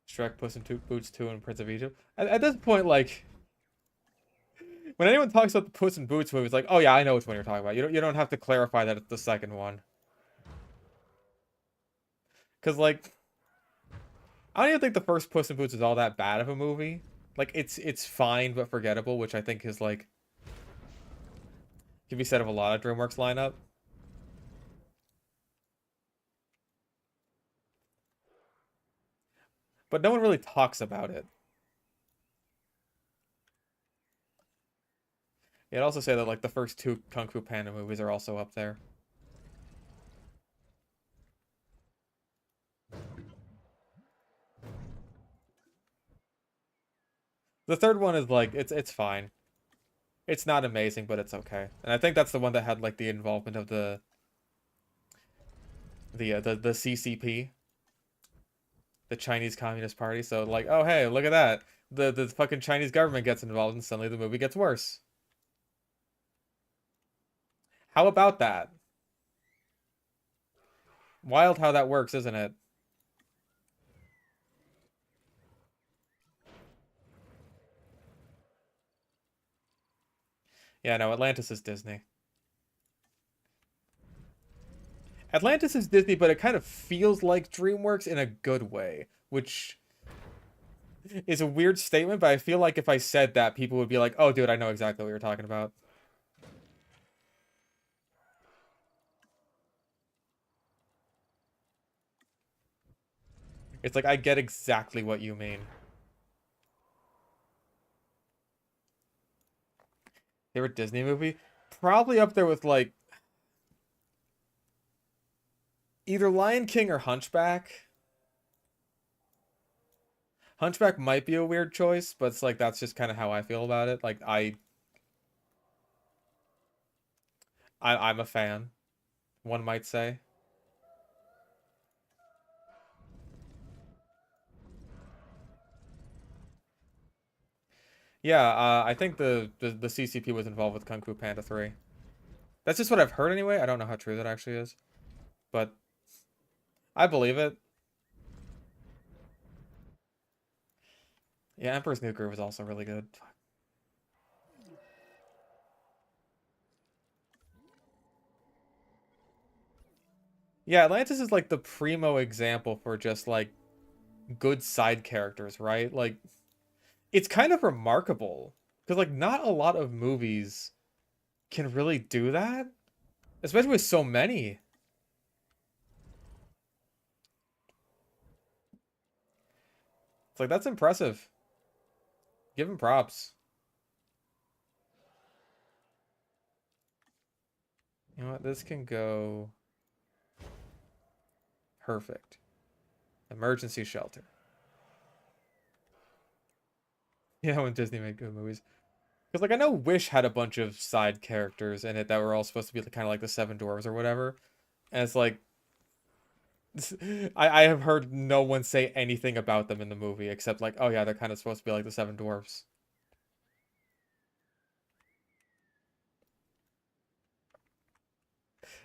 Shrek, Puss in Boots 2, and Prince of Egypt. At this point, like when anyone talks about the Puss in Boots movie, it's like, oh yeah, I know which one you're talking about. You don't have to clarify that it's the second one. Because like I don't even think the first Puss in Boots is all that bad of a movie. Like it's fine but forgettable, which I think is like can be said of a lot of DreamWorks lineup. But no one really talks about it. I'd also say that like the first two Kung Fu Panda movies are also up there. The third one is like it's fine. It's not amazing, but it's okay. And I think that's the one that had like the involvement of the CCP, the Chinese Communist Party. So like, oh hey, look at that. The fucking Chinese government gets involved and suddenly the movie gets worse. How about that? Wild how that works, isn't it? Yeah, no, Atlantis is Disney. Atlantis is Disney, but it kind of feels like DreamWorks in a good way, which is a weird statement, but I feel like if I said that, people would be like, oh, dude, I know exactly what you're talking about. It's like, I get exactly what you mean. Favorite Disney movie? Probably up there with, like, either Lion King or Hunchback. Hunchback might be a weird choice, but it's like, that's just kind of how I feel about it. Like, I'm a fan, one might say. Yeah, I think the CCP was involved with Kung Fu Panda 3. That's just what I've heard anyway. I don't know how true that actually is, but I believe it. Yeah, Emperor's New Groove is also really good. Yeah, Atlantis is like the primo example for just like good side characters, right? Like it's kind of remarkable because like not a lot of movies can really do that, especially with so many. It's like that's impressive. Give him props. You know what? This can go perfect. Emergency shelter. Yeah, when Disney made good movies. Because, like, I know Wish had a bunch of side characters in it that were all supposed to be kind of like the Seven Dwarves or whatever. And it's like, I have heard no one say anything about them in the movie except like, oh yeah, they're kind of supposed to be like the Seven Dwarves.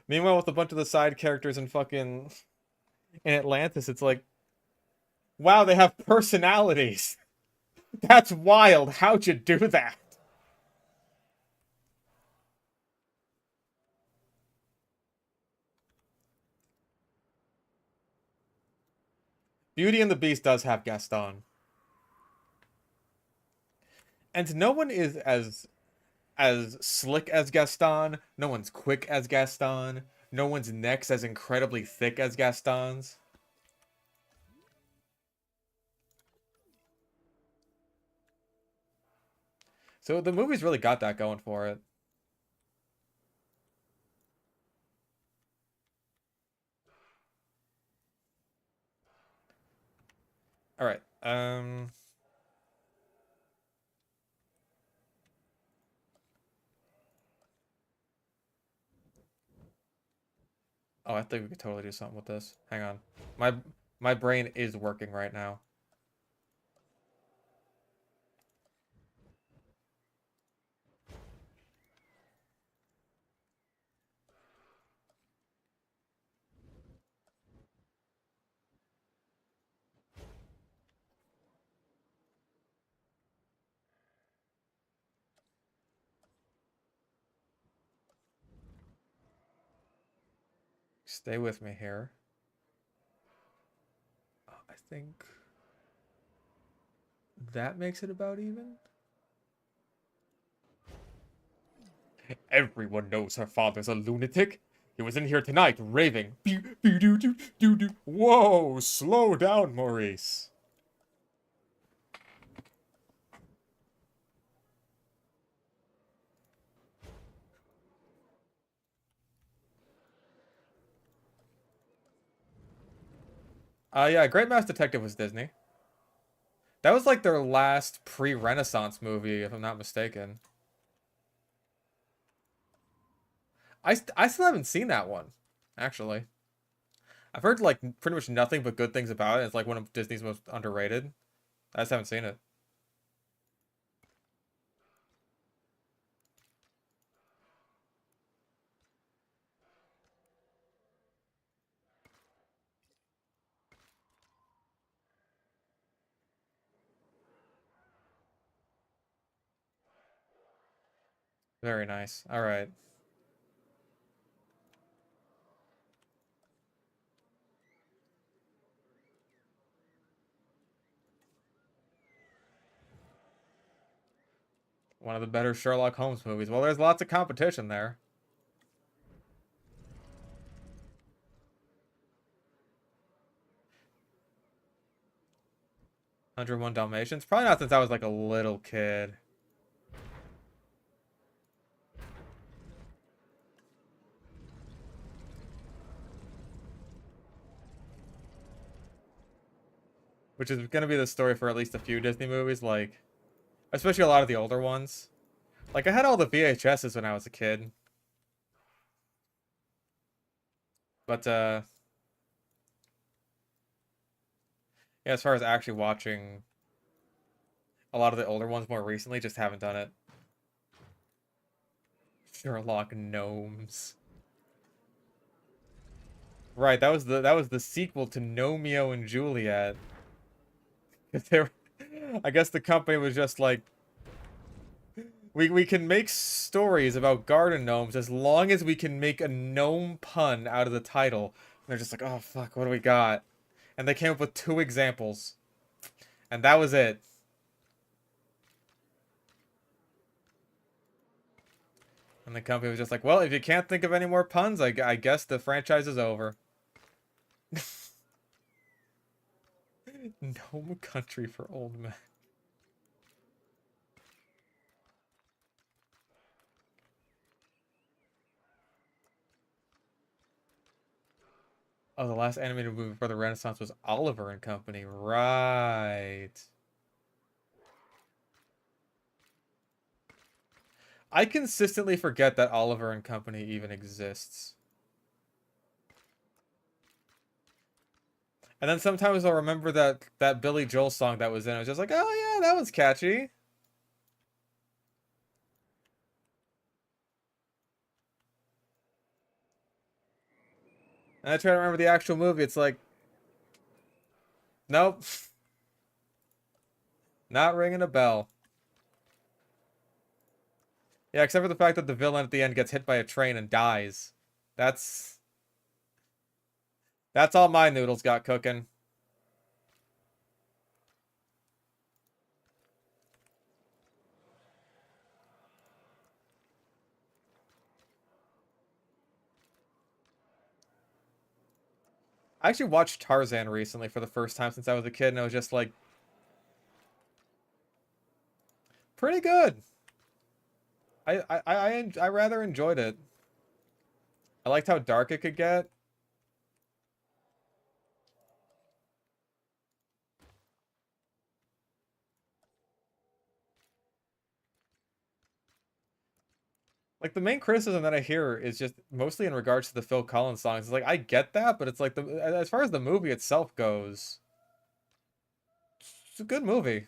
Meanwhile, with a bunch of the side characters in fucking in Atlantis, it's like, wow, they have personalities. That's wild. How'd you do that? Beauty and the Beast does have Gaston. And no one is as slick as Gaston. No one's quick as Gaston. No one's neck's as incredibly thick as Gaston's. So the movie's really got that going for it. All right. Oh, I think we could totally do something with this. Hang on. My brain is working right now. Stay with me here. I think that makes it about even. Everyone knows her father's a lunatic. He was in here tonight raving. Whoa, slow down, Maurice. Yeah, Great Mouse Detective was Disney. That was like their last pre-Renaissance movie, if I'm not mistaken. I still haven't seen that one, actually. I've heard like pretty much nothing but good things about it. It's like one of Disney's most underrated. I just haven't seen it. Very nice. All right. One of the better Sherlock Holmes movies. Well, there's lots of competition there. 101 Dalmatians? Probably not since I was like a little kid. Which is going to be the story for at least a few Disney movies, like, especially a lot of the older ones. Like, I had all the VHSs when I was a kid. But, yeah, as far as actually watching a lot of the older ones more recently, just haven't done it. Sherlock Gnomes. Right, that was the sequel to Romeo and Juliet. I guess the company was just like, we can make stories about garden gnomes as long as we can make a gnome pun out of the title. And they're just like, oh fuck, what do we got? And they came up with 2 examples. And that was it. And the company was just like, well, if you can't think of any more puns, I guess the franchise is over. Gnome country for old men. Oh, the last animated movie for the Renaissance was Oliver and Company. Right. I consistently forget that Oliver and Company even exists. And then sometimes I'll remember that Billy Joel song that was in. I was just like, oh yeah, that was catchy. And I try to remember the actual movie. It's like, nope. Not ringing a bell. Yeah, except for the fact that the villain at the end gets hit by a train and dies. That's all my noodles got cooking. I actually watched Tarzan recently for the first time since I was a kid, and it was just like pretty good. I rather enjoyed it. I liked how dark it could get. Like the main criticism that I hear is just mostly in regards to the Phil Collins songs. It's like I get that, but it's like the as far as the movie itself goes, it's a good movie.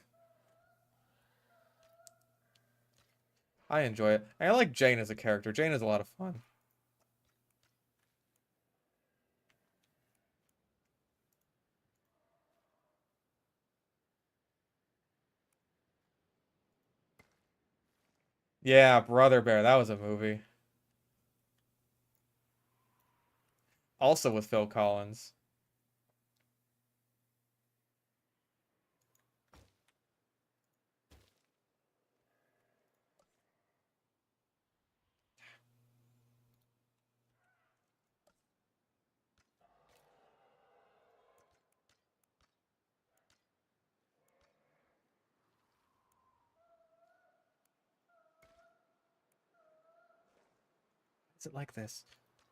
I enjoy it. And I like Jane as a character. Jane is a lot of fun. Yeah, Brother Bear, that was a movie. Also with Phil Collins. Is it like this?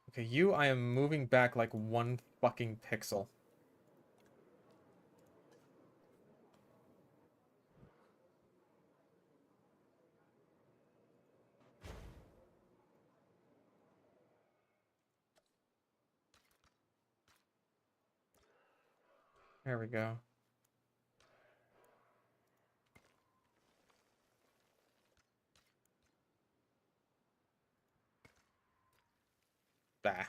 Okay, you, I am moving back like one fucking pixel. There we go. Bah.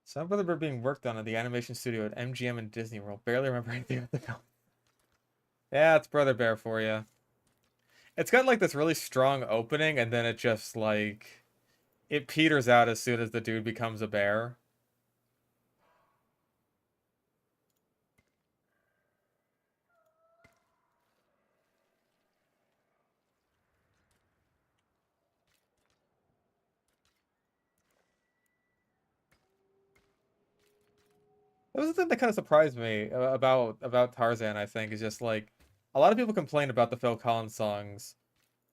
Some of them are being worked on at the animation studio at MGM and Disney World. Barely remember anything about the film. Yeah, it's Brother Bear for you. It's got like this really strong opening, and then it just like it peters out as soon as the dude becomes a bear. That was the thing that kind of surprised me about Tarzan, I think, is just like a lot of people complain about the Phil Collins songs.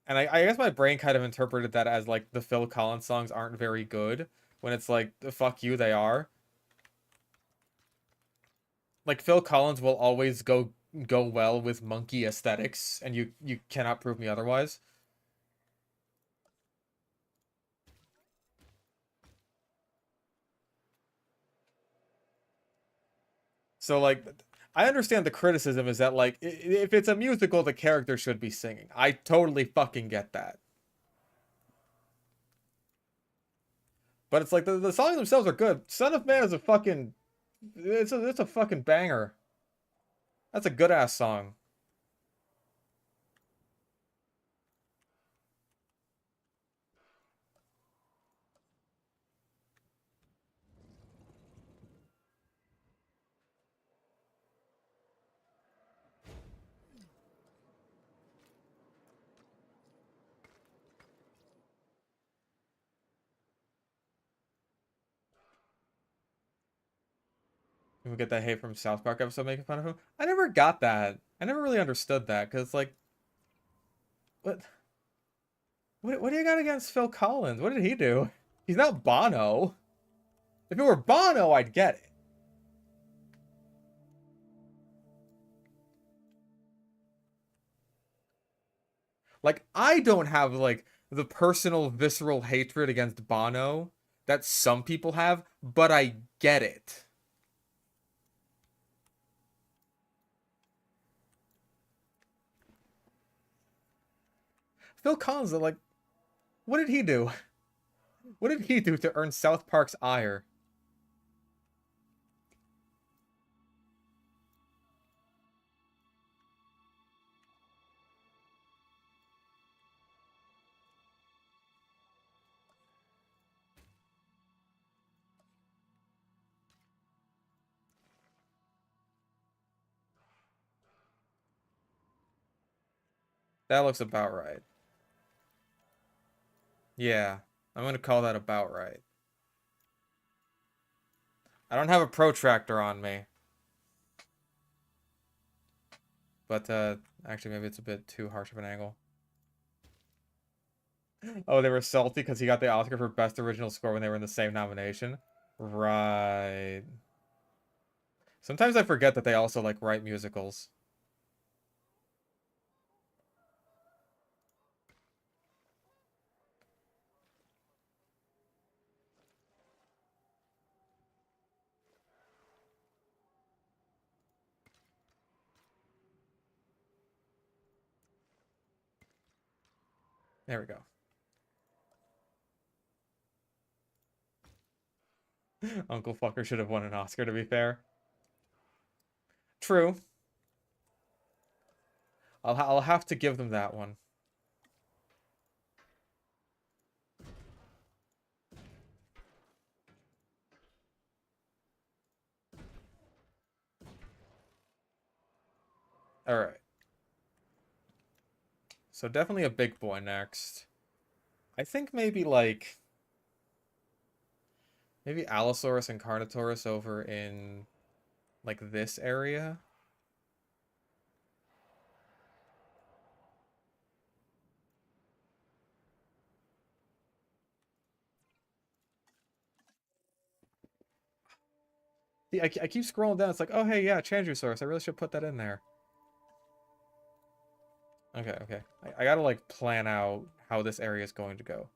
And I guess my brain kind of interpreted that as like the Phil Collins songs aren't very good when it's like fuck you, they are. Like Phil Collins will always go well with monkey aesthetics, and you cannot prove me otherwise. So like I understand the criticism is that like if it's a musical, the character should be singing. I totally fucking get that. But it's like the songs themselves are good. Son of Man is a fucking it's a fucking banger. That's a good ass song. We get that hate from South Park episode making fun of him. I never got that. I never really understood that because like what what do you got against Phil Collins? What did he do? He's not Bono. If it were Bono, I'd get it. Like I don't have like the personal visceral hatred against Bono that some people have, but I get it. Phil Collins, like, what did he do? What did he do to earn South Park's ire? That looks about right. Yeah, I'm gonna call that about right. I don't have a protractor on me, but actually maybe it's a bit too harsh of an angle. Oh, they were salty because he got the Oscar for Best Original Score when they were in the same nomination. Right. Sometimes I forget that they also like write musicals. There we go. Uncle Fucker should have won an Oscar, to be fair. True. I'll have to give them that one. All right. So definitely a big boy next. I think maybe like maybe Allosaurus and Carnotaurus over in like this area. See, I keep scrolling down. It's like, oh hey, yeah, Chandrasaurus. I really should put that in there. Okay, okay. I gotta like plan out how this area is going to go.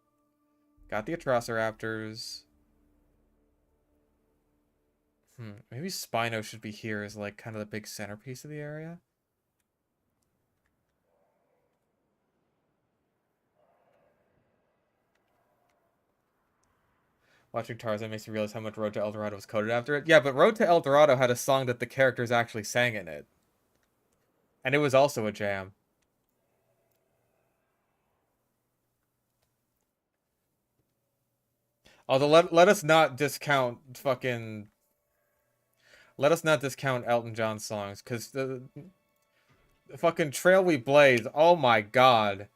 Got the Atrociraptors. Maybe Spino should be here as like kind of the big centerpiece of the area. Watching Tarzan makes me realize how much Road to El Dorado was coded after it. Yeah, but Road to El Dorado had a song that the characters actually sang in it. And it was also a jam. Although let us not discount fucking let us not discount Elton John's songs, because the fucking Trail We Blaze, oh my god.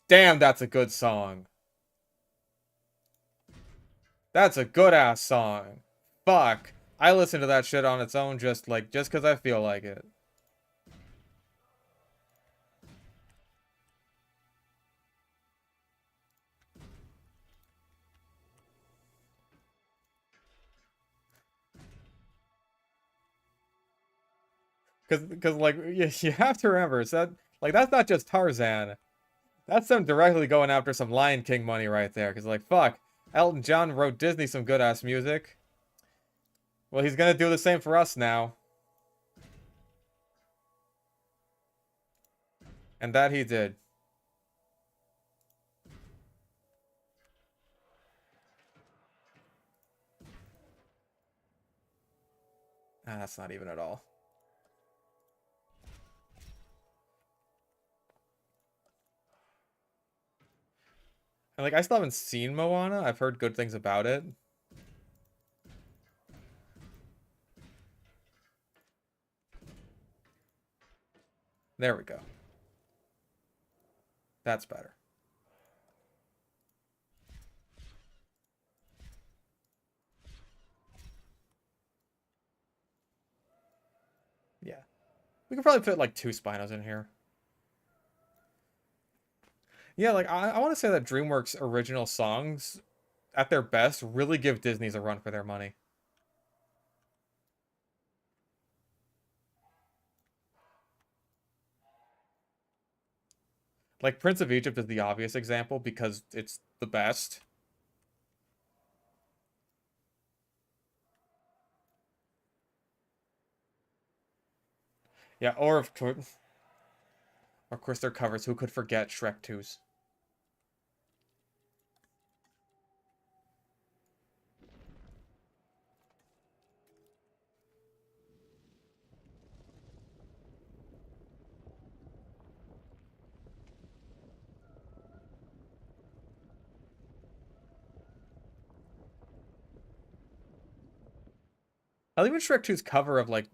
Damn, that's a good song. That's a good ass song. Fuck. I listen to that shit on its own just because I feel like it. Cause like you have to remember, it's that like that's not just Tarzan. That's them directly going after some Lion King money right there. Cause like fuck, Elton John wrote Disney some good ass music. Well, he's gonna do the same for us now. And that he did. Ah, that's not even at all. And like I still haven't seen Moana. I've heard good things about it. There we go. That's better. Yeah. We could probably put like 2 Spinos in here. Yeah, like I want to say that DreamWorks original songs, at their best, really give Disney's a run for their money. Like Prince of Egypt is the obvious example because it's the best. Yeah, or of course their covers. Who could forget Shrek 2's? I think even Shrek 2's cover of like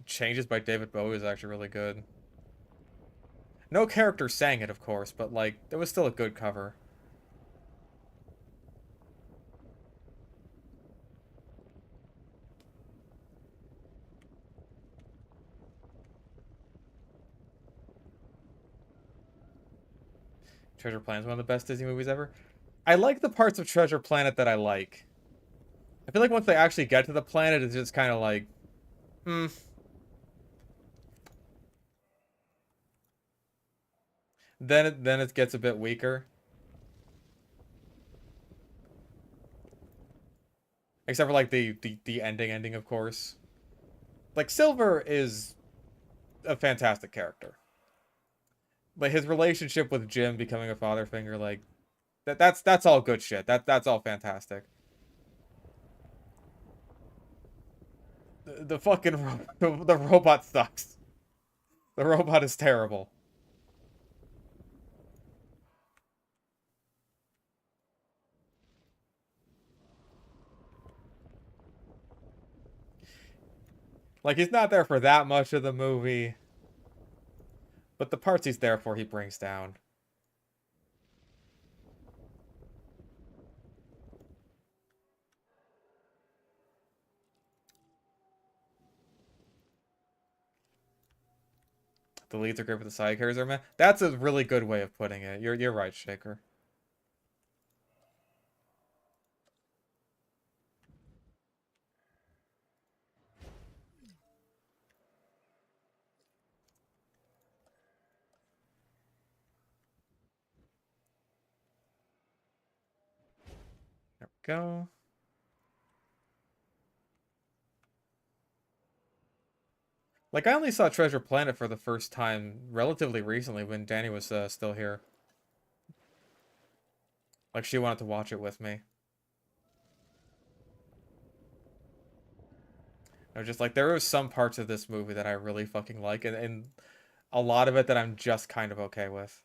Changes by David Bowie is actually really good. No character sang it, of course, but like it was still a good cover. Treasure Planet is one of the best Disney movies ever. I like the parts of Treasure Planet that I like. I feel like once they actually get to the planet, it's just kind of like, hmm. Then it gets a bit weaker. Except for like the ending, of course. Like Silver is a fantastic character. Like his relationship with Jim becoming a father figure, like that's all good shit. That's all fantastic. The fucking the robot sucks. The robot is terrible. Like he's not there for that much of the movie, but the parts he's there for, he brings down. The leads are great, but the side characters are meh. That's a really good way of putting it. You're right, Shaker. There we go. Like, I only saw Treasure Planet for the first time relatively recently when Danny was still here. Like, she wanted to watch it with me. I was just like, there are some parts of this movie that I really fucking like, and a lot of it that I'm just kind of okay with.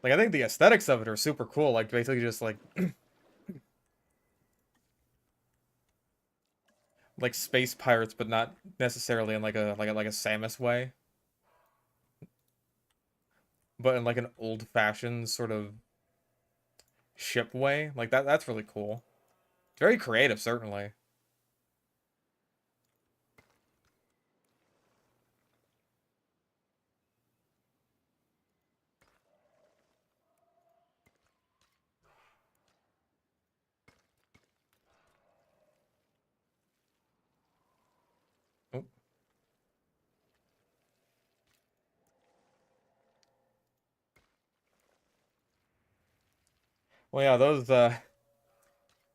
Like, I think the aesthetics of it are super cool. Like, basically just like... like space pirates, but not necessarily in like a Samus way. But in like an old-fashioned sort of ship way. Like, that's really cool. Very creative, certainly. Oh. Well, yeah, those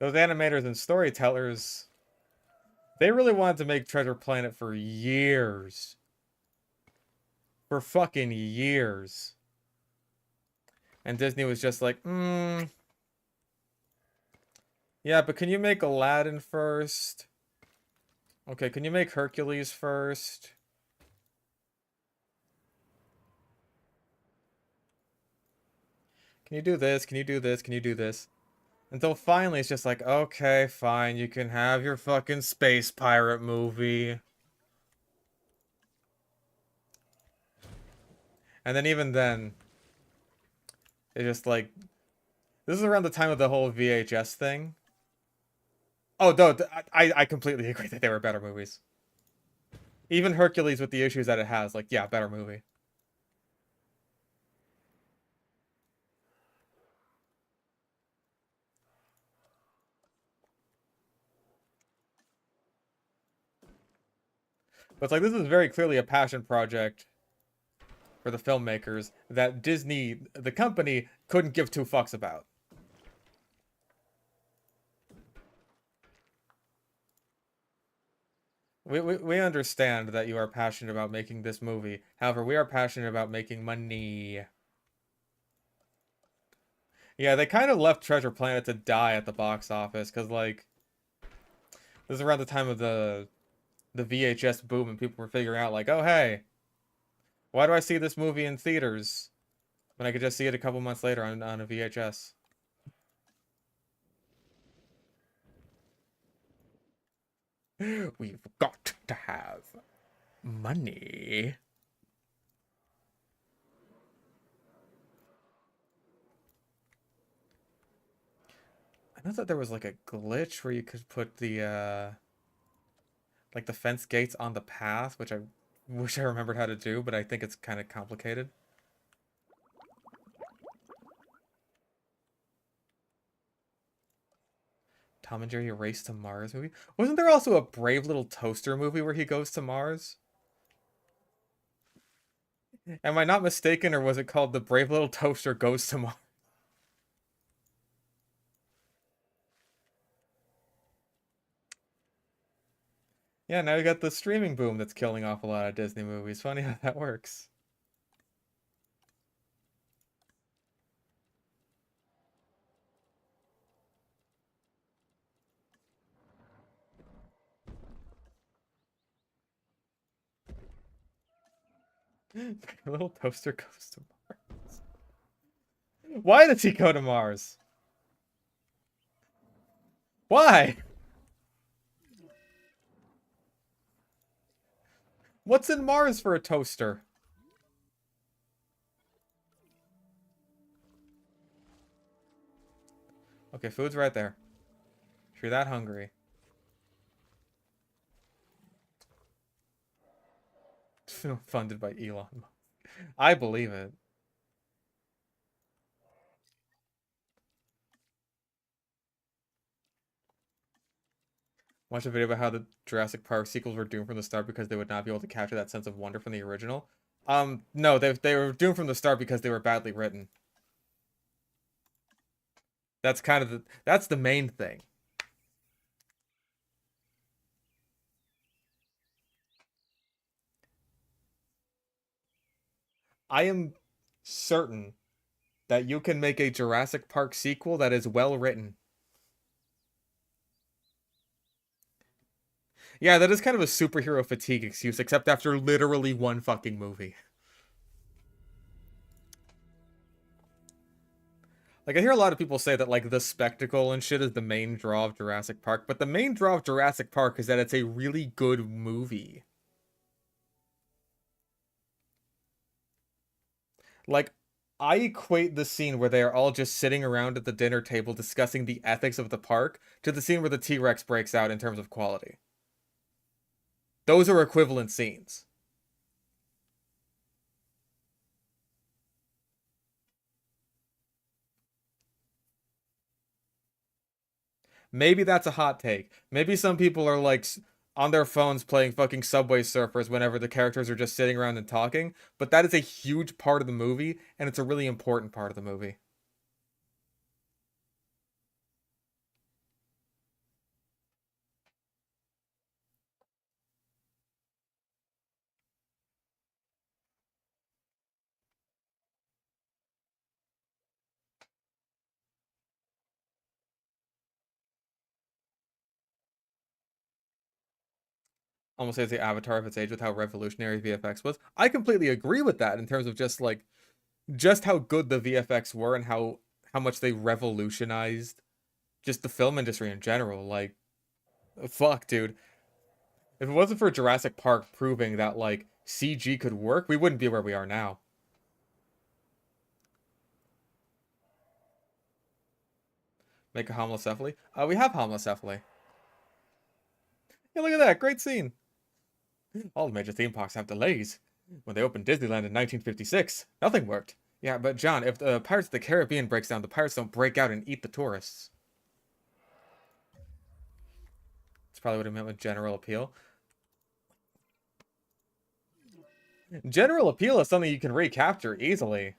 animators and storytellers, they really wanted to make Treasure Planet for years. For fucking years. And Disney was just like, yeah, but can you make Aladdin first? Okay, can you make Hercules first? Can you do this? Can you do this? Can you do this? Until finally it's just like, okay, fine, you can have your fucking space pirate movie. And then even then, it's just like, this is around the time of the whole VHS thing. Oh, no, I completely agree that they were better movies. Even Hercules with the issues that it has, like, yeah, better movie. But it's like, this is very clearly a passion project for the filmmakers that Disney, the company, couldn't give two fucks about. We understand that you are passionate about making this movie. However, we are passionate about making money. Yeah, they kind of left Treasure Planet to die at the box office, because, like, this is around the time of the VHS boom, and people were figuring out, like, oh, hey, why do I see this movie in theaters when I could just see it a couple months later on a VHS? We've got to have money. I know that there was like a glitch where you could put the like the fence gates on the path, which I wish I remembered how to do, but I think it's kind of complicated. Tom and Jerry Race to Mars movie. Wasn't there also a Brave Little Toaster movie where he goes to Mars? Am I not mistaken, or was it called The Brave Little Toaster Goes to Mars? Yeah, now you got the streaming boom that's killing off a lot of Disney movies. Funny how that works. Little Toaster goes to Mars. Why does he go to Mars? Why? What's in Mars for a toaster? Okay, food's right there. If you're that hungry. Funded by Elon Musk. I believe it. Watch a video about how the Jurassic Park sequels were doomed from the start because they would not be able to capture that sense of wonder from the original. No, they were doomed from the start because they were badly written. That's kind of that's the main thing. I am certain that you can make a Jurassic Park sequel that is well written. Yeah, that is kind of a superhero fatigue excuse, except after literally one fucking movie. Like, I hear a lot of people say that, like, the spectacle and shit is the main draw of Jurassic Park, but the main draw of Jurassic Park is that it's a really good movie. Like, I equate the scene where they are all just sitting around at the dinner table discussing the ethics of the park to the scene where the T-Rex breaks out in terms of quality. Those are equivalent scenes. Maybe that's a hot take. Maybe some people are like on their phones playing fucking Subway Surfers whenever the characters are just sitting around and talking, but that is a huge part of the movie, and it's a really important part of the movie. Almost say it's the Avatar of its age with how revolutionary VFX was. I completely agree with that in terms of just like just how good the VFX were and how much they revolutionized just the film industry in general. Like, fuck, dude. If it wasn't for Jurassic Park proving that like CG could work, we wouldn't be where we are now. Make a homocephaly? We have homocephaly. Yeah, look at that. Great scene. All the major theme parks have delays. When they opened Disneyland in 1956, nothing worked. Yeah, but John, if the Pirates of the Caribbean breaks down, the pirates don't break out and eat the tourists. That's probably what he meant with general appeal. General appeal is something you can recapture easily.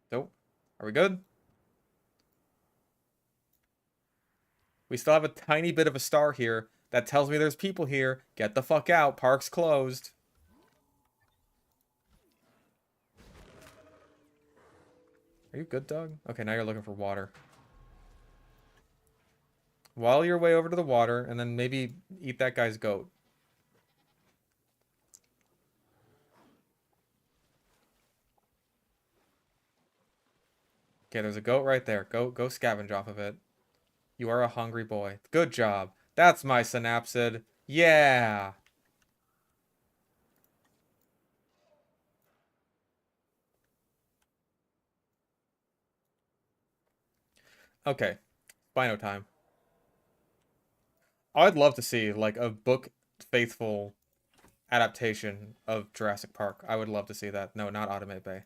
So, are we good? We still have a tiny bit of a star here. That tells me there's people here. Get the fuck out. Park's closed. Are you good, Doug? Okay, now you're looking for water. While your way over to the water, and then maybe eat that guy's goat. Okay, there's a goat right there. Go scavenge off of it. You are a hungry boy. Good job. That's my synapsid. Yeah. Okay, Dino Time. I'd love to see like a book faithful adaptation of Jurassic Park. I would love to see that. No, not Automate Bay.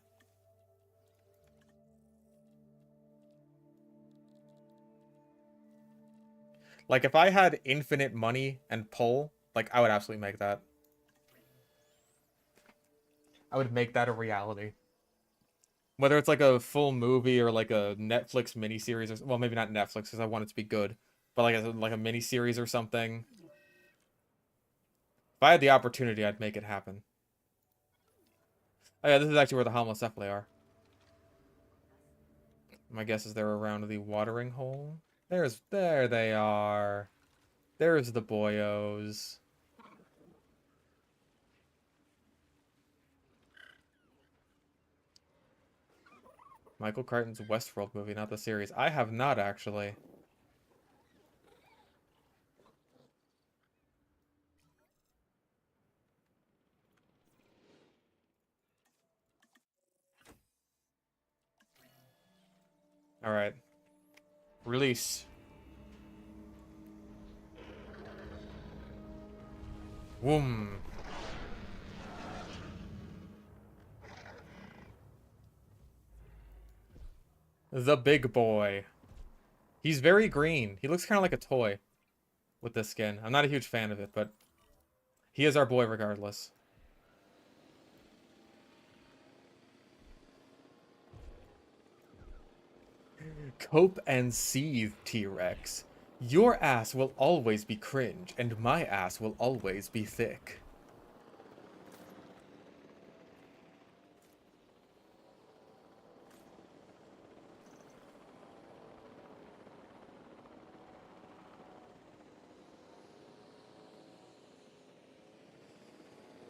Like if I had infinite money and pull, like I would absolutely make that. I would make that a reality. Whether it's like a full movie or like a Netflix miniseries, or well, maybe not Netflix because I want it to be good, but like a miniseries or something. If I had the opportunity, I'd make it happen. Oh yeah, this is actually where the Homocephali are. My guess is they're around the watering hole. There they are. There's the boyos. Michael Crichton's Westworld movie, not the series. I have not actually. All right. Release. Whoom. The big boy. He's very green. He looks kind of like a toy with this skin. I'm not a huge fan of it, but he is our boy regardless. Cope and seethe, T-Rex. Your ass will always be cringe, and my ass will always be thick.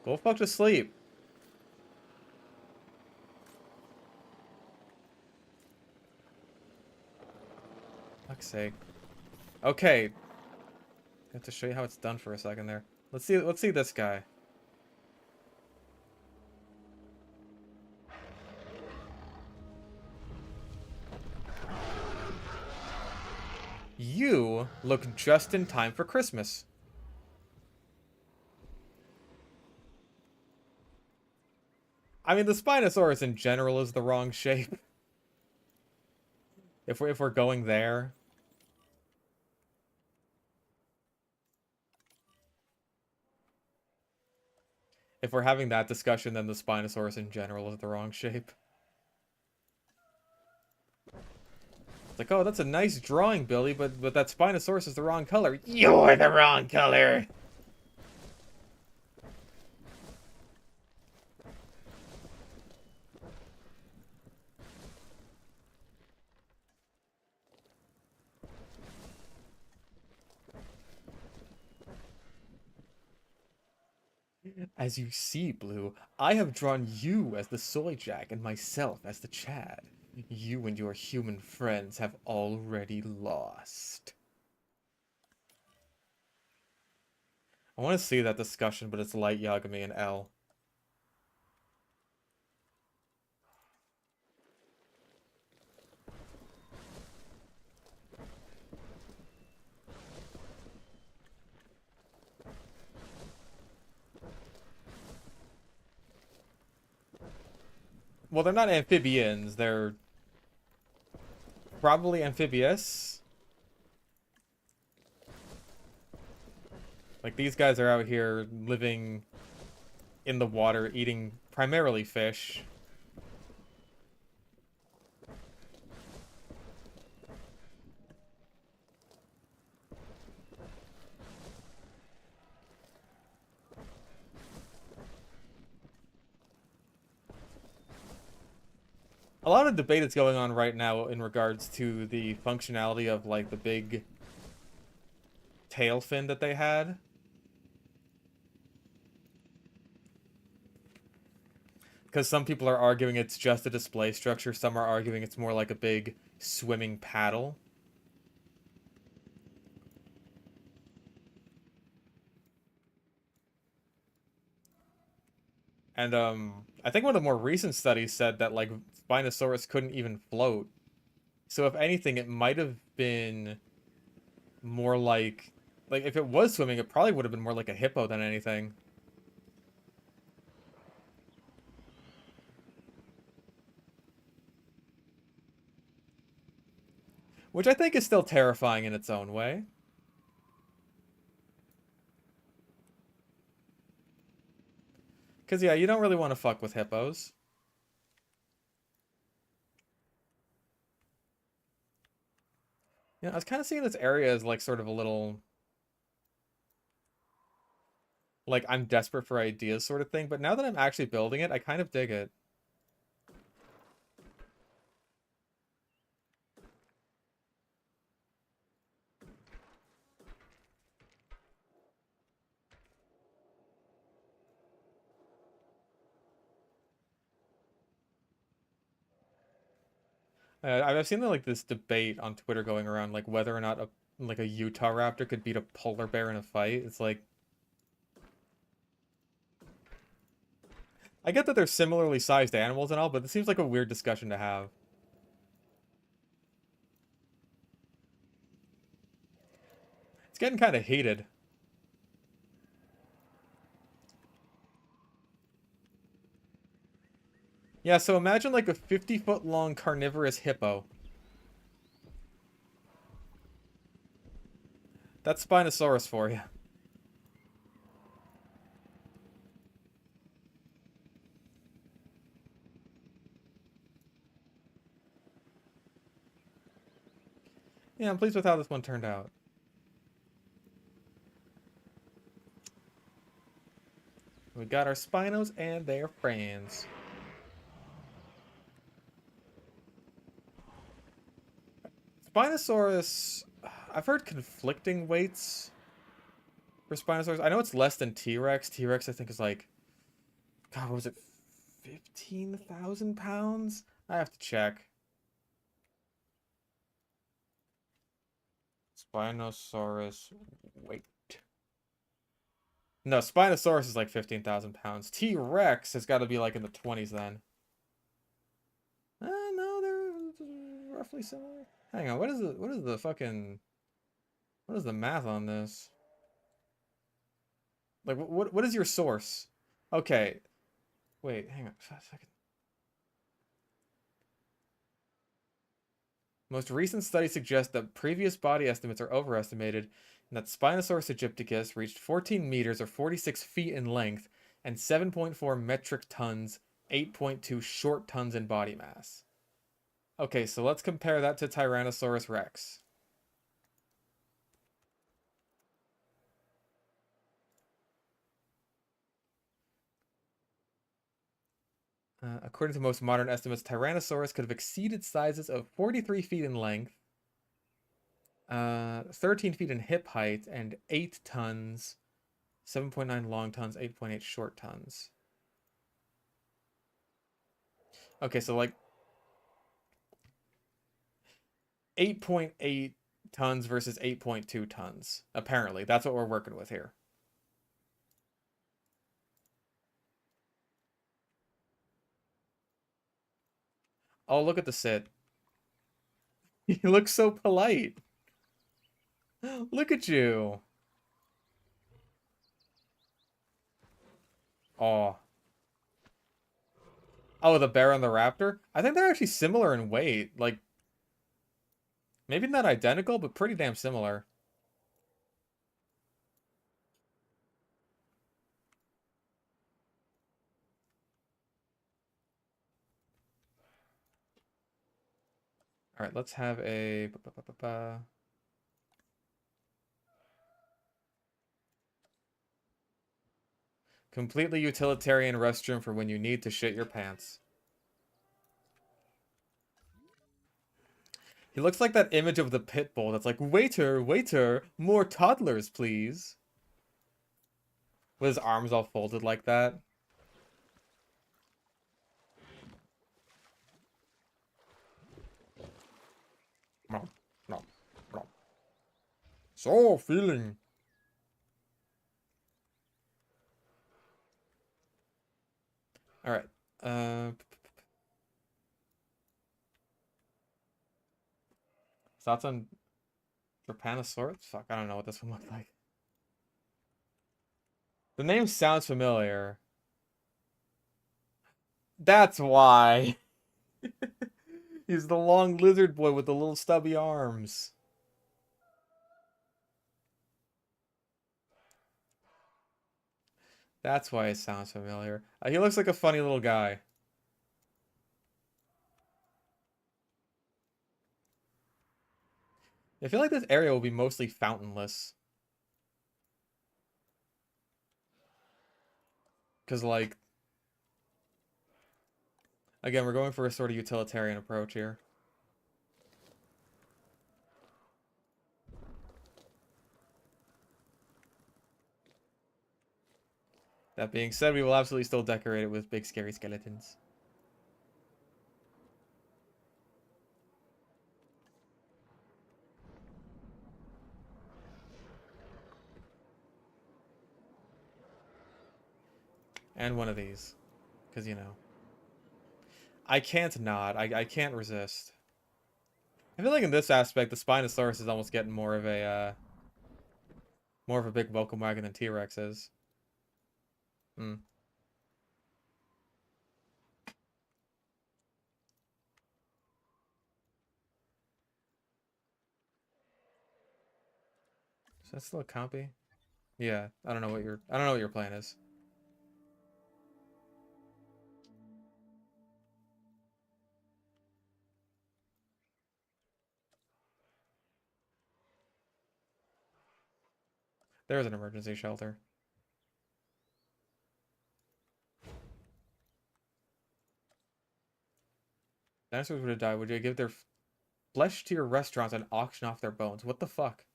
Go fuck to sleep. Fuck's sake. Okay. I have to show you how it's done for a second there. Let's see this guy. You look just in time for Christmas. I mean, the Spinosaurus in general is the wrong shape. If we're going there. If we're having that discussion, then the Spinosaurus in general is the wrong shape. It's like, oh, that's a nice drawing, Billy, but that Spinosaurus is the wrong color. You're the wrong color! As you see, Blue, I have drawn you as the soy jack and myself as the Chad. You and your human friends have already lost. I want to see that discussion, but it's Light Yagami and L. Well, they're not amphibians. They're probably amphibious. Like, these guys are out here living in the water, eating primarily fish. A lot of debate is going on right now in regards to the functionality of, like, the big tail fin that they had. Because some people are arguing it's just a display structure, some are arguing it's more like a big swimming paddle. And I think one of the more recent studies said that like Spinosaurus couldn't even float. So if anything, it might have been more like if it was swimming, it probably would have been more like a hippo than anything. Which I think is still terrifying in its own way. Because, yeah, you don't really want to fuck with hippos. Yeah, I was kind of seeing this area as, like, sort of a little... Like, I'm desperate for ideas sort of thing. But now that I'm actually building it, I kind of dig it. I've seen, like, this debate on Twitter going around, like, whether or not a Utah raptor could beat a polar bear in a fight. It's like... I get that they're similarly sized animals and all, but it seems like a weird discussion to have. It's getting kind of heated. Yeah, so imagine like a 50-foot long carnivorous hippo. That's Spinosaurus for you. Yeah, I'm pleased with how this one turned out. We got our Spinos and their friends. Spinosaurus... I've heard conflicting weights for Spinosaurus. I know it's less than T-Rex. T-Rex, I think, is like... God, what was it? 15,000 pounds? I have to check. Spinosaurus weight. No, Spinosaurus is like 15,000 pounds. T-Rex has got to be like in the 20s then. No, they're roughly similar. Hang on, what is the fucking... What is the math on this? Like, what is your source? Okay, wait, hang on a second. Most recent studies suggest that previous body estimates are overestimated and that Spinosaurus aegypticus reached 14 meters or 46 feet in length and 7.4 metric tons, 8.2 short tons in body mass. Okay, so let's compare that to Tyrannosaurus Rex. According to most modern estimates, Tyrannosaurus could have exceeded sizes of 43 feet in length, 13 feet in hip height, and 8 tons, 7.9 long tons, 8.8 short tons. Okay, so like 8.8 tons versus 8.2 tons. Apparently, that's what we're working with here. Oh, look at the sit. He looks so polite. Look at you. Oh. Oh, the bear and the raptor? I think they're actually similar in weight. Like, maybe not identical, but pretty damn similar. All right, let's have a... Completely utilitarian restroom for when you need to shit your pants. He looks like that image of the pit bull that's like, waiter, waiter, more toddlers, please. With his arms all folded like that. No, no, no. So feeling. All right. Thoughts on Spinosaurus? Fuck, I don't know what this one looked like. The name sounds familiar. That's why. He's the long lizard boy with the little stubby arms. That's why it sounds familiar. He looks like a funny little guy. I feel like this area will be mostly fountainless. Because, like, again, we're going for a sort of utilitarian approach here. That being said, we will absolutely still decorate it with big scary skeletons. And one of these. Because, you know. I can't not. I can't resist. I feel like in this aspect, the Spinosaurus is almost getting more of a big welcome wagon than T-Rex is. Hmm. Is that still a copy? Yeah, I don't know what your plan is. There's an emergency shelter. Dinosaurs would have died. Would you give their flesh to your restaurants and auction off their bones? What the fuck?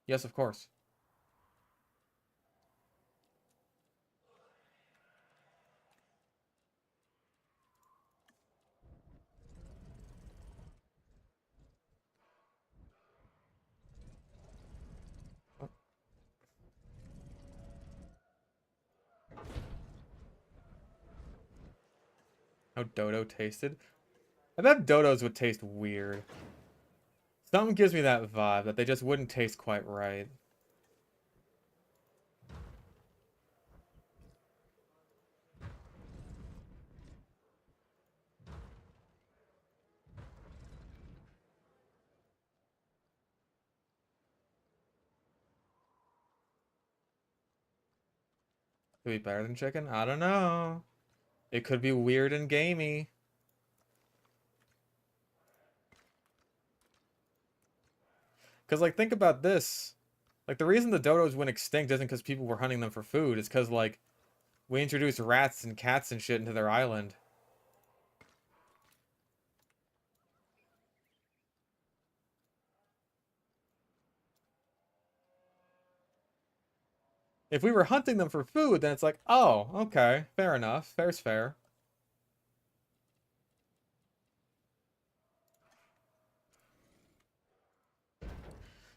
Yes, of course. How dodo tasted? I bet dodos would taste weird. Something gives me that vibe that they just wouldn't taste quite right. Could be better than chicken? I don't know. It could be weird and gamey. Because, like, think about this. Like, the reason the dodos went extinct isn't because people were hunting them for food. It's because, like, we introduced rats and cats and shit into their island. If we were hunting them for food, then it's like, oh, okay, fair enough. Fair's fair.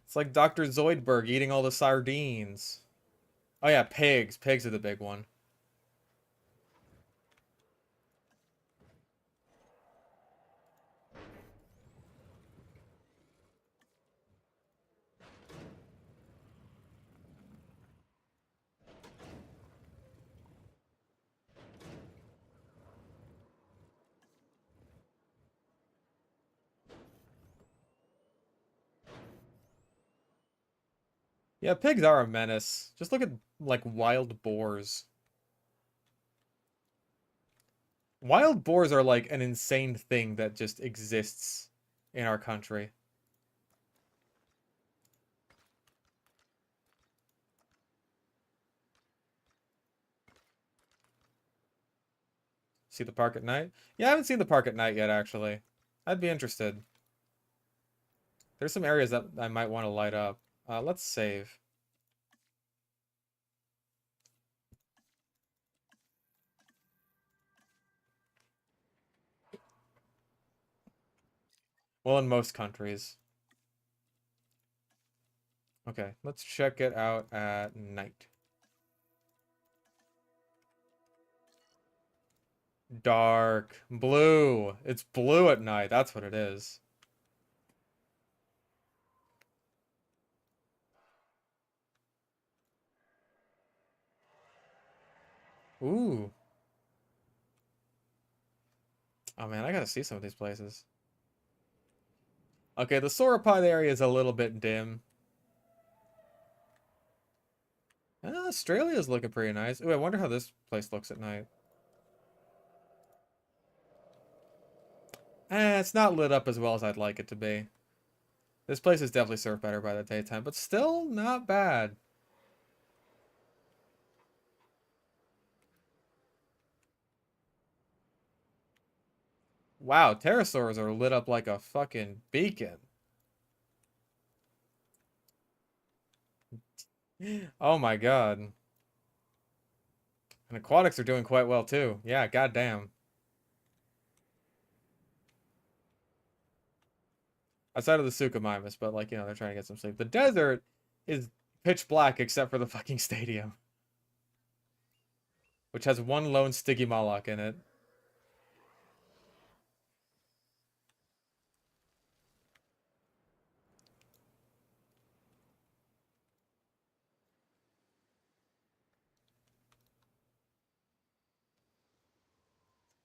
It's like Dr. Zoidberg eating all the sardines. Oh yeah, pigs. Pigs are the big one. Yeah, pigs are a menace. Just look at, like, wild boars. Wild boars are, like, an insane thing that just exists in our country. See the park at night? Yeah, I haven't seen the park at night yet, actually. I'd be interested. There's some areas that I might want to light up. Let's save. Well, in most countries. Okay, let's check it out at night. Dark. Blue. It's blue at night. That's what it is. Ooh. Oh man, I gotta see some of these places. Okay, the sauropod area is a little bit dim. Australia's looking pretty nice. Ooh, I wonder how this place looks at night. It's not lit up as well as I'd like it to be. This place is definitely served better by the daytime, but still not bad. Wow, pterosaurs are lit up like a fucking beacon. Oh my god. And aquatics are doing quite well too. Yeah, goddamn. Outside of the Suchomimus, but like, you know, they're trying to get some sleep. The desert is pitch black except for the fucking stadium, which has one lone Stygimoloch in it.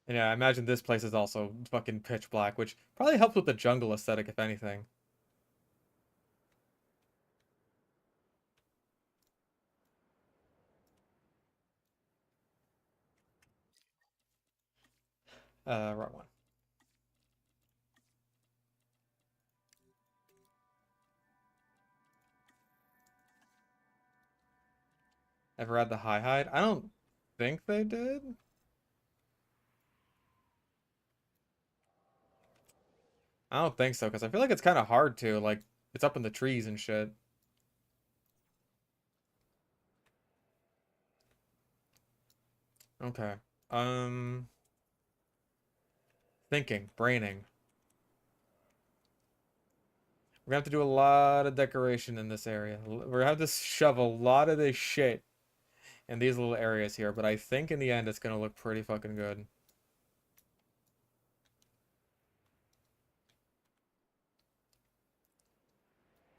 And yeah, I imagine this place is also fucking pitch black, which probably helps with the jungle aesthetic, if anything. Wrong one. Ever had the high hide? I don't think they did. I don't think so, because I feel like it's kind of hard to, like, it's up in the trees and shit. Okay. Um, Thinking, braining. We're gonna have to do a lot of decoration in this area. We're gonna have to shove a lot of this shit in these little areas here, but I think in the end it's gonna look pretty fucking good.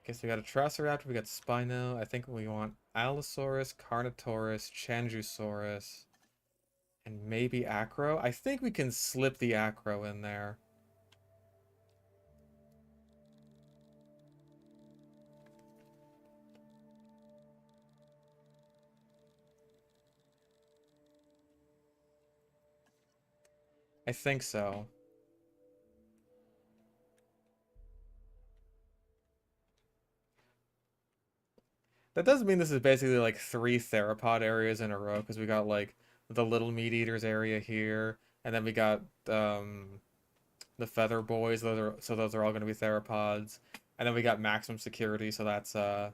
Okay, so we got a Triceratops, we got Spino. I think we want Allosaurus, Carnotaurus, Changosaurus, and maybe Acro. I think we can slip the Acro in there. I think so. That does mean this is basically like three theropod areas in a row, because we got like the little meat eaters area here, and then we got the feather boys. Those are all going to be theropods, and then we got maximum security, so that's all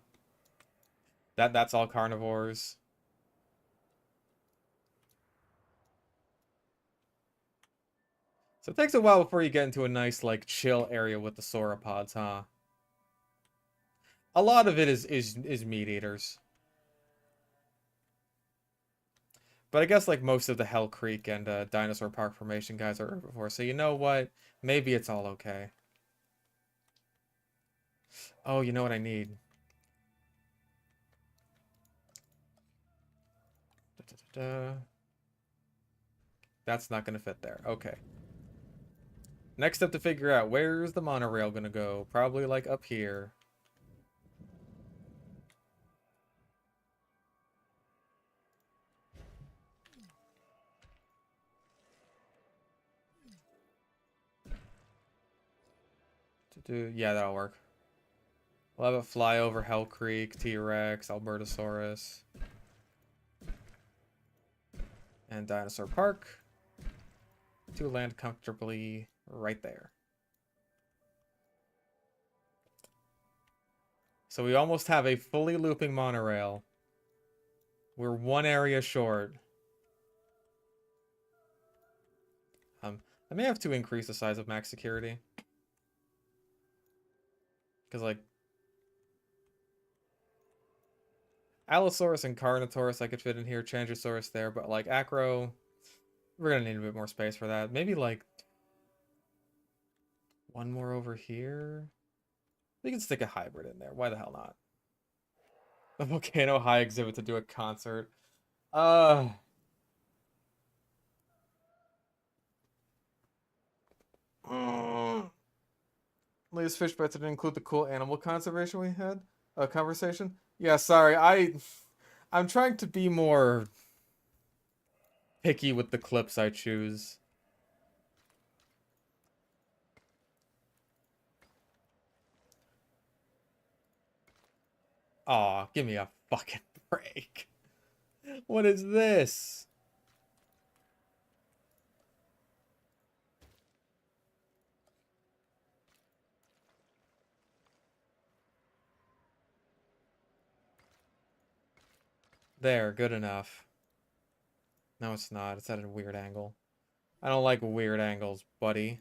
carnivores. So it takes a while before you get into a nice like chill area with the sauropods, huh? A lot of it is meat eaters. But I guess like most of the Hell Creek and Dinosaur Park Formation guys are herbivores. So you know what? Maybe it's all okay. Oh, you know what I need? Da-da-da-da. That's not going to fit there. Okay. Next up to figure out where's the monorail going to go? Probably like up here. Yeah, that'll work. We'll have it fly over Hell Creek, T-Rex, Albertosaurus, and Dinosaur Park to land comfortably right there. So we almost have a fully looping monorail. We're one area short. I may have to increase the size of max security. Because, like, Allosaurus and Carnotaurus I could fit in here, Changosaurus there, but, like, Acro, we're gonna need a bit more space for that. Maybe, like, one more over here? We can stick a hybrid in there. Why the hell not? The Volcano High exhibit to do a concert. Uh, Latest fish bites didn't include the cool animal conservation we had. Conversation. Yeah, sorry. I'm trying to be more picky with the clips I choose. Aw, give me a fucking break. What is this? There, good enough. No, it's not. It's at a weird angle. I don't like weird angles, buddy.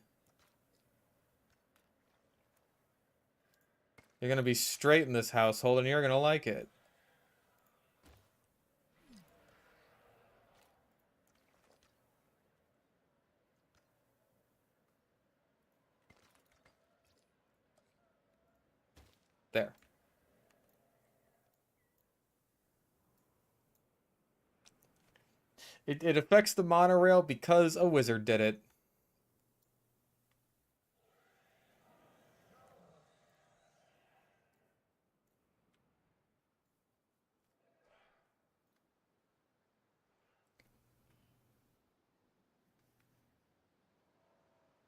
You're gonna be straight in this household and you're gonna like it. There. It affects the monorail because a wizard did it.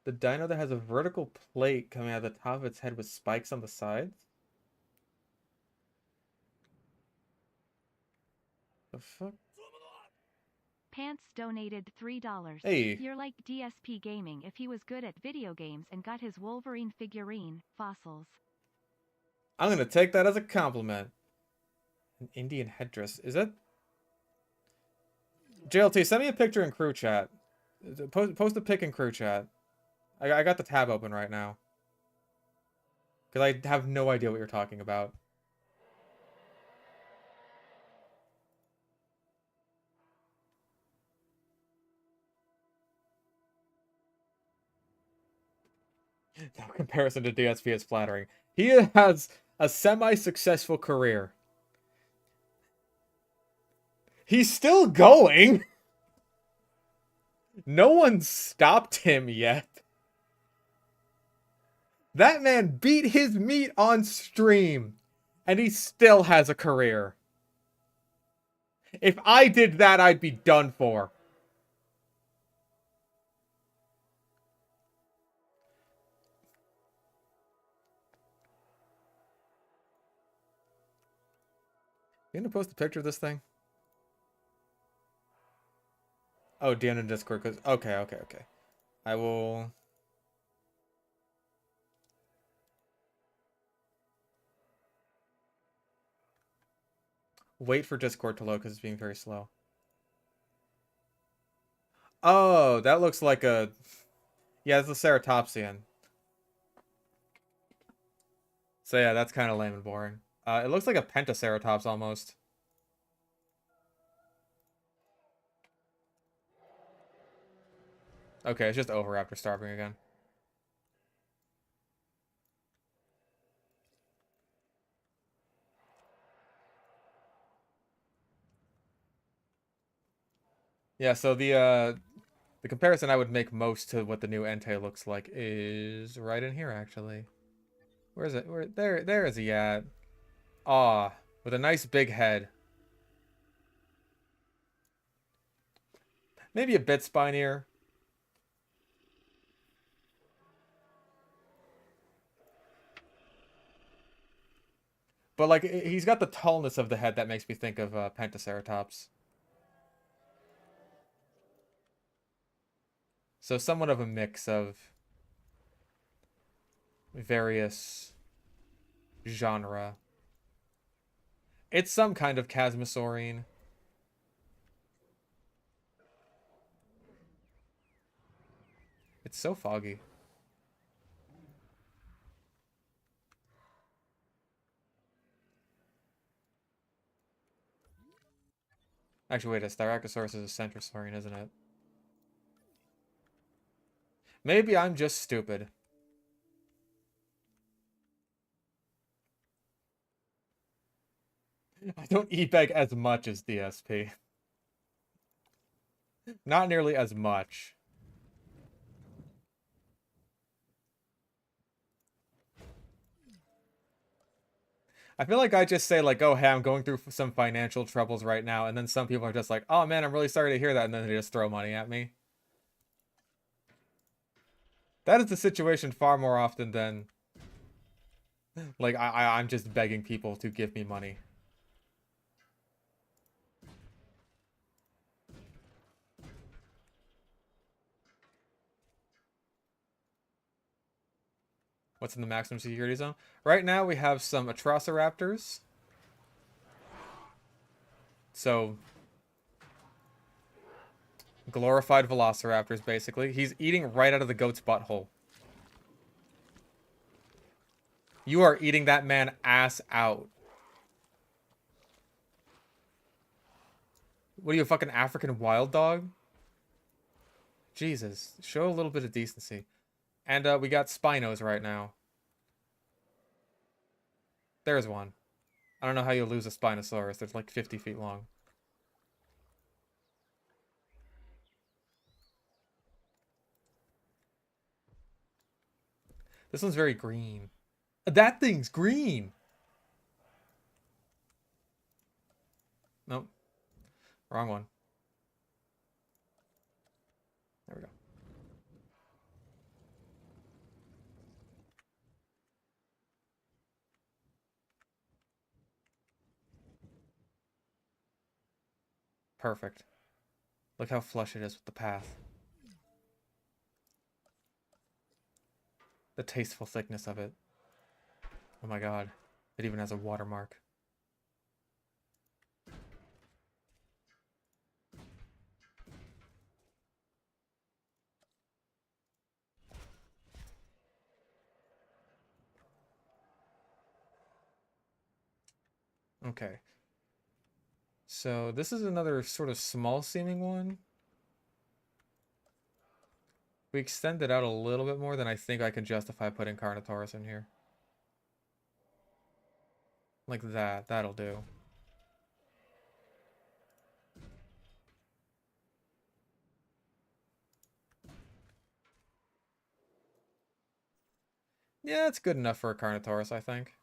The dino that has a vertical plate coming out of the top of its head with spikes on the sides? The fuck? Pants donated $3. Hey. You're like DSP Gaming if he was good at video games and got his Wolverine figurine, fossils. I'm gonna take that as a compliment. An Indian headdress. Is that... JLT, send me a picture in crew chat. Post a pic in crew chat. I got the tab open right now. Because I have no idea what you're talking about. No comparison to DSP is flattering. He has a semi-successful career. He's still going! No one stopped him yet. That man beat his meat on stream, and he still has a career. If I did that, I'd be done for. You gonna post a picture of this thing? Oh, Dan in Discord, because... Okay. I will... wait for Discord to load, because it's being very slow. Oh, that looks like a... Yeah, it's a ceratopsian. So yeah, that's kind of lame and boring. It looks like a pentaceratops almost. Okay, it's just over after starving again. Yeah, so the comparison I would make most to what the new Entei looks like is right in here actually. Where is it? There is he at? Aw, with a nice big head. Maybe a bit spinier. But like he's got the tallness of the head that makes me think of Pentaceratops. So somewhat of a mix of various genre. It's some kind of Chasmosaurine. It's so foggy. Actually, wait, a Styracosaurus is a Centrosaurine, isn't it? Maybe I'm just stupid. I don't e-beg as much as DSP. Not nearly as much. I feel like I just say like, oh, hey, I'm going through some financial troubles right now, and then some people are just like, oh man, I'm really sorry to hear that, and then they just throw money at me. That is the situation far more often than like I'm just begging people to give me money. What's in the maximum security zone? Right now we have some Atrociraptors. So glorified velociraptors, basically. He's eating right out of the goat's butthole. You are eating that man ass out. What are you, a fucking African wild dog? Jesus, show a little bit of decency. And we got Spinos right now. There's one. I don't know how you lose a Spinosaurus. They're like 50 feet long. This one's very green. That thing's green! Nope. Wrong one. There we go. Perfect. Look how flush it is with the path. The tasteful thickness of it. Oh my god. It even has a watermark. Okay. So this is another sort of small seeming one. We extend it out a little bit more than I think I can justify putting Carnotaurus in here. Like that. That'll do. Yeah, it's good enough for a Carnotaurus, I think.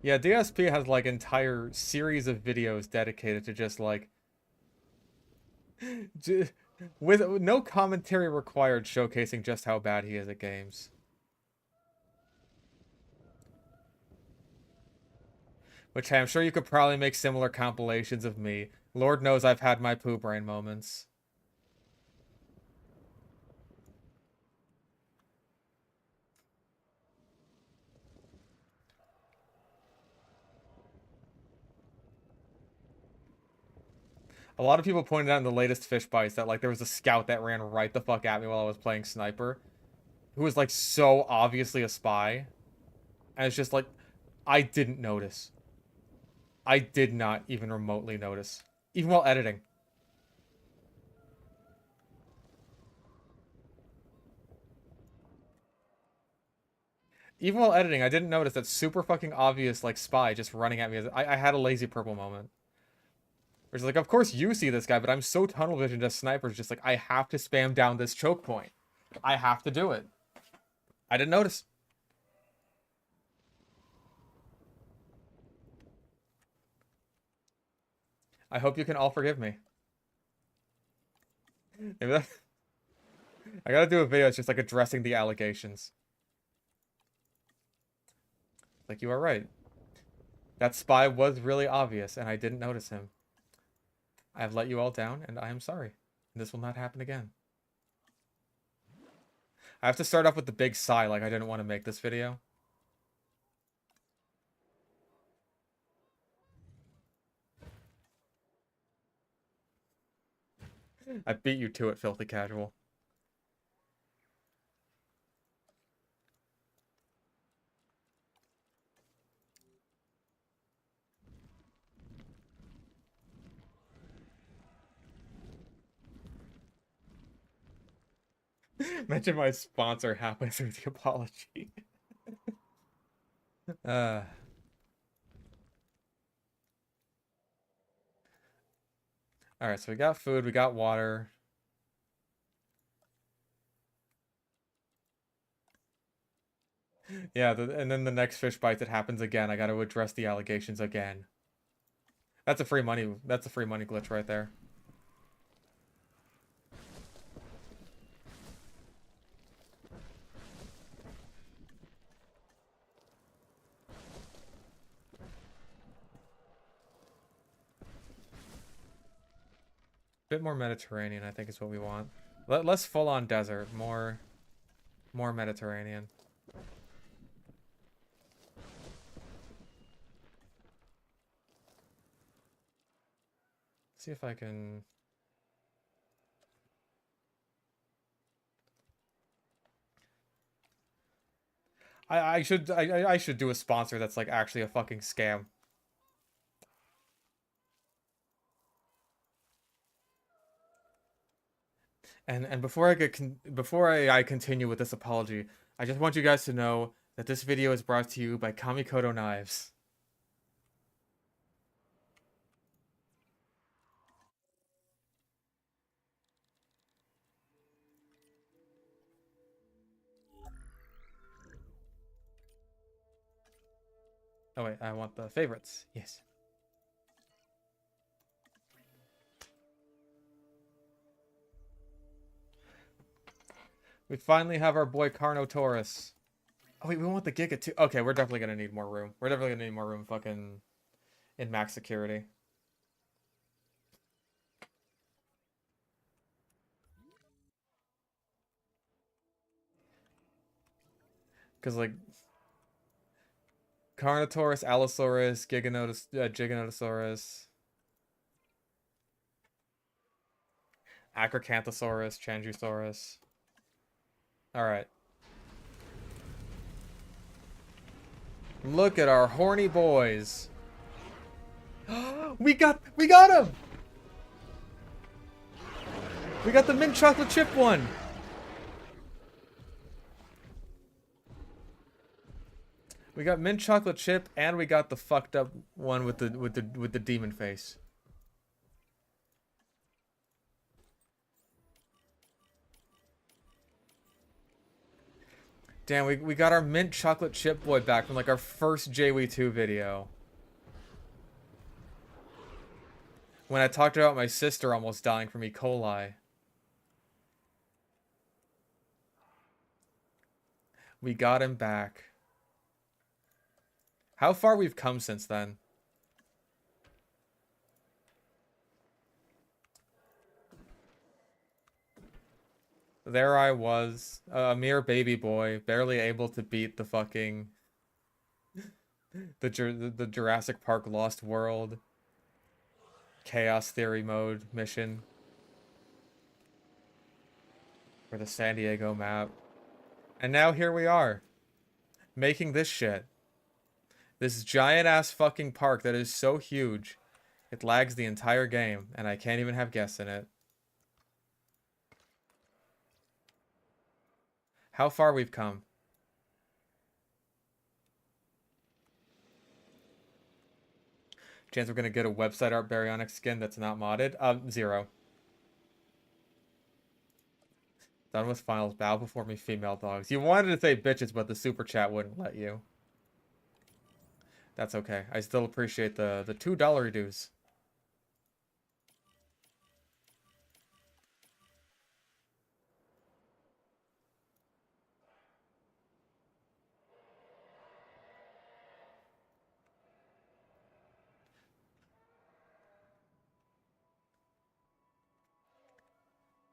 Yeah, DSP has like entire series of videos dedicated to just like with no commentary required, showcasing just how bad he is at games. Which I'm sure you could probably make similar compilations of me. Lord knows I've had my poo brain moments. A lot of people pointed out in the latest fish bites that like there was a scout that ran right the fuck at me while I was playing sniper, who was like so obviously a spy. And it's just like, I didn't notice. I did not even remotely notice. Even while editing. Even while editing, I didn't notice that super fucking obvious like spy just running at me. I had a lazy purple moment. Where it's like, of course you see this guy, but I'm so tunnel visioned as snipers, just like, I have to spam down this choke point. I have to do it. I didn't notice. I hope you can all forgive me. Maybe that... I gotta do a video that's just like addressing the allegations. Like, you are right. That spy was really obvious, and I didn't notice him. I have let you all down, and I am sorry. This will not happen again. I have to start off with the big sigh, like I didn't want to make this video. I beat you to it, filthy casual. Mention my sponsor halfway through the apology. uh, Alright, so we got food, we got water. Yeah, and then the next fish bite that happens again, I gotta address the allegations again. That's a free money glitch right there. Bit more Mediterranean, I think is what we want. Less full on desert, more Mediterranean. See if I can. I should do a sponsor that's like actually a fucking scam. And before I continue with this apology, I just want you guys to know that this video is brought to you by Kamikoto Knives. Oh wait, I want the favorites. Yes. We finally have our boy Carnotaurus. Oh wait, we want the Giga too. Okay, we're definitely gonna need more room. We're definitely gonna need more room fucking in max security. Cause like Carnotaurus, Allosaurus, Giganotosaurus, Acrocanthosaurus, Chandrasaurus. Alright. Look at our horny boys. We got him! We got the mint chocolate chip one. We got mint chocolate chip and we got the fucked up one with the demon face. Damn, we got our mint chocolate chip boy back from like our first JW2 video. When I talked about my sister almost dying from E. coli. We got him back. How far we've come since then. There I was, a mere baby boy, barely able to beat the fucking the Jurassic Park Lost World Chaos Theory mode mission for the San Diego map. And now here we are, making this shit. This giant ass fucking park that is so huge, it lags the entire game, and I can't even have guests in it. How far we've come. Chance we're gonna get a website art baryonic skin that's not modded? 0. Done with finals. Bow before me, female dogs. You wanted to say bitches, but the super chat wouldn't let you. That's okay. I still appreciate the $2 dues.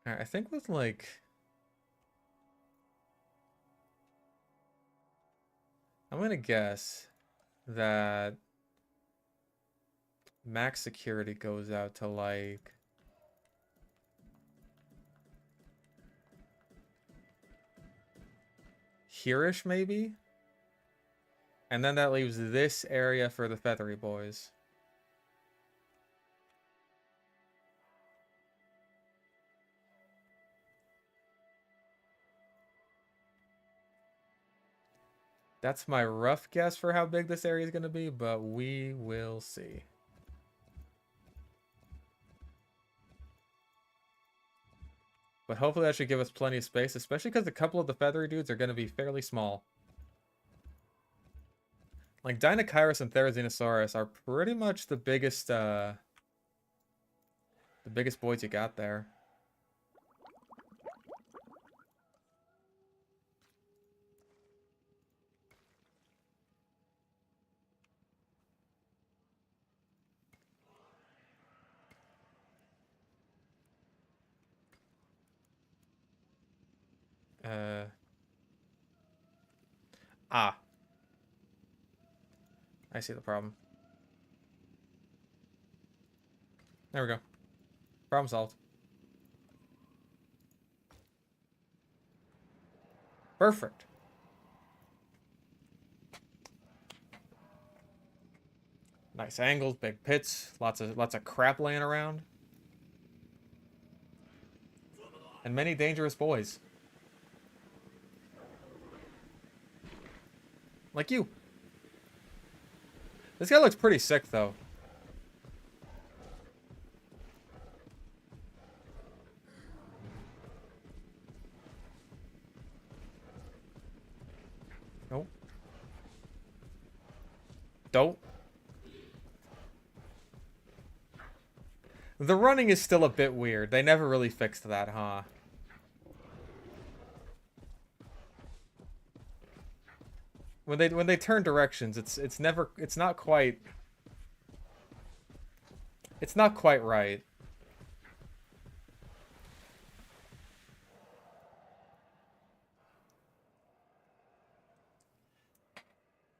Alright, I think with like... I'm gonna guess that max security goes out to like... here-ish maybe? And then that leaves this area for the feathery boys. That's my rough guess for how big this area is going to be, but we will see. but hopefully that should give us plenty of space, especially because a couple of the feathery dudes are going to be fairly small. Like, Dinosaurus and Therizinosaurus are pretty much the biggest boys you got there. Ah. I see the problem. There we go. Problem solved. Perfect. Nice angles, big pits, lots of crap laying around. And many dangerous boys. Like you. This guy looks pretty sick, though. Nope. Don't. The running is still a bit weird. They never really fixed that, huh? When they turn directions, it's not quite right.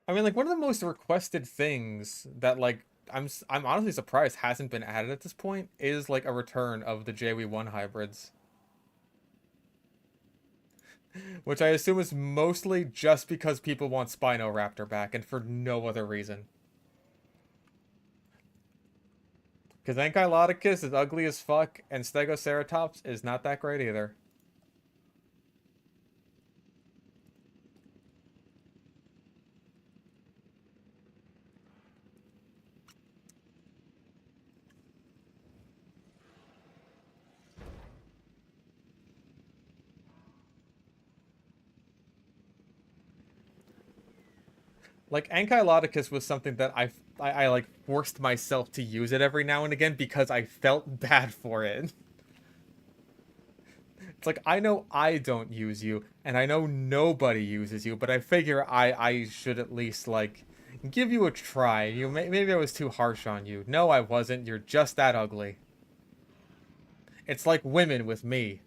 I mean, like, one of the most requested things that, like, I'm honestly surprised hasn't been added at this point is, like, a return of the JW1 hybrids. Which I assume is mostly just because people want Spinoraptor back and for no other reason. Because Ankylodocus is ugly as fuck and Stegoceratops is not that great either. Like, Ankylodocus was something that I like forced myself to use it every now and again because I felt bad for it. It's like, I know I don't use you, and I know nobody uses you, but I figure I should at least, like, give you a try. Maybe I was too harsh on you. No, I wasn't. You're just that ugly. It's like women with me.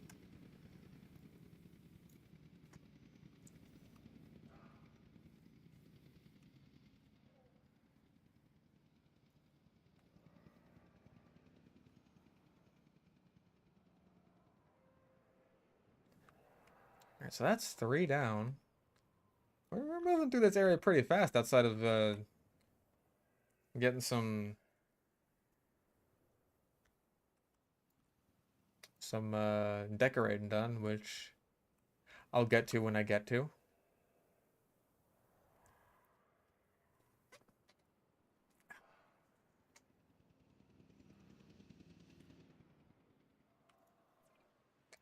Alright, so that's 3 down. We're moving through this area pretty fast outside of getting some decorating done, which I'll get to when I get to.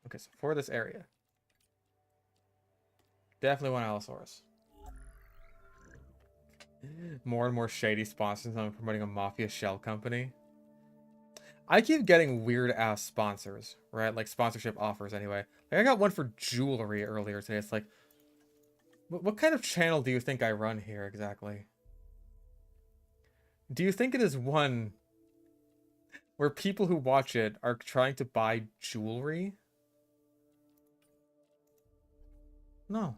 Okay, so for this area, definitely want Allosaurus. More and more shady sponsors. I'm promoting a mafia shell company. I keep getting weird ass sponsors, right? Like sponsorship offers anyway. Like I got one for jewelry earlier today. It's like, what kind of channel do you think I run here exactly? Do you think it is one where people who watch it are trying to buy jewelry? No.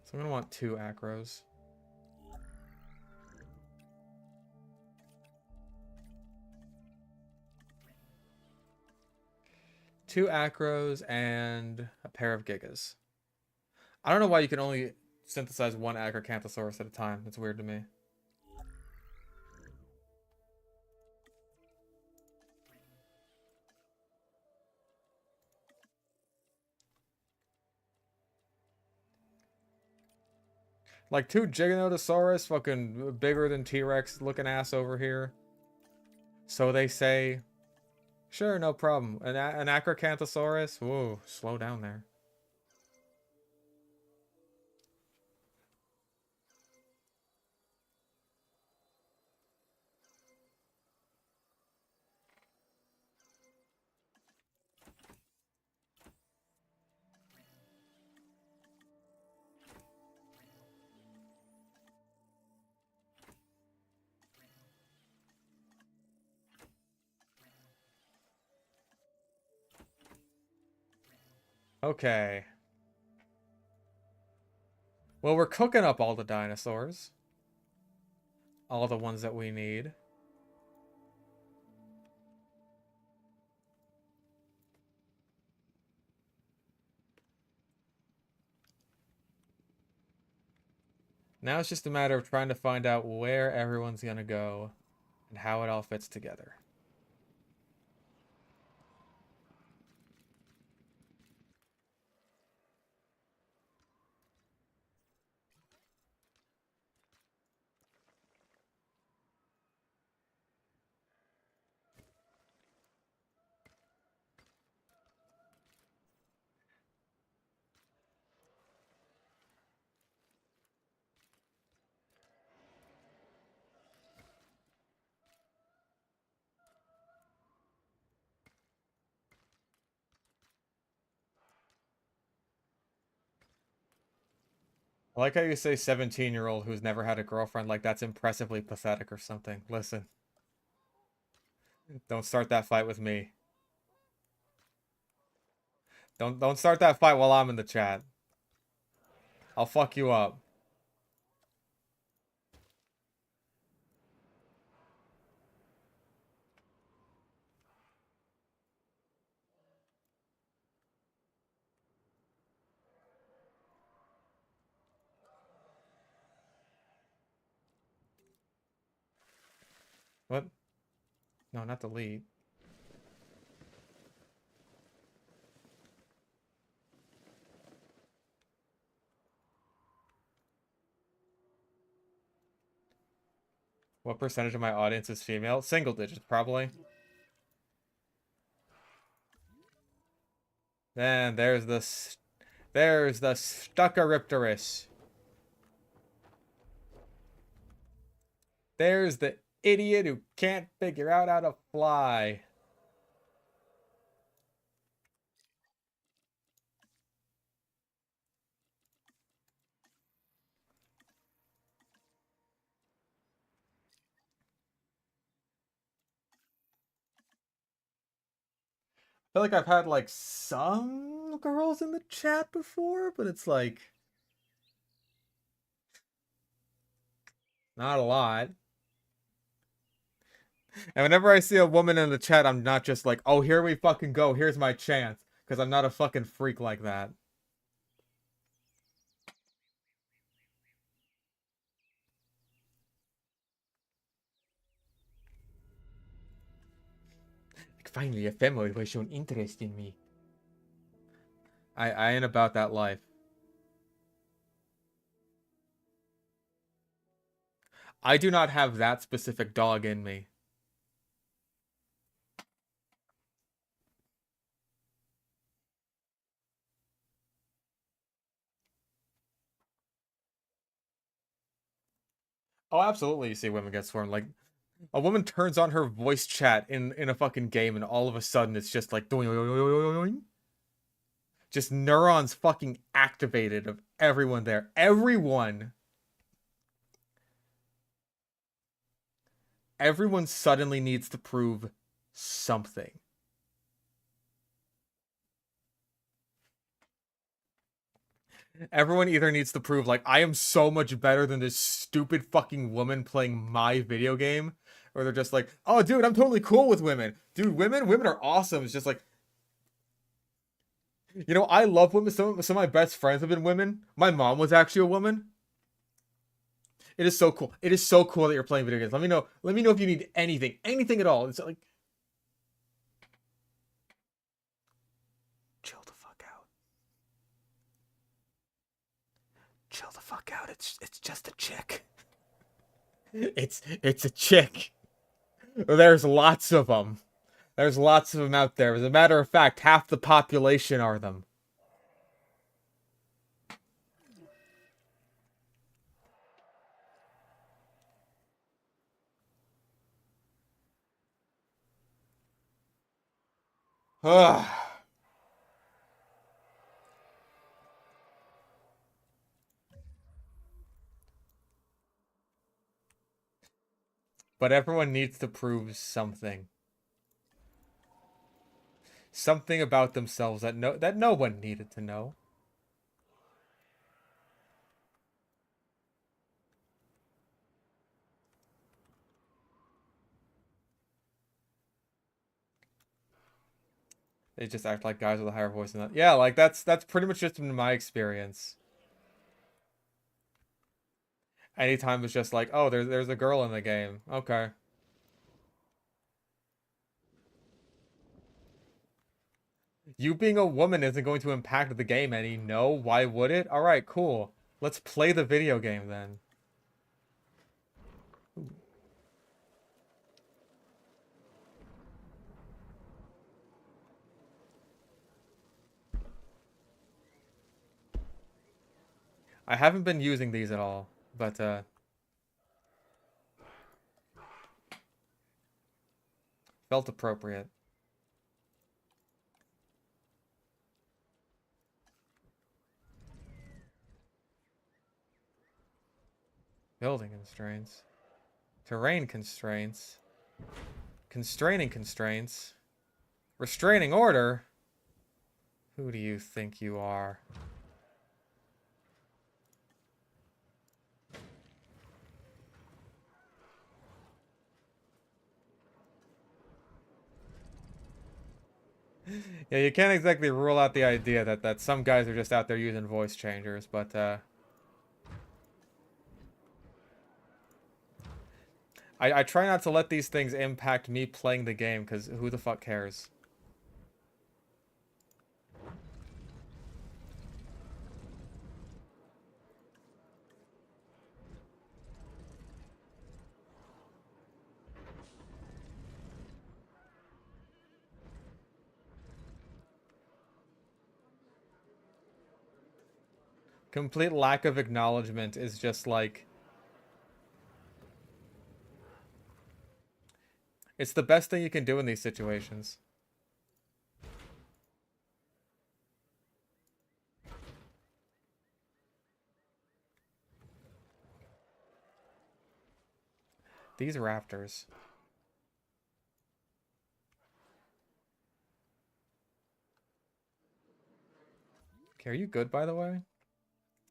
So I'm gonna want 2 acros. Two acros and a pair of gigas. I don't know why you can only synthesize 1 Acrocanthosaurus at a time. That's weird to me. Like two Giganotosaurus, fucking bigger than T-Rex looking ass over here. So they say. Sure, no problem. An Acrocanthosaurus? Whoa, slow down there. Okay. Well, we're cooking up all the dinosaurs. All the ones that we need. Now it's just a matter of trying to find out where everyone's gonna go and how it all fits together. I like how you say 17-year-old who's never had a girlfriend like that's impressively pathetic or something. Listen. Don't start that fight with me. Don't start that fight while I'm in the chat. I'll fuck you up. What? No, not delete. What percentage of my audience is female? Single digits, probably. Then there's the Stuckoripterus. There's the idiot who can't figure out how to fly. I feel like I've had like some girls in the chat before, but it's like not a lot. And whenever I see a woman in the chat, I'm not just like, oh, here we fucking go. Here's my chance. Because I'm not a fucking freak like that. Like, finally, a female who has shown interest in me. I ain't about that life. I do not have that specific dog in me. Oh, absolutely. You see women get swarmed. Like, a woman turns on her voice chat in a fucking game, and all of a sudden it's just like doing, just neurons fucking activated of everyone there. Everyone suddenly needs to prove something. Everyone either needs to prove, like, I am so much better than this stupid fucking woman playing my video game, or they're just like, oh, dude, I'm totally cool with women. Dude, women are awesome. It's just like, you know, I love women. Some of my best friends have been women. My mom was actually a woman. It is so cool. It is so cool that you're playing video games. Let me know. Let me know if you need anything at all. It's like, chill the fuck out. chill the fuck out. It's just a chick. It's a chick. There's lots of them. There's lots of them out there. As a matter of fact, half the population are them. Ugh. But everyone needs to prove something. Something about themselves that no one needed to know. They just act like guys with a higher voice than that. Yeah, like that's pretty much just been my experience. Anytime it's just like, oh, there's a girl in the game. Okay. You being a woman isn't going to impact the game any. No, why would it? Alright, cool. Let's play the video game then. I haven't been using these at all, but felt appropriate. Building constraints. Terrain constraints. Constraining constraints. Restraining order? Who do you think you are? Yeah, you can't exactly rule out the idea that some guys are just out there using voice changers, but I try not to let these things impact me playing the game, because who the fuck cares? Complete lack of acknowledgement is just like... It's the best thing you can do in these situations. These raptors. Okay, are you good, by the way?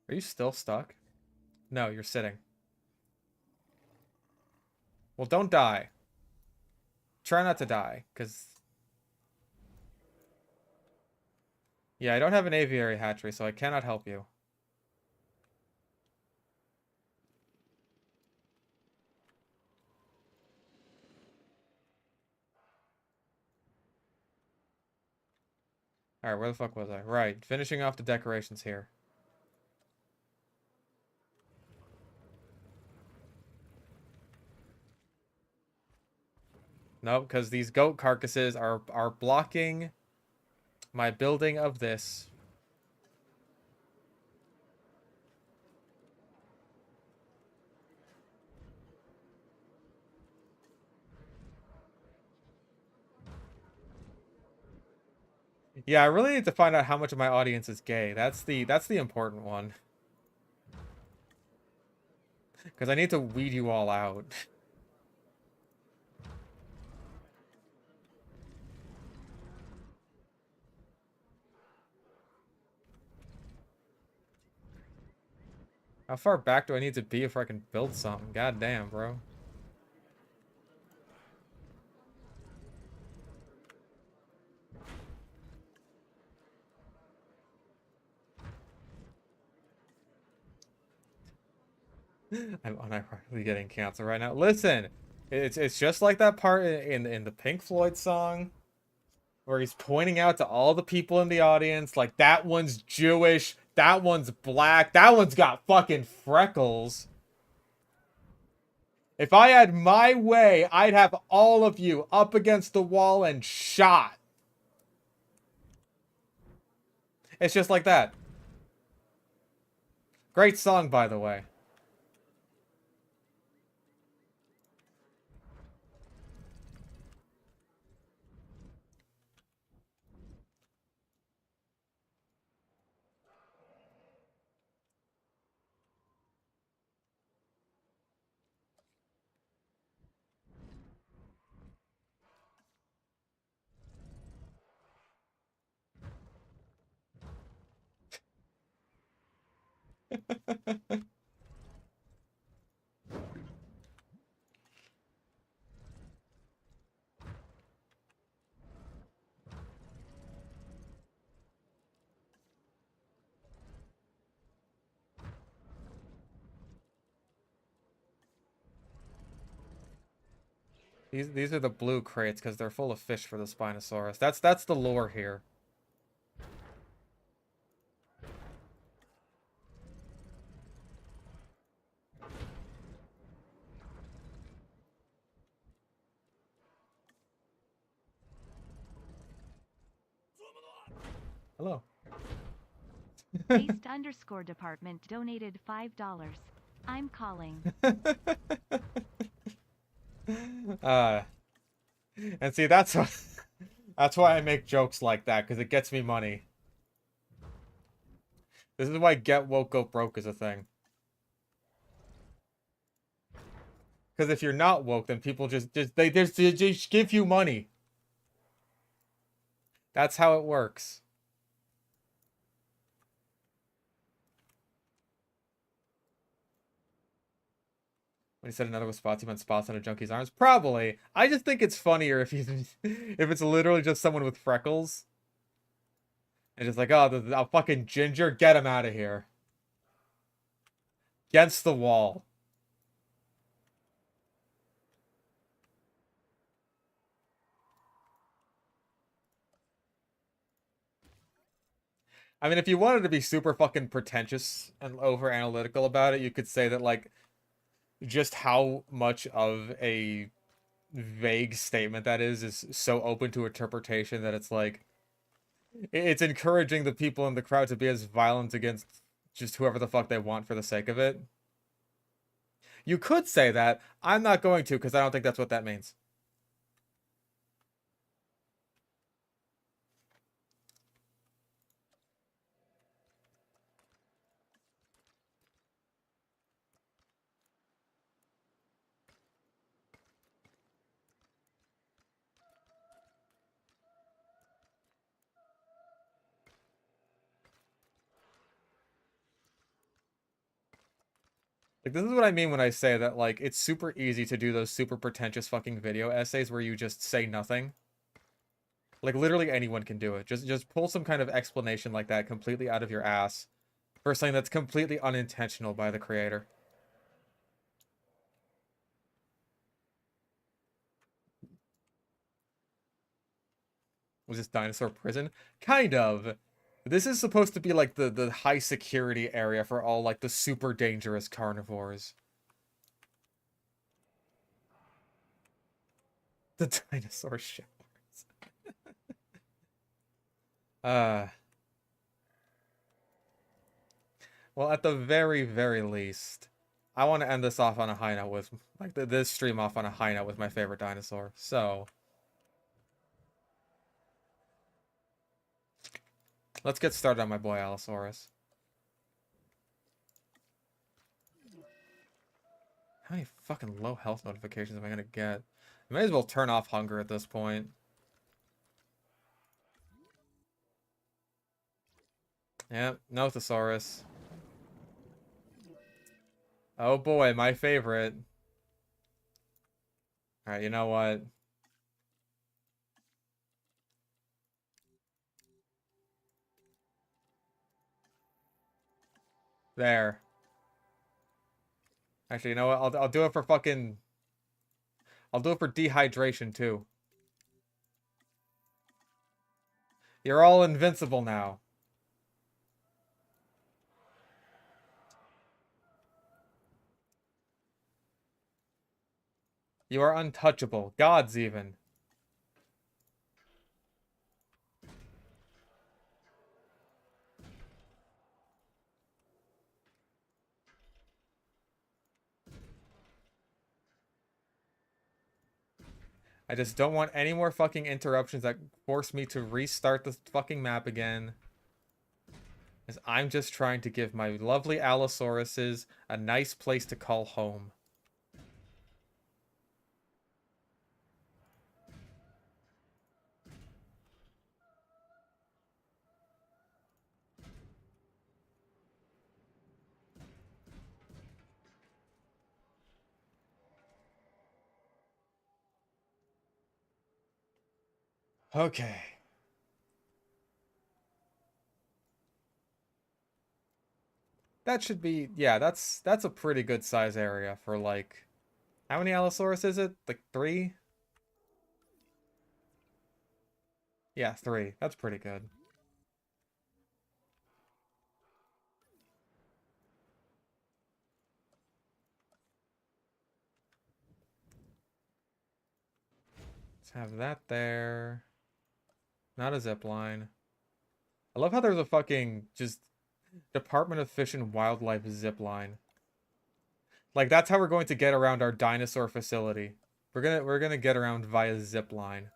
Are you still stuck? No, you're sitting. Well, don't die. Try not to die, because... Yeah, I don't have an aviary hatchery, so I cannot help you. Alright, where the fuck was I? Right, finishing off the decorations here. No, because these goat carcasses are blocking my building of this. Yeah, I really need to find out how much of my audience is gay. That's the important one. Because I need to weed you all out. How far back do I need to be if I can build something? God damn, bro. I'm unironically getting cancer right now. Listen, it's just like that part in the Pink Floyd song where he's pointing out to all the people in the audience, like, that one's Jewish, That one's black. That one's got fucking freckles. If I had my way, I'd have all of you up against the wall and shot. It's just like that. Great song, by the way. These are the blue crates because they're full of fish for the Spinosaurus. That's the lore here. Hello. Based_department donated $5. I'm calling. And see, that's why I make jokes like that, because it gets me money. This is why get woke, go broke is a thing. Because if you're not woke, then people they just give you money. That's how it works. When he said another was spots, he meant spots on a junkie's arms. Probably. I just think it's funnier if if it's literally just someone with freckles. And just like, oh, the fucking ginger, get him out of here. Against the wall. I mean, if you wanted to be super fucking pretentious and over analytical about it, you could say that, like, just how much of a vague statement that is so open to interpretation that it's like, it's encouraging the people in the crowd to be as violent against just whoever the fuck they want for the sake of it. You could say that. I'm not going to, because I don't think that's what that means. Like, this is what I mean when I say that, like, it's super easy to do those super pretentious fucking video essays where you just say nothing. Like, literally anyone can do it. Just pull some kind of explanation like that completely out of your ass for something that's completely unintentional by the creator. Was this dinosaur prison? Kind of. This is supposed to be like the high security area for all like the super dangerous carnivores. The dinosaur showers. uh well, at the very, very least, I want to end this off on a high note with like this stream off on a high note with my favorite dinosaur. So let's get started on my boy Allosaurus. How many fucking low health notifications am I gonna get? I may as well turn off hunger at this point. Yep, no thesaurus. Oh boy, my favorite. Alright, you know what? There. Actually, you know what? I'll do it for fucking... I'll do it for dehydration, too. You're all invincible now. You are untouchable. Gods even. I just don't want any more fucking interruptions that force me to restart the fucking map again. As I'm just trying to give my lovely Allosauruses a nice place to call home. Okay. That should be, yeah, that's a pretty good size area for like, how many Allosaurus is it? Like 3? Yeah, 3. That's pretty good. Let's have that there. Not a zip line. I love how there's a fucking just Department of Fish and Wildlife zip line. Like that's how we're going to get around our dinosaur facility. We're gonna get around via zip line.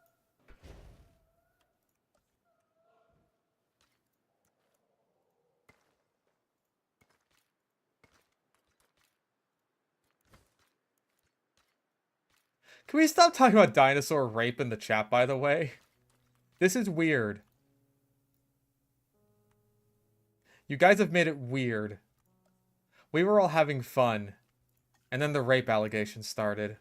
Can we stop talking about dinosaur rape in the chat, by the way? This is weird. You guys have made it weird. We were all having fun, and then the rape allegations started.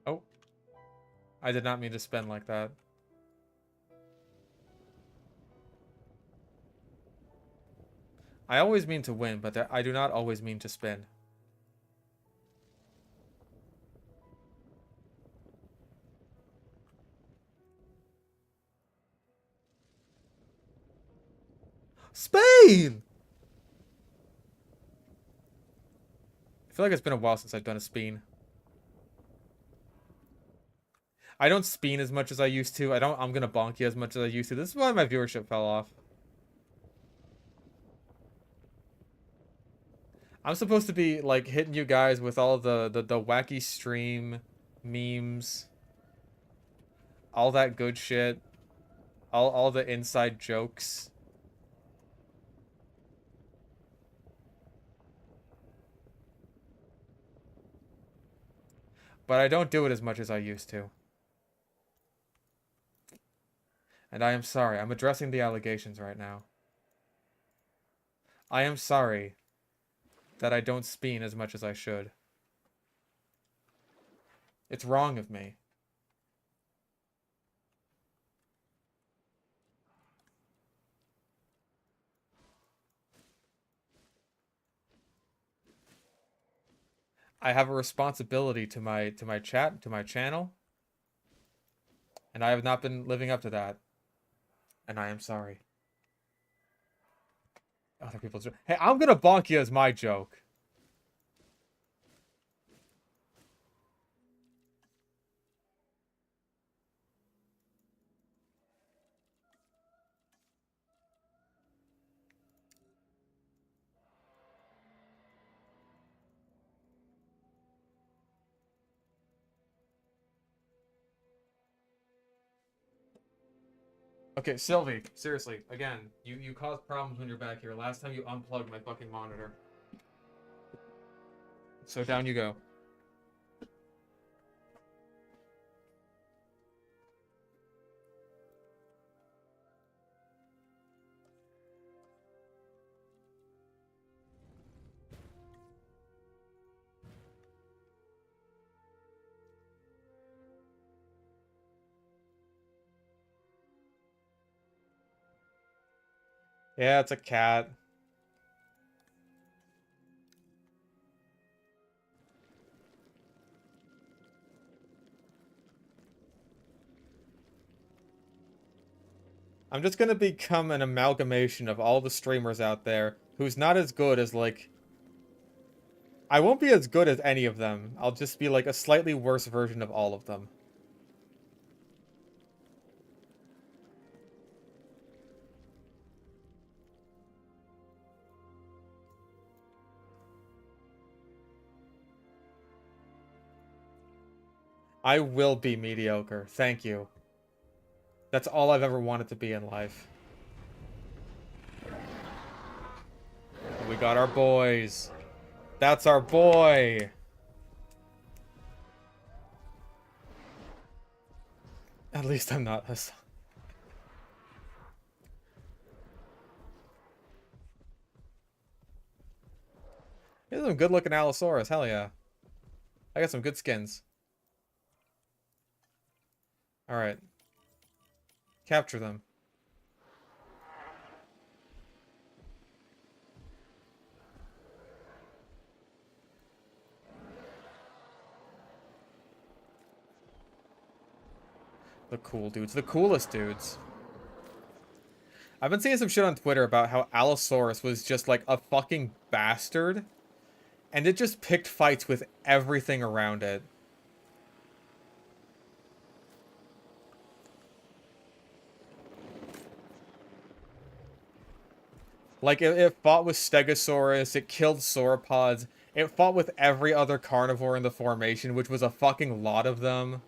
Oh, I did not mean to spin like that. I always mean to win, but I do not always mean to spin. Spain! I feel like it's been a while since I've done a spin. I don't spin as much as I used to. I'm gonna bonk you as much as I used to. This is why my viewership fell off. I'm supposed to be like hitting you guys with all the wacky stream memes, all that good shit, all the inside jokes. But I don't do it as much as I used to. And I am sorry. I'm addressing the allegations right now. I am sorry that I don't spin as much as I should. It's wrong of me. I have a responsibility to my chat, to my channel, and I have not been living up to that. And I am sorry. Other people's. Hey, I'm gonna bonk you as my joke. Okay, Sylvie, seriously, again, you caused problems when you're back here. Last time you unplugged my fucking monitor. So down you go. Yeah, it's a cat. I'm just gonna become an amalgamation of all the streamers out there who's not as good as, like... I won't be as good as any of them. I'll just be, like, a slightly worse version of all of them. I will be mediocre. Thank you. That's all I've ever wanted to be in life. We got our boys. That's our boy. At least I'm not this. Here's some good looking Allosaurus. Hell yeah. I got some good skins. Alright. Capture them. The cool dudes. The coolest dudes. I've been seeing some shit on Twitter about how Allosaurus was just like a fucking bastard. And it just picked fights with everything around it. Like, it fought with Stegosaurus, it killed sauropods, it fought with every other carnivore in the formation, which was a fucking lot of them.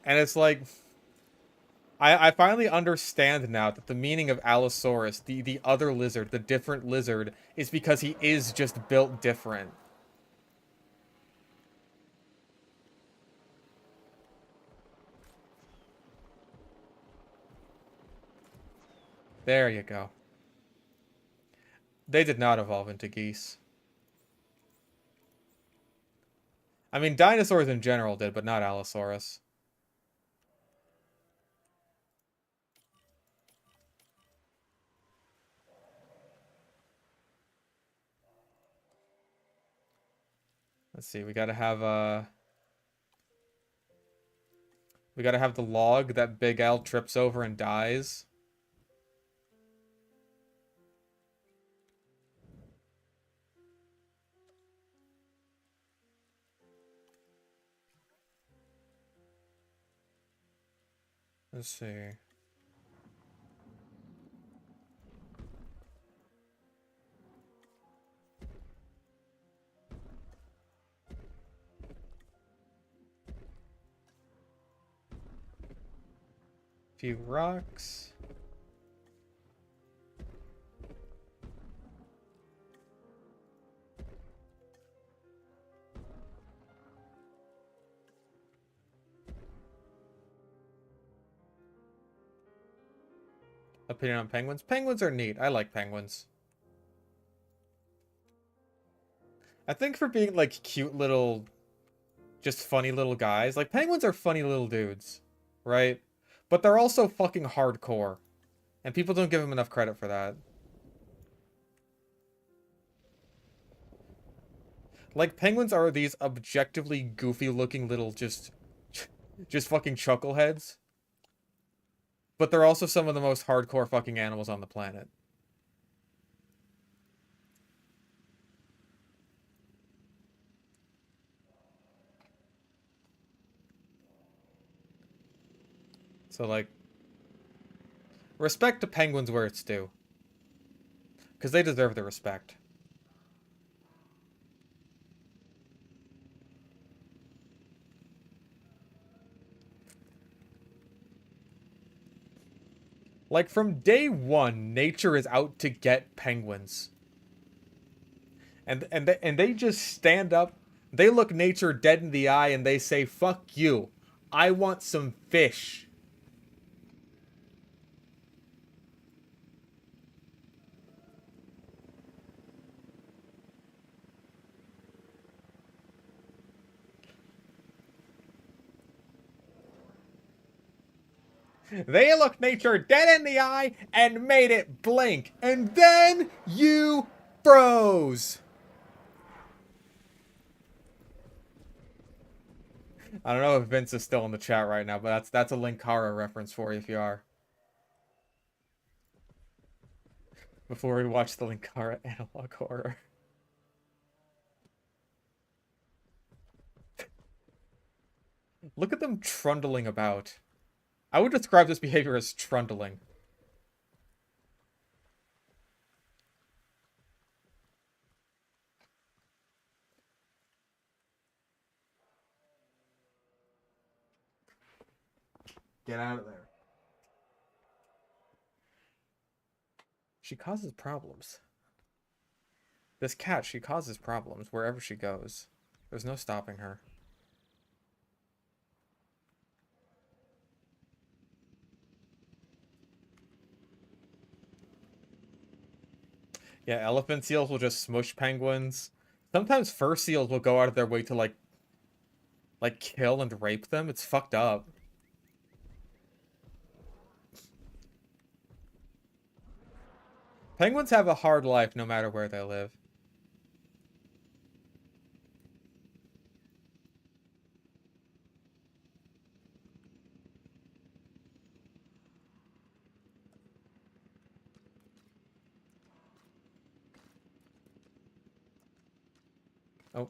And it's like... I finally understand now that the meaning of Allosaurus, the other lizard, the different lizard, is because he is just built different. There you go. They did not evolve into geese. I mean, dinosaurs in general did, but not Allosaurus. Let's see, we gotta have the log that Big Al trips over and dies. Let's see. Few rocks. Opinion on penguins? Penguins are neat. I like penguins. I think for being like cute little, just funny little guys, like penguins are funny little dudes, right? But they're also fucking hardcore. And people don't give them enough credit for that. Like, penguins are these objectively goofy-looking little just fucking chuckleheads. But they're also some of the most hardcore fucking animals on the planet. So, like, respect to penguins where it's due. Because they deserve the respect. Like, from day one, nature is out to get penguins. And they just stand up, they look nature dead in the eye, and they say, fuck you. I want some fish. They looked nature dead in the eye and made it blink. And then you froze. I don't know if Vince is still in the chat right now, but that's a Linkara reference for you if you are. Before we watch the Linkara analog horror. Look at them trundling about. I would describe this behavior as trundling. Get out of there. She causes problems. This cat, she causes problems wherever she goes. There's no stopping her. Yeah, elephant seals will just smush penguins. Sometimes fur seals will go out of their way to like kill and rape them. It's fucked up. Penguins have a hard life no matter where they live. Oh.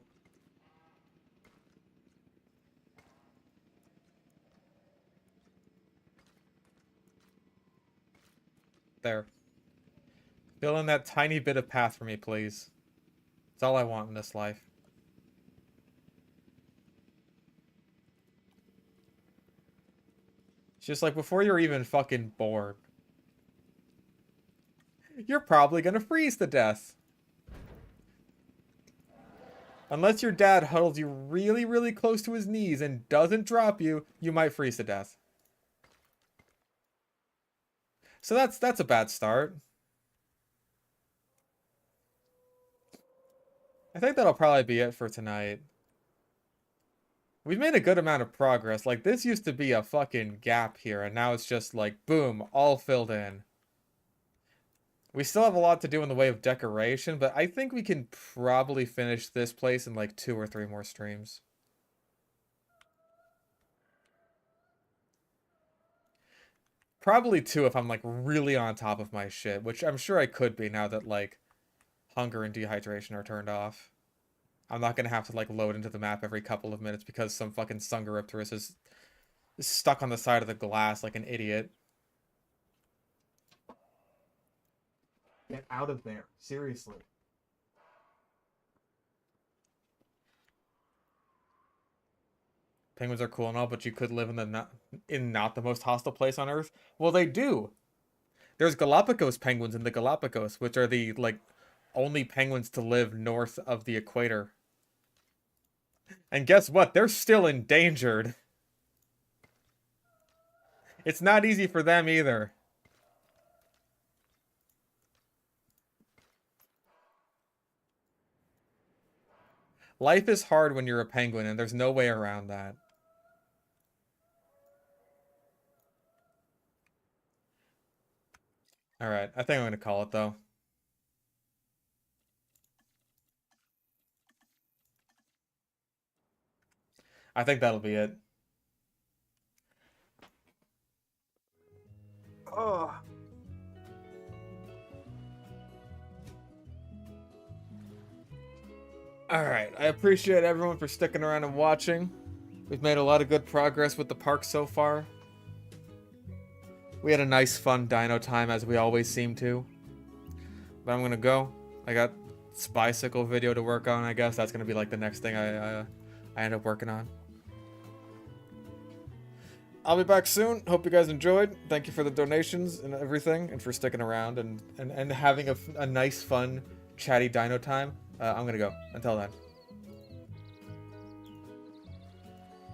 There. Fill in that tiny bit of path for me, please. That's all I want in this life. It's just like before you're even fucking born. You're probably gonna freeze to death. Unless your dad huddles you really, really close to his knees and doesn't drop you, you might freeze to death. So that's a bad start. I think that'll probably be it for tonight. We've made a good amount of progress. Like, this used to be a fucking gap here, and now it's just like, boom, all filled in. We still have a lot to do in the way of decoration, but I think we can probably finish this place in like 2 or 3 more streams. Probably 2 if I'm like really on top of my shit, which I'm sure I could be now that like hunger and dehydration are turned off. I'm not gonna have to like load into the map every couple of minutes because some fucking Sungaripterus is stuck on the side of the glass like an idiot. Get out of there, seriously. Penguins are cool and all, but you could live in not the most hostile place on Earth. Well, they do. There's Galapagos penguins in the Galapagos, which are the like only penguins to live north of the equator. And guess what? They're still endangered. It's not easy for them either. Life is hard when you're a penguin, and there's no way around that. Alright, I think I'm gonna call it, though. I think that'll be it. Oh. Alright, I appreciate everyone for sticking around and watching. We've made a lot of good progress with the park so far. We had a nice, fun Dino Time, as we always seem to. But I'm gonna go. I got Spycicle video to work on, I guess. That's gonna be like the next thing I end up working on. I'll be back soon. Hope you guys enjoyed. Thank you for the donations and everything, and for sticking around and having a nice, fun, chatty Dino Time. I'm gonna go. Until then.